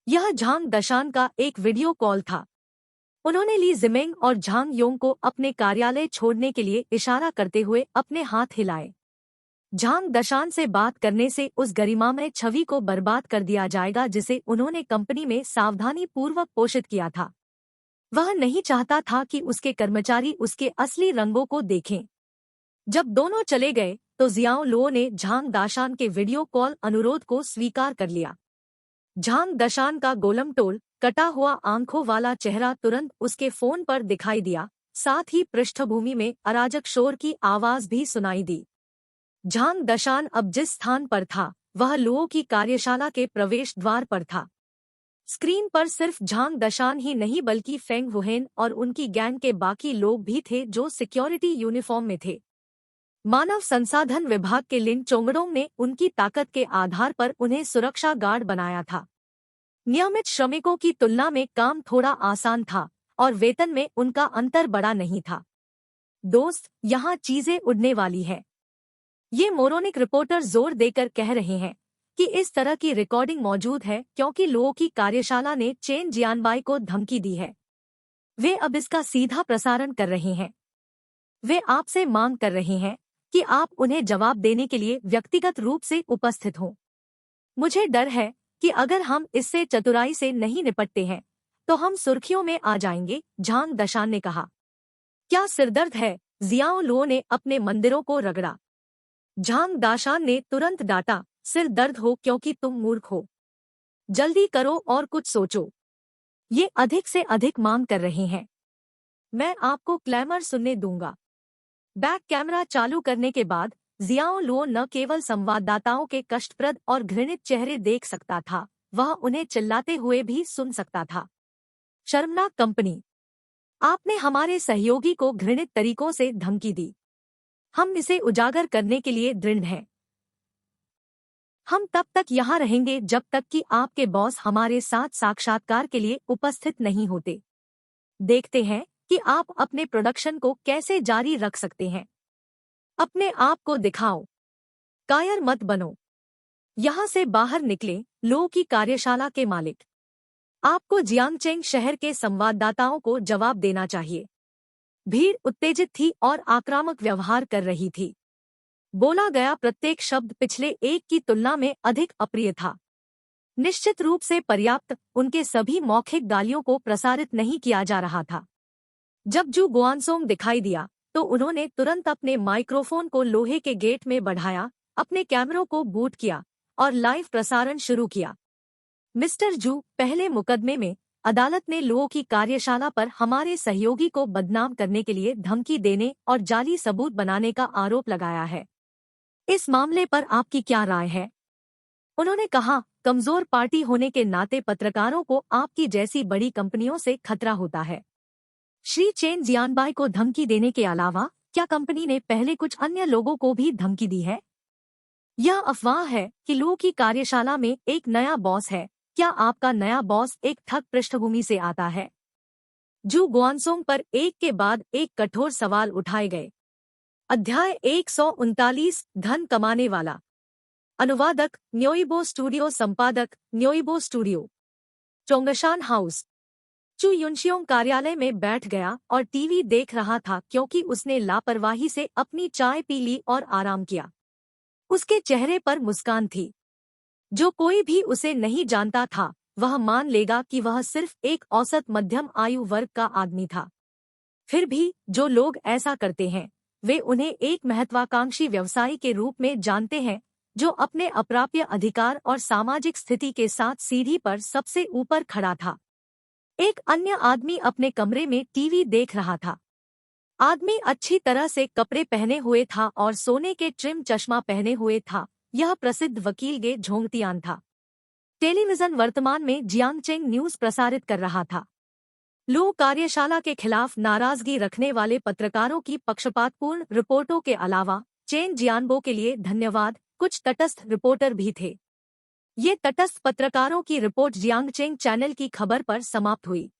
यह झांग दशान का एक वीडियो कॉल था। उन्होंने ली जिमिंग और झांग योंग को अपने कार्यालय छोड़ने के लिए इशारा करते हुए अपने हाथ हिलाए। झांग दशान से बात करने से उस गरिमामय छवि को बर्बाद कर दिया जाएगा जिसे उन्होंने कंपनी में सावधानी पूर्वक पोषित किया था। वह नहीं चाहता था कि उसके कर्मचारी उसके असली रंगों को देखें। जब दोनों चले गए तो जियाओ लो ने झांग दाशान के वीडियो कॉल अनुरोध को स्वीकार कर लिया। झांग दशान का गोलमटोल कटा हुआ आंखों वाला चेहरा तुरंत उसके फोन पर दिखाई दिया, साथ ही पृष्ठभूमि में अराजक शोर की आवाज भी सुनाई दी। झांग दशान अब जिस स्थान पर था वह लो की कार्यशाला के प्रवेश द्वार पर था। स्क्रीन पर सिर्फ झांग दशान ही नहीं बल्कि फेंग वुहेन और उनकी गैंग के बाकी लोग भी थे जो सिक्योरिटी यूनिफॉर्म में थे। मानव संसाधन विभाग के लिन चोंगडोंग ने उनकी ताकत के आधार पर उन्हें सुरक्षा गार्ड बनाया था। नियमित श्रमिकों की तुलना में काम थोड़ा आसान था और वेतन में उनका अंतर बड़ा नहीं था। दोस्त, यहाँ चीजें उड़ने वाली है। ये मोरोनिक रिपोर्टर जोर देकर कह रहे हैं, कि इस तरह की रिकॉर्डिंग मौजूद है क्योंकि लोगों की कार्यशाला ने चेन जियानबाई को धमकी दी है। वे अब इसका सीधा प्रसारण कर रहे हैं। वे आपसे मांग कर रहे हैं कि आप उन्हें जवाब देने के लिए व्यक्तिगत रूप से उपस्थित हों। मुझे डर है कि अगर हम इससे चतुराई से नहीं निपटते हैं तो हम सुर्खियों में आ जाएंगे, झांग दशान ने कहा। क्या सिरदर्द है? जियाओ लुओ ने अपने मंदिरों को रगड़ा। झांग दाशान ने तुरंत डांटा, सिर दर्द हो क्योंकि तुम मूर्ख हो। जल्दी करो और कुछ सोचो। ये अधिक से अधिक मांग कर रहे हैं। मैं आपको क्लैमर सुनने दूंगा। बैक कैमरा चालू करने के बाद जियाओ लुओ न केवल संवाददाताओं के कष्टप्रद और घृणित चेहरे देख सकता था, वह उन्हें चिल्लाते हुए भी सुन सकता था। शर्मनाक कंपनी! आपने हमारे सहयोगी को घृणित तरीकों से धमकी दी। हम इसे उजागर करने के लिए दृढ़ हैं। हम तब तक यहाँ रहेंगे जब तक कि आपके बॉस हमारे साथ साक्षात्कार के लिए उपस्थित नहीं होते। देखते हैं कि आप अपने प्रोडक्शन को कैसे जारी रख सकते हैं। अपने आप को दिखाओ। कायर मत बनो। यहाँ से बाहर निकले, लो की कार्यशाला के मालिक। आपको जियांगचेंग शहर के संवाददाताओं को जवाब देना चाहिए। भीड़ उत्तेजित थी और आक्रामक व्यवहार कर रही थी। बोला गया प्रत्येक शब्द पिछले एक की तुलना में अधिक अप्रिय था। निश्चित रूप से पर्याप्त, उनके सभी मौखिक गालियों को प्रसारित नहीं किया जा रहा था। जब जू गुआनसोंग दिखाई दिया तो उन्होंने तुरंत अपने माइक्रोफोन को लोहे के गेट में बढ़ाया, अपने कैमरों को बूट किया और लाइव प्रसारण शुरू किया। मिस्टर जू, पहले मुकदमे में अदालत ने लोगों की कार्यशाला पर हमारे सहयोगी को बदनाम करने के लिए धमकी देने और जाली सबूत बनाने का आरोप लगाया है। इस मामले पर आपकी क्या राय है? उन्होंने कहा, कमजोर पार्टी होने के नाते पत्रकारों को आपकी जैसी बड़ी कंपनियों से खतरा होता है। श्री चेन जियानबाई को धमकी देने के अलावा क्या कंपनी ने पहले कुछ अन्य लोगों को भी धमकी दी है? यह अफवाह है कि लो की कार्यशाला में एक नया बॉस है। क्या आपका नया बॉस एक ठग पृष्ठभूमि से आता है? जू गुआनसोंग पर एक के बाद एक कठोर सवाल उठाए गए। अध्याय 139 धन कमाने वाला। अनुवादक न्योइबो स्टूडियो, संपादक न्योइबो स्टूडियो। चोंगशान हाउस। चू युनशियोंग कार्यालय में बैठ गया और टीवी देख रहा था क्योंकि उसने लापरवाही से अपनी चाय पी ली और आराम किया। उसके चेहरे पर मुस्कान थी। जो कोई भी उसे नहीं जानता था वह मान लेगा कि वह सिर्फ एक औसत मध्यम आयु वर्ग का आदमी था। फिर भी जो लोग ऐसा करते हैं वे उन्हें एक महत्वाकांक्षी व्यवसायी के रूप में जानते हैं जो अपने अप्राप्य अधिकार और सामाजिक स्थिति के साथ सीढ़ी पर सबसे ऊपर खड़ा था। एक अन्य आदमी अपने कमरे में टीवी देख रहा था। आदमी अच्छी तरह से कपड़े पहने हुए था और सोने के ट्रिम चश्मा पहने हुए था। यह प्रसिद्ध वकील गे झोंगतियान था। टेलीविजन वर्तमान में जियांगचेंग न्यूज प्रसारित कर रहा था। लो कार्यशाला के खिलाफ नाराजगी रखने वाले पत्रकारों की पक्षपातपूर्ण रिपोर्टों के अलावा चेन जियानबो के लिए धन्यवाद, कुछ तटस्थ रिपोर्टर भी थे। ये तटस्थ पत्रकारों की रिपोर्ट जियांगचेंग चैनल की खबर पर समाप्त हुई।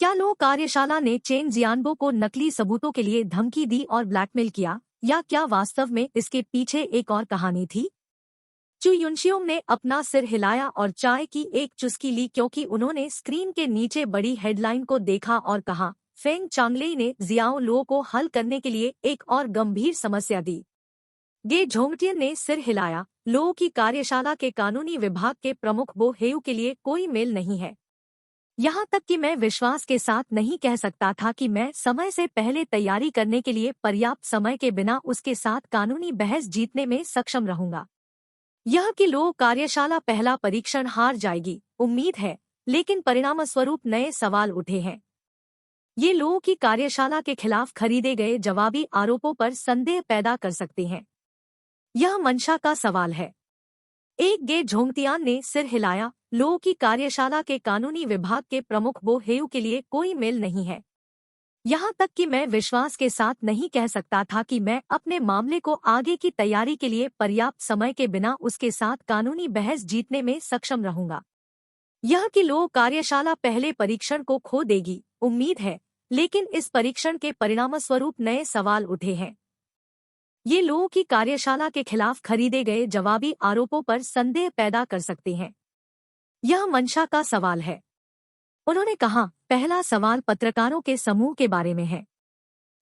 क्या लो कार्यशाला ने चेन जियानबो को नकली सबूतों के लिए धमकी दी और ब्लैकमेल किया, या क्या वास्तव में इसके पीछे एक और कहानी थी? चू युनशियोंग ने अपना सिर हिलाया और चाय की एक चुस्की ली क्योंकि उन्होंने स्क्रीन के नीचे बड़ी हेडलाइन को देखा और कहा, फेंग चांगलेई ने जियाओ लुओ को हल करने के लिए एक और गंभीर समस्या दी। गे झोंगटियन ने सिर हिलाया। लो की कार्यशाला के कानूनी विभाग के प्रमुख बो हेयू के लिए कोई मेल नहीं है। यहाँ तक कि मैं विश्वास के साथ नहीं कह सकता था कि मैं समय से पहले तैयारी करने के लिए पर्याप्त समय के बिना उसके साथ कानूनी बहस जीतने में सक्षम रहूंगा। यह कि लो कार्यशाला पहला परीक्षण हार जाएगी, उम्मीद है, लेकिन परिणामस्वरूप नए सवाल उठे हैं। ये लो की कार्यशाला के खिलाफ खरीदे गए जवाबी आरोपों पर संदेह पैदा कर सकते हैं। यह मंशा का सवाल है। एक गे झोंगतियान ने सिर हिलाया। लो की कार्यशाला के कानूनी विभाग के प्रमुख बो हेयू के लिए कोई मेल नहीं है। यहाँ तक कि मैं विश्वास के साथ नहीं कह सकता था कि मैं अपने मामले को आगे की तैयारी के लिए पर्याप्त समय के बिना उसके साथ कानूनी बहस जीतने में सक्षम रहूंगा। यह कि लो कार्यशाला पहले परीक्षण को खो देगी, उम्मीद है, लेकिन इस परीक्षण के परिणामस्वरूप नए सवाल उठे हैं। ये लोगों की कार्यशाला के खिलाफ खरीदे गए जवाबी आरोपों पर संदेह पैदा कर सकते हैं। यह मंशा का सवाल है। उन्होंने कहा, पहला सवाल पत्रकारों के समूह के बारे में है।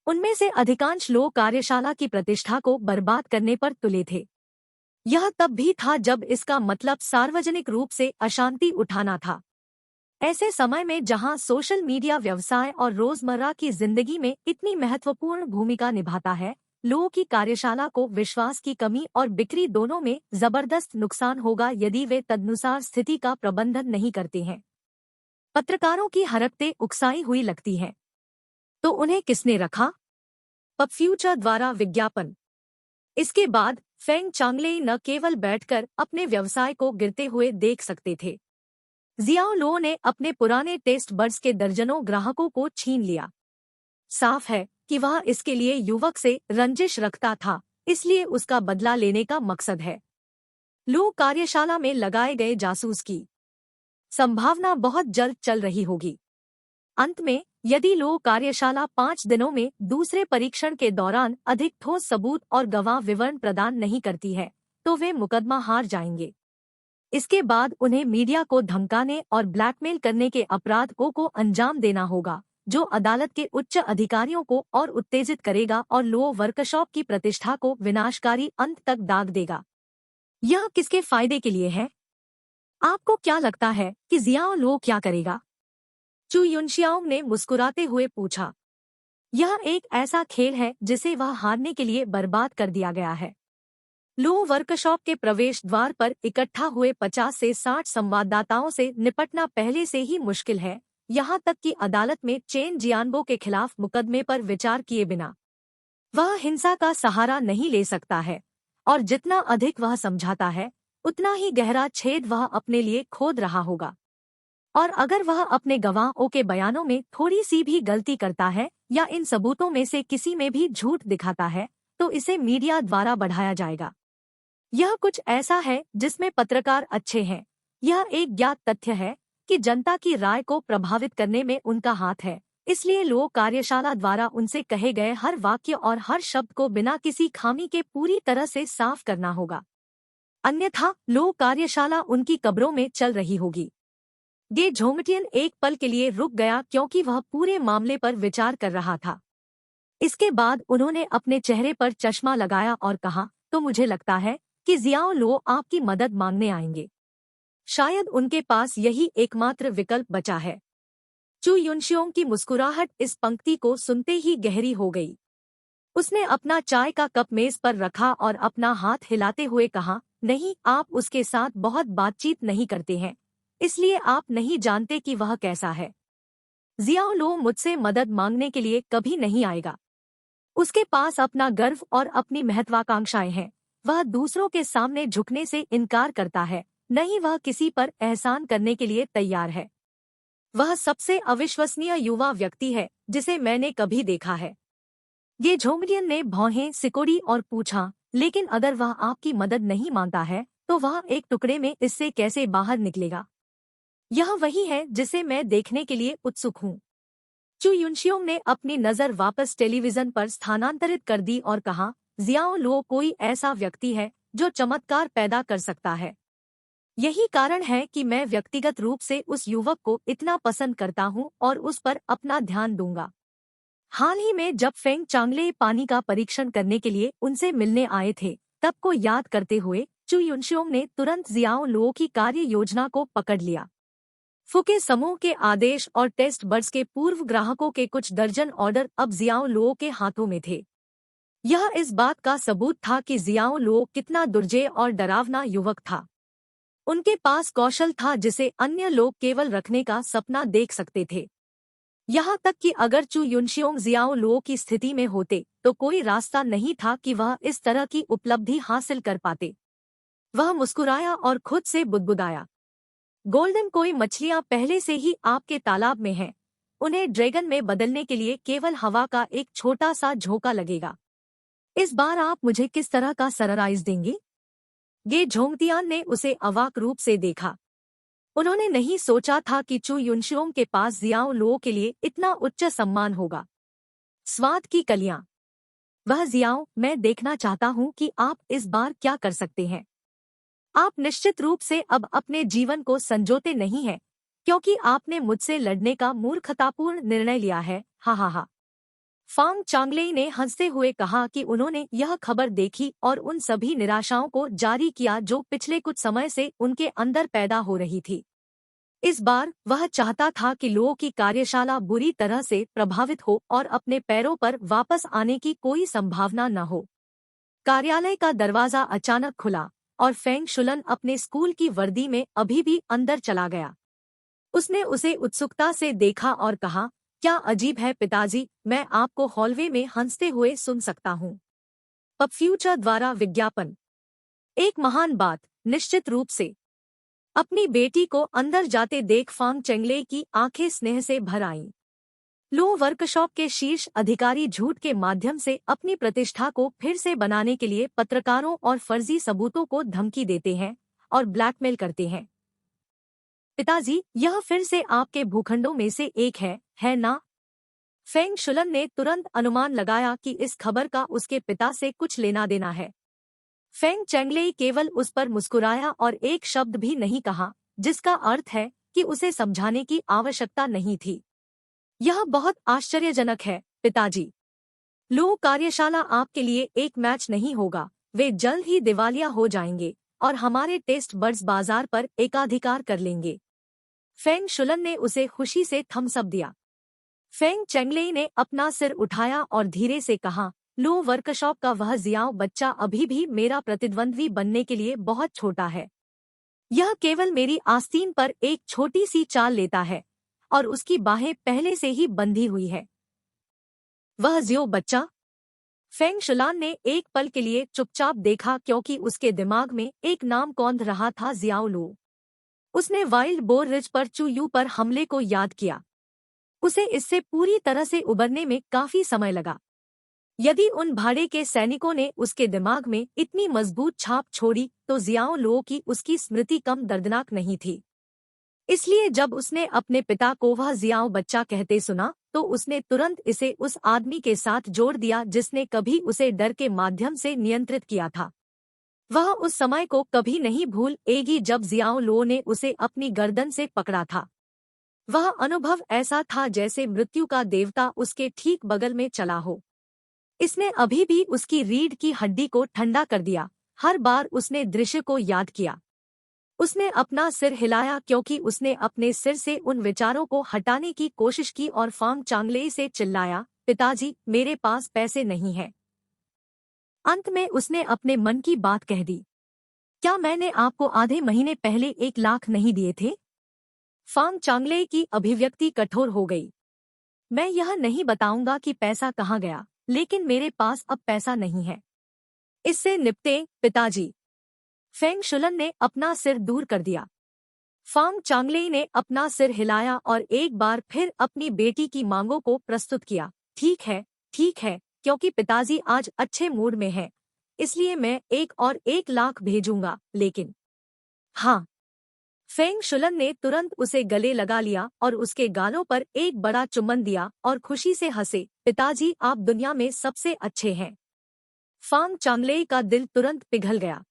उनमें से अधिकांश लोग कार्यशाला की प्रतिष्ठा को बर्बाद करने पर तुले थे। यह तब भी था जब इसका मतलब सार्वजनिक रूप से अशांति उठाना था। ऐसे समय में जहां सोशल मीडिया व्यवसाय और रोजमर्रा की जिंदगी में इतनी महत्वपूर्ण भूमिका निभाता है, लोगों की कार्यशाला को विश्वास की कमी और बिक्री दोनों में जबरदस्त नुकसान होगा यदि वे तदनुसार स्थिति का प्रबंधन नहीं करते हैं। पत्रकारों की हरकतें उकसाई हुई लगती हैं। तो उन्हें किसने रखा? पब फ्यूचर द्वारा विज्ञापन। इसके बाद फेंग चांगलेई न केवल बैठकर अपने व्यवसाय को गिरते हुए देख सकते थे। जियाओ लो ने अपने पुराने टेस्ट बड्स के दर्जनों ग्राहकों को छीन लिया। साफ है कि वह इसके लिए युवक से रंजिश रखता था, इसलिए उसका बदला लेने का मकसद है। लो कार्यशाला में लगाए गए जासूस की संभावना बहुत जल्द चल रही होगी। अंत में यदि लो कार्यशाला 5 दिनों में दूसरे परीक्षण के दौरान अधिक ठोस सबूत और गवाह विवरण प्रदान नहीं करती है, तो वे मुकदमा हार जाएंगे। इसके बाद उन्हें मीडिया को धमकाने और ब्लैकमेल करने के अपराध को अंजाम देना होगा, जो अदालत के उच्च अधिकारियों को और उत्तेजित करेगा और लो वर्कशॉप की प्रतिष्ठा को विनाशकारी अंत तक दाग देगा। यह किसके फायदे के लिए है? आपको क्या लगता है कि जियाओ लो क्या करेगा? चू युनशियाओंग ने मुस्कुराते हुए पूछा। यह एक ऐसा खेल है जिसे वह हारने के लिए बर्बाद कर दिया गया है। लो वर्कशॉप के प्रवेश द्वार पर इकट्ठा हुए 50 से 60 संवाददाताओं से निपटना पहले से ही मुश्किल है, यहाँ तक कि अदालत में चेन जियानबो के खिलाफ मुकदमे पर विचार किए बिना वह हिंसा का सहारा नहीं ले सकता है, और जितना अधिक वह समझाता है उतना ही गहरा छेद वह अपने लिए खोद रहा होगा। और अगर वह अपने गवाहों के बयानों में थोड़ी सी भी गलती करता है या इन सबूतों में से किसी में भी झूठ दिखाता है, तो इसे मीडिया द्वारा बढ़ाया जाएगा। यह कुछ ऐसा है जिसमें पत्रकार अच्छे हैं। यह एक ज्ञात तथ्य है कि जनता की राय को प्रभावित करने में उनका हाथ है, इसलिए लो कार्यशाला द्वारा उनसे कहे गए हर वाक्य और हर शब्द को बिना किसी खामी के पूरी तरह से साफ करना होगा। अन्यथा लो कार्यशाला उनकी कब्रों में चल रही होगी। गे झोंगटियन एक पल के लिए रुक गया क्योंकि वह पूरे मामले पर विचार कर रहा था। इसके बाद उन्होंने अपने चेहरे पर चश्मा लगाया और कहा, तो मुझे लगता है कि जियाओ लो आपकी मदद मांगने आएंगे। शायद उनके पास यही एकमात्र विकल्प बचा है। चू युनशियोंग की मुस्कुराहट इस पंक्ति को सुनते ही गहरी हो गई। उसने अपना चाय का कप मेज पर रखा और अपना हाथ हिलाते हुए कहा, नहीं, आप उसके साथ बहुत बातचीत नहीं करते हैं, इसलिए आप नहीं जानते कि वह कैसा है। जियाओ लो मुझसे मदद मांगने के लिए कभी नहीं आएगा। उसके पास अपना गर्व और अपनी महत्वाकांक्षाएं हैं। वह दूसरों के सामने झुकने से इनकार करता है, नहीं वह किसी पर एहसान करने के लिए तैयार है। वह सबसे अविश्वसनीय युवा व्यक्ति है जिसे मैंने कभी देखा है। ये झोंगडियन ने भौहें सिकोड़ी और पूछा, लेकिन अगर वह आपकी मदद नहीं मांगता है तो वह एक टुकड़े में इससे कैसे बाहर निकलेगा? यह वही है जिसे मैं देखने के लिए उत्सुक हूँ। चू युनशियोंग ने अपनी नज़र वापस टेलीविजन पर स्थानांतरित कर दी और कहा, जियाओ लो कोई ऐसा व्यक्ति है जो चमत्कार पैदा कर सकता है। यही कारण है कि मैं व्यक्तिगत रूप से उस युवक को इतना पसंद करता हूँ और उस पर अपना ध्यान दूंगा। हाल ही में जब फेंग चांगले पानी का परीक्षण करने के लिए उनसे मिलने आए थे, तब को याद करते हुए चू युनशियोंग ने तुरंत जियाओ लो की कार्य योजना को पकड़ लिया। फुके समूह के आदेश और टेस्ट बड्स के पूर्व ग्राहकों के कुछ दर्जन ऑर्डर अब जियाओ लो के हाथों में थे। यह इस बात का सबूत था कि जियाओ लो कितना दुर्जय और डरावना युवक था। उनके पास कौशल था जिसे अन्य लोग केवल रखने का सपना देख सकते थे। यहाँ तक कि अगर चू युनशियोंग जियाओ लो की स्थिति में होते तो कोई रास्ता नहीं था कि वह इस तरह की उपलब्धि हासिल कर पाते। वह मुस्कुराया और खुद से बुदबुदाया, गोल्डन कोई मछलियां पहले से ही आपके तालाब में हैं। उन्हें ड्रैगन में बदलने के लिए केवल हवा का एक छोटा सा झोंका लगेगा। इस बार आप मुझे किस तरह का सरप्राइज देंगे? गे झोंगतियान ने उसे अवाक रूप से देखा। उन्होंने नहीं सोचा था कि चू युनशियोंग के पास जियाओ लो के लिए इतना उच्च सम्मान होगा। स्वाद की कलियां। वह जियाओ, मैं देखना चाहता हूँ कि आप इस बार क्या कर सकते हैं। आप निश्चित रूप से अब अपने जीवन को संजोते नहीं हैं, क्योंकि आपने मुझसे लड़ने का मूर्खतापूर्ण निर्णय लिया है। हा हा हा। फांग चांगलेई ने हंसते हुए कहा कि उन्होंने यह खबर देखी और उन सभी निराशाओं को जारी किया जो पिछले कुछ समय से उनके अंदर पैदा हो रही थी। इस बार वह चाहता था कि लोगों की कार्यशाला बुरी तरह से प्रभावित हो और अपने पैरों पर वापस आने की कोई संभावना न हो। कार्यालय का दरवाजा अचानक खुला और फेंग शुलन अपने स्कूल की वर्दी में अभी भी अंदर चला गया। उसने उसे उत्सुकता से देखा और कहा, क्या अजीब है पिताजी, मैं आपको हॉलवे में हंसते हुए सुन सकता हूँ। पब फ्यूचर द्वारा विज्ञापन। एक महान बात, निश्चित रूप से। अपनी बेटी को अंदर जाते देख फांग चेंगले की आंखें स्नेह से भर आईं। लो वर्कशॉप के शीर्ष अधिकारी झूठ के माध्यम से अपनी प्रतिष्ठा को फिर से बनाने के लिए पत्रकारों और फर्जी सबूतों को धमकी देते हैं और ब्लैकमेल करते हैं। पिताजी, यह फिर से आपके भूखंडों में से एक है ना? फेंग शुलन ने तुरंत अनुमान लगाया कि इस खबर का उसके पिता से कुछ लेना देना है। फेंग चेंगलेई केवल उस पर मुस्कुराया और एक शब्द भी नहीं कहा, जिसका अर्थ है कि उसे समझाने की आवश्यकता नहीं थी। यह बहुत आश्चर्यजनक है, पिताजी। लो कार्यशाला आपके लिए एक मैच नहीं होगा, वे जल्द ही दिवालिया हो जाएंगे और हमारे टेस्ट बर्ड्स बाजार पर एकाधिकार कर लेंगे। फेंग शुलन ने उसे खुशी से थम्स अप दिया। फेंग चेंगलेई ने अपना सिर उठाया और धीरे से कहा, लो वर्कशॉप का वह जियाओ बच्चा अभी भी मेरा प्रतिद्वंद्वी बनने के लिए बहुत छोटा है। यह केवल मेरी आस्तीन पर एक छोटी सी चाल लेता है और उसकी बाहें पहले से ही बंधी हुई है। वह जियो बच्चा? फेंग शुलान ने एक पल के लिए चुपचाप देखा, क्योंकि उसके दिमाग में एक नाम कौंध रहा था, जियाओ लो। उसने वाइल्ड बोर रिज पर चू यू पर हमले को याद किया। उसे इससे पूरी तरह से उबरने में काफी समय लगा। यदि उन भाड़े के सैनिकों ने उसके दिमाग में इतनी मजबूत छाप छोड़ी तो जियाओ लो की उसकी स्मृति कम दर्दनाक नहीं थी। इसलिए जब उसने अपने पिता को वह जियाओ बच्चा कहते सुना तो उसने तुरंत इसे उस आदमी के साथ जोड़ दिया जिसने कभी उसे डर के माध्यम से नियंत्रित किया था। वह उस समय को कभी नहीं भूलेगी जब जियाओ लो ने उसे अपनी गर्दन से पकड़ा था। वह अनुभव ऐसा था जैसे मृत्यु का देवता उसके ठीक बगल में चला हो। इसने अभी भी उसकी रीढ़ की हड्डी को ठंडा कर दिया। हर बार उसने दृश्य को याद किया, उसने अपना सिर हिलाया, क्योंकि उसने अपने सिर से उन विचारों को हटाने की कोशिश की और फांग चांगलेई से चिल्लाया, पिताजी, मेरे पास पैसे नहीं हैं। अंत में उसने अपने मन की बात कह दी। क्या मैंने आपको आधे महीने पहले 1 लाख नहीं दिए थे? फांग चांगलेई की अभिव्यक्ति कठोर हो गई। मैं यह नहीं बताऊंगा कि पैसा कहाँ गया, लेकिन मेरे पास अब पैसा नहीं है। इससे निपटे, पिताजी। फेंग शुलन ने अपना सिर दूर कर दिया। फांग चांगलेई ने अपना सिर हिलाया और एक बार फिर अपनी बेटी की मांगों को प्रस्तुत किया। ठीक है, क्योंकि पिताजी आज अच्छे मूड में हैं, इसलिए मैं 1 लाख भेजूंगा, लेकिन। हाँ। फेंग शुलन ने तुरंत उसे गले लगा लिया और उसके गालों पर एक बड़ा चुम्बन दिया और खुशी से हंसे, पिताजी, आप दुनिया में सबसे अच्छे हैं। फांग चांगलेई का दिल तुरंत पिघल गया।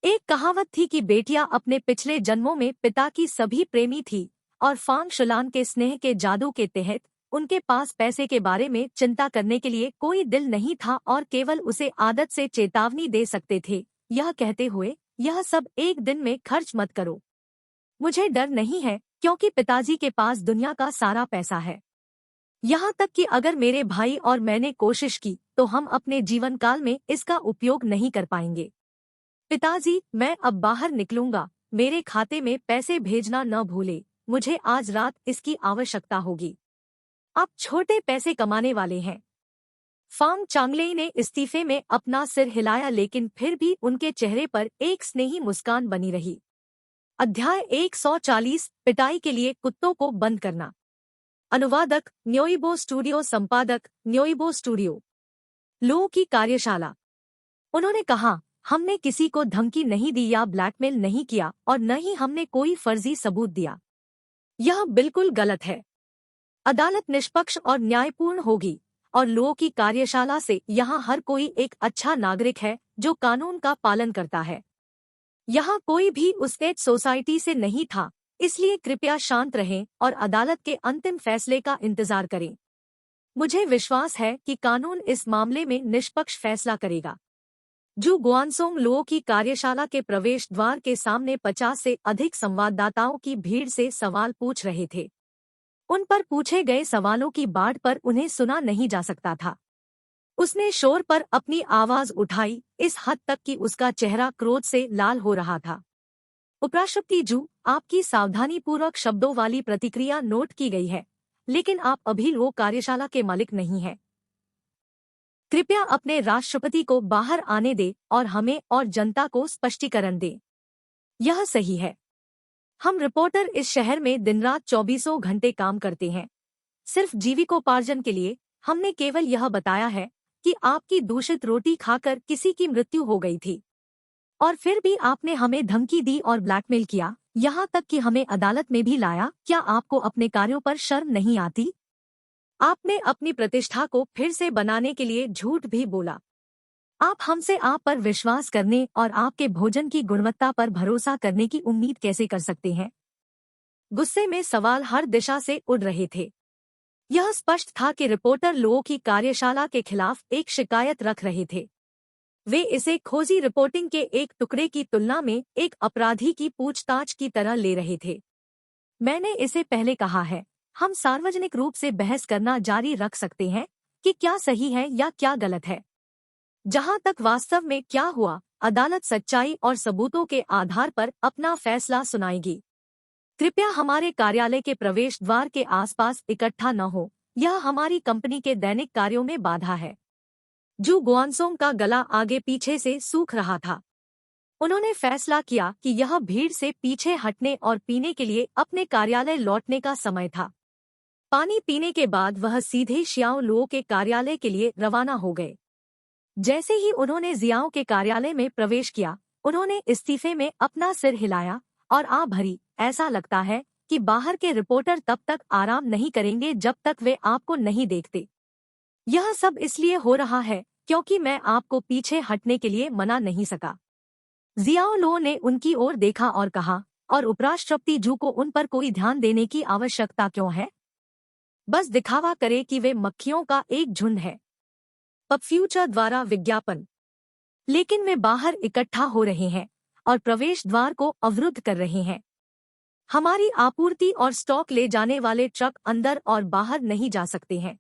एक कहावत थी कि बेटियां अपने पिछले जन्मों में पिता की सभी प्रेमी थी और फांग शुलान के स्नेह के जादू के तहत उनके पास पैसे के बारे में चिंता करने के लिए कोई दिल नहीं था और केवल उसे आदत से चेतावनी दे सकते थे, यह कहते हुए, यह सब एक दिन में खर्च मत करो। मुझे डर नहीं है, क्योंकि पिताजी के पास दुनिया का सारा पैसा है। यहाँ तक कि अगर मेरे भाई और मैंने कोशिश की तो हम अपने जीवन काल में इसका उपयोग नहीं कर पाएंगे। पिताजी, मैं अब बाहर निकलूंगा, मेरे खाते में पैसे भेजना न भूले, मुझे आज रात इसकी आवश्यकता होगी। आप छोटे पैसे कमाने वाले हैं। फांग चांगलेई ने इस्तीफे में अपना सिर हिलाया, लेकिन फिर भी उनके चेहरे पर एक स्नेही मुस्कान बनी रही। अध्याय 140, पिटाई के लिए कुत्तों को बंद करना। अनुवादक न्योइबो स्टूडियो, संपादक न्योइबो स्टूडियो। लो की कार्यशाला। उन्होंने कहा, हमने किसी को धमकी नहीं दी या ब्लैकमेल नहीं किया और न ही हमने कोई फर्जी सबूत दिया। यह बिल्कुल गलत है। अदालत निष्पक्ष और न्यायपूर्ण होगी और लो की कार्यशाला से यहाँ हर कोई एक अच्छा नागरिक है जो कानून का पालन करता है। यहाँ कोई भी उस एज सोसाइटी से नहीं था, इसलिए कृपया शांत रहें और अदालत के अंतिम फैसले का इंतजार करें। मुझे विश्वास है कि कानून इस मामले में निष्पक्ष फैसला करेगा। जू गुआनसोंग लो की कार्यशाला के प्रवेश द्वार के सामने 50 से अधिक संवाददाताओं की भीड़ से सवाल पूछ रहे थे। उन पर पूछे गए सवालों की बाढ़ पर उन्हें सुना नहीं जा सकता था। उसने शोर पर अपनी आवाज उठाई, इस हद तक कि उसका चेहरा क्रोध से लाल हो रहा था। उपराष्ट्रपति जू, आपकी सावधानीपूर्वक शब्दों वाली प्रतिक्रिया नोट की गई है, लेकिन आप अभी लो कार्यशाला के मालिक नहीं हैं। कृपया अपने राष्ट्रपति को बाहर आने दें और हमें और जनता को स्पष्टीकरण दें। यह सही है। हम रिपोर्टर इस शहर में दिन-रात 24 घंटे काम करते हैं। सिर्फ जीविकोपार्जन के लिए हमने केवल यह बताया है कि आपकी दूषित रोटी खाकर किसी की मृत्यु हो गई थी। और फिर भी आपने हमें धमकी दी और ब्लैकमेल किया, यहाँ तक कि हमें अदालत में भी लाया। क्या आपको अपने कार्यों पर शर्म नहीं आती? आपने अपनी प्रतिष्ठा को फिर से बनाने के लिए झूठ भी बोला। आप हमसे आप पर विश्वास करने और आपके भोजन की गुणवत्ता पर भरोसा करने की उम्मीद कैसे कर सकते हैं? गुस्से में सवाल हर दिशा से उड़ रहे थे। यह स्पष्ट था कि रिपोर्टर लोगों की कार्यशाला के खिलाफ एक शिकायत रख रहे थे। वे इसे खोजी रिपोर्टिंग के एक टुकड़े की तुलना में एक अपराधी की पूछताछ की तरह ले रहे थे। मैंने इसे पहले कहा है, हम सार्वजनिक रूप से बहस करना जारी रख सकते हैं कि क्या सही है या क्या गलत है। जहां तक वास्तव में क्या हुआ, अदालत सच्चाई और सबूतों के आधार पर अपना फैसला सुनाएगी। कृपया हमारे कार्यालय के प्रवेश द्वार के आसपास इकट्ठा न हो, यह हमारी कंपनी के दैनिक कार्यों में बाधा है। जू गुआनसोंग का गला आगे पीछे से सूख रहा था। उन्होंने फैसला किया कि यह भीड़ से पीछे हटने और पीने के लिए अपने कार्यालय लौटने का समय था। पानी पीने के बाद वह सीधे शियाओ लुओ के कार्यालय के लिए रवाना हो गए। जैसे ही उन्होंने जियाओ के कार्यालय में प्रवेश किया, उन्होंने इस्तीफे में अपना सिर हिलाया और आ भरी। ऐसा लगता है कि बाहर के रिपोर्टर तब तक आराम नहीं करेंगे जब तक वे आपको नहीं देखते। यह सब इसलिए हो रहा है क्योंकि मैं आपको पीछे हटने के लिए मना नहीं सका। जियाओ लुओ ने उनकी ओर देखा और कहा, और उपराष्ट्रपति जू को उन पर कोई ध्यान देने की आवश्यकता क्यों है? बस दिखावा करे कि वे मक्खियों का एक झुंड है। पब फ्यूचर द्वारा विज्ञापन। लेकिन वे बाहर इकट्ठा हो रहे हैं और प्रवेश द्वार को अवरुद्ध कर रहे हैं। हमारी आपूर्ति और स्टॉक ले जाने वाले ट्रक अंदर और बाहर नहीं जा सकते हैं।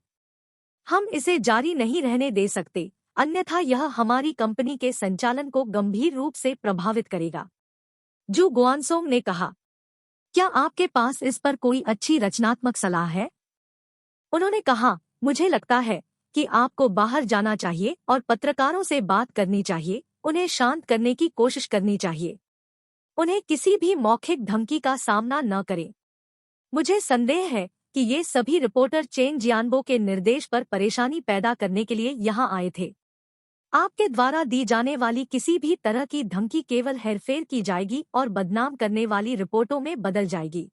हम इसे जारी नहीं रहने दे सकते, अन्यथा यह हमारी कंपनी के संचालन को गंभीर रूप से प्रभावित करेगा। जू गुआनसोंग ने कहा, क्या आपके पास इस पर कोई अच्छी रचनात्मक सलाह है? उन्होंने कहा, मुझे लगता है कि आपको बाहर जाना चाहिए और पत्रकारों से बात करनी चाहिए, उन्हें शांत करने की कोशिश करनी चाहिए। उन्हें किसी भी मौखिक धमकी का सामना न करें। मुझे संदेह है कि ये सभी रिपोर्टर चेन जियानबो के निर्देश पर परेशानी पैदा करने के लिए यहाँ आए थे। आपके द्वारा दी जाने वाली किसी भी तरह की धमकी केवल हेरफेर की जाएगी और बदनाम करने वाली रिपोर्टों में बदल जाएगी।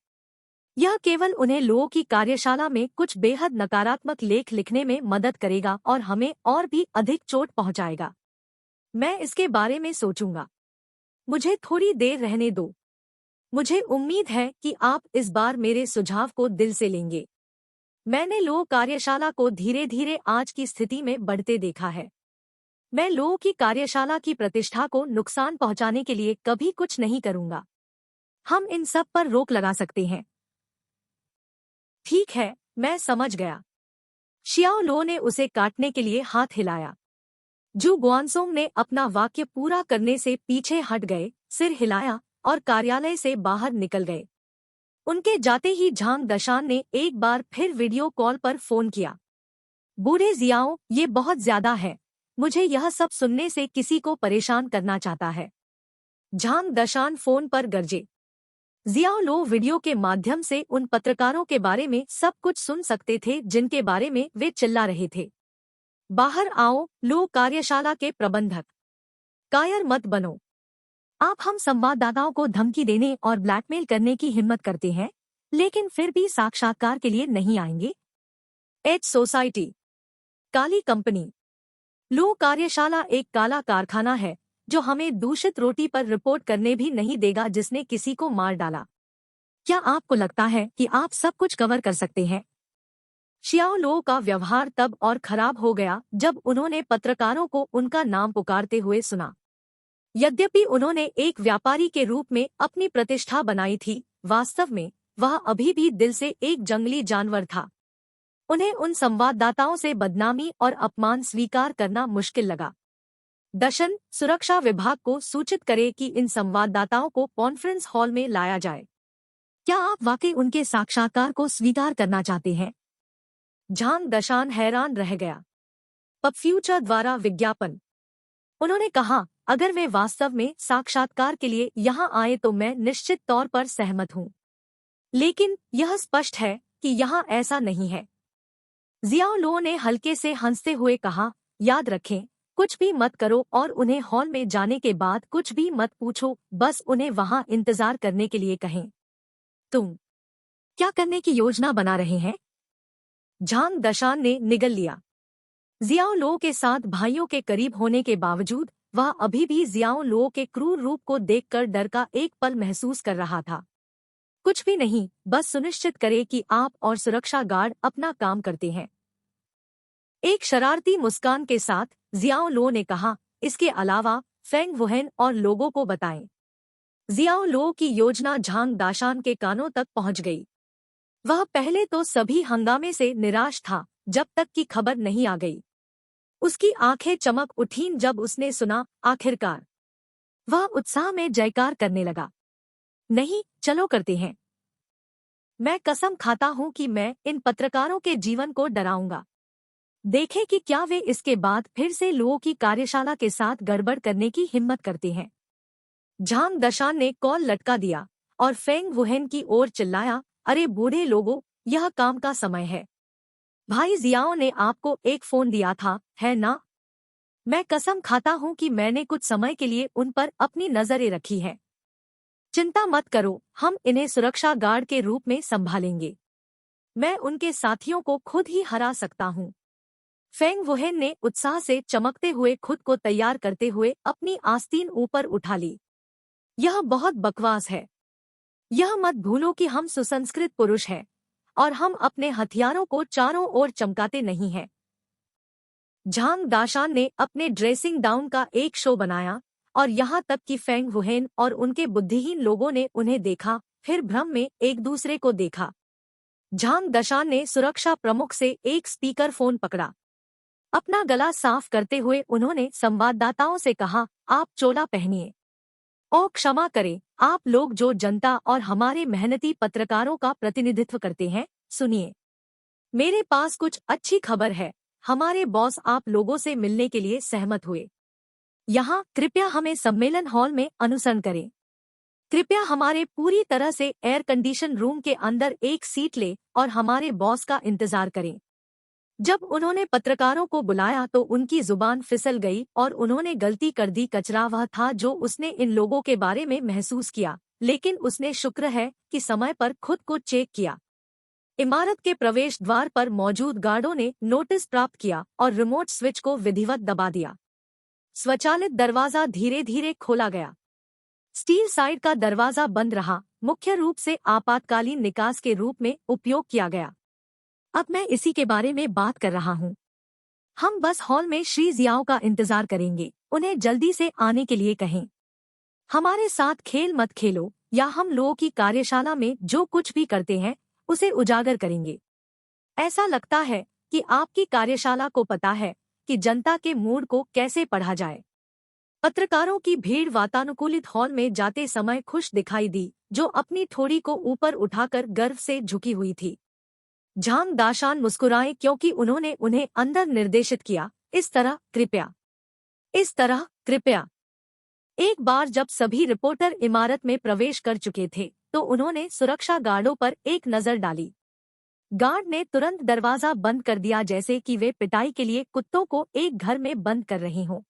यह केवल उन्हें लोगों की कार्यशाला में कुछ बेहद नकारात्मक लेख लिखने में मदद करेगा और हमें और भी अधिक चोट पहुंचाएगा। मैं इसके बारे में सोचूंगा। मुझे थोड़ी देर रहने दो। मुझे उम्मीद है कि आप इस बार मेरे सुझाव को दिल से लेंगे। मैंने लोग कार्यशाला को धीरे धीरे आज की स्थिति में बढ़ते देखा है। मैं लोगों की कार्यशाला की प्रतिष्ठा को नुकसान पहुंचाने के लिए कभी कुछ नहीं करूंगा। हम इन सब पर रोक लगा सकते हैं। ठीक है, मैं समझ गया। शियाओ लो ने उसे काटने के लिए हाथ हिलाया। जू गुआनसोंग ने अपना वाक्य पूरा करने से पीछे हट गए, सिर हिलाया और कार्यालय से बाहर निकल गए। उनके जाते ही झांग दशान ने एक बार फिर वीडियो कॉल पर फोन किया। बूढ़े जियाओ, ये बहुत ज्यादा है। मुझे यह सब सुनने से किसी को परेशान करना चाहता है। झांग दशान फोन पर गरजे। जियाओ लो वीडियो के माध्यम से उन पत्रकारों के बारे में सब कुछ सुन सकते थे जिनके बारे में वे चिल्ला रहे थे। बाहर आओ, लो कार्यशाला के प्रबंधक। कायर मत बनो। आप हम संवाददाताओं को धमकी देने और ब्लैकमेल करने की हिम्मत करते हैं, लेकिन फिर भी साक्षात्कार के लिए नहीं आएंगे। एज सोसाइटी। काली कंपनी। लो कार्यशाला एक काला कारखाना है जो हमें दूषित रोटी पर रिपोर्ट करने भी नहीं देगा जिसने किसी को मार डाला। क्या आपको लगता है कि आप सब कुछ कवर कर सकते हैं? शियाओ लो का व्यवहार तब और खराब हो गया जब उन्होंने पत्रकारों को उनका नाम पुकारते हुए सुना। यद्यपि उन्होंने एक व्यापारी के रूप में अपनी प्रतिष्ठा बनाई थी, वास्तव में वह अभी भी दिल से एक जंगली जानवर था। उन्हें उन संवाददाताओं से बदनामी और अपमान स्वीकार करना मुश्किल लगा। दशन, सुरक्षा विभाग को सूचित करे कि इन संवाददाताओं को कॉन्फ्रेंस हॉल में लाया जाए। क्या आप वाकई उनके साक्षात्कार को स्वीकार करना चाहते हैं? झांग दशान हैरान रह गया। पब फ्यूचर द्वारा विज्ञापन। उन्होंने कहा, अगर वे वास्तव में साक्षात्कार के लिए यहाँ आए तो मैं निश्चित तौर पर सहमत हूँ, लेकिन यह स्पष्ट है कि यहाँ ऐसा नहीं है। जियाओ लो ने हल्के से हंसते हुए कहा, याद रखें, कुछ भी मत करो और उन्हें हॉल में जाने के बाद कुछ भी मत पूछो, बस उन्हें वहाँ इंतजार करने के लिए कहें। तुम क्या करने की योजना बना रहे हैं? झांग दशान ने निगल लिया। जियाओ लो के साथ भाइयों के करीब होने के बावजूद वह अभी भी जियाओ लो के क्रूर रूप को देखकर डर का एक पल महसूस कर रहा था। कुछ भी नहीं, बस सुनिश्चित करे कि आप और सुरक्षा गार्ड अपना काम करते हैं। एक शरारती मुस्कान के साथ जियाओ लो ने कहा, इसके अलावा फेंग वुहेन और लोगों को बताएं। जियाओ लो की योजना झांग दाशान के कानों तक पहुंच गई। वह पहले तो सभी हंगामे से निराश था जब तक कि खबर नहीं आ गई। उसकी आंखें चमक उठीं जब उसने सुना, आखिरकार। वह उत्साह में जयकार करने लगा। नहीं, चलो करते हैं। मैं कसम खाता हूं कि मैं इन पत्रकारों के जीवन को डराऊंगा। देखें कि क्या वे इसके बाद फिर से लोगों की कार्यशाला के साथ गड़बड़ करने की हिम्मत करते हैं। झांग दशान ने कॉल लटका दिया और फेंग वुहेन की ओर चिल्लाया, अरे बूढ़े लोगों, यह काम का समय है। भाई जियाओ ने आपको एक फोन दिया था, है ना? मैं कसम खाता हूं कि मैंने कुछ समय के लिए उन पर अपनी नजरें रखी है। चिंता मत करो, हम इन्हें सुरक्षा गार्ड के रूप में संभालेंगे। मैं उनके साथियों को खुद ही हरा सकता हूं। फेंग वुहेन ने उत्साह से चमकते हुए खुद को तैयार करते हुए अपनी आस्तीन ऊपर उठा ली। यह बहुत बकवास है। यह मत भूलो कि हम सुसंस्कृत पुरुष हैं और हम अपने हथियारों को चारों ओर चमकाते नहीं हैं। झांग दाशान ने अपने ड्रेसिंग डाउन का एक शो बनाया और यहाँ तक कि फेंग वुहेन और उनके बुद्धिहीन लोगों ने उन्हें देखा, फिर भ्रम में एक दूसरे को देखा। झांग दशान ने सुरक्षा प्रमुख से एक स्पीकर फोन पकड़ा। अपना गला साफ करते हुए उन्होंने संवाददाताओं से कहा, आप चोला पहनिए। ओ क्षमा करें, आप लोग जो जनता और हमारे मेहनती पत्रकारों का प्रतिनिधित्व करते हैं, सुनिए। मेरे पास कुछ अच्छी खबर है। हमारे बॉस आप लोगों से मिलने के लिए सहमत हुए। यहाँ कृपया हमें सम्मेलन हॉल में अनुसरण करें। कृपया हमारे पूरी तरह से एयर कंडीशन रूम के अंदर एक सीट ले और हमारे बॉस का इंतजार करें। जब उन्होंने पत्रकारों को बुलाया तो उनकी जुबान फिसल गई और उन्होंने गलती कर दी। कचरा वह था जो उसने इन लोगों के बारे में महसूस किया, लेकिन उसने शुक्र है कि समय पर खुद को चेक किया। इमारत के प्रवेश द्वार पर मौजूद गार्डों ने नोटिस प्राप्त किया और रिमोट स्विच को विधिवत दबा दिया। स्वचालित दरवाजा धीरे धीरे खोला गया। स्टील साइड का दरवाजा बंद रहा, मुख्य रूप से आपातकालीन निकास के रूप में उपयोग किया गया। अब मैं इसी के बारे में बात कर रहा हूँ। हम बस हॉल में श्री जियाओ का इंतजार करेंगे। उन्हें जल्दी से आने के लिए कहें। हमारे साथ खेल मत खेलो, या हम लोगों की कार्यशाला में जो कुछ भी करते हैं उसे उजागर करेंगे। ऐसा लगता है कि आपकी कार्यशाला को पता है कि जनता के मूड को कैसे पढ़ा जाए। पत्रकारों की भीड़ वातानुकूलित हॉल में जाते समय खुश दिखाई दी, जो अपनी ठोड़ी को ऊपर उठाकर गर्व से झुकी हुई थी। झांग दाशान मुस्कुराए क्योंकि उन्होंने उन्हें अंदर निर्देशित किया, इस तरह कृपया, इस तरह कृपया। एक बार जब सभी रिपोर्टर इमारत में प्रवेश कर चुके थे तो उन्होंने सुरक्षा गार्डों पर एक नजर डाली। गार्ड ने तुरंत दरवाजा बंद कर दिया, जैसे कि वे पिटाई के लिए कुत्तों को एक घर में बंद कर रहे हों।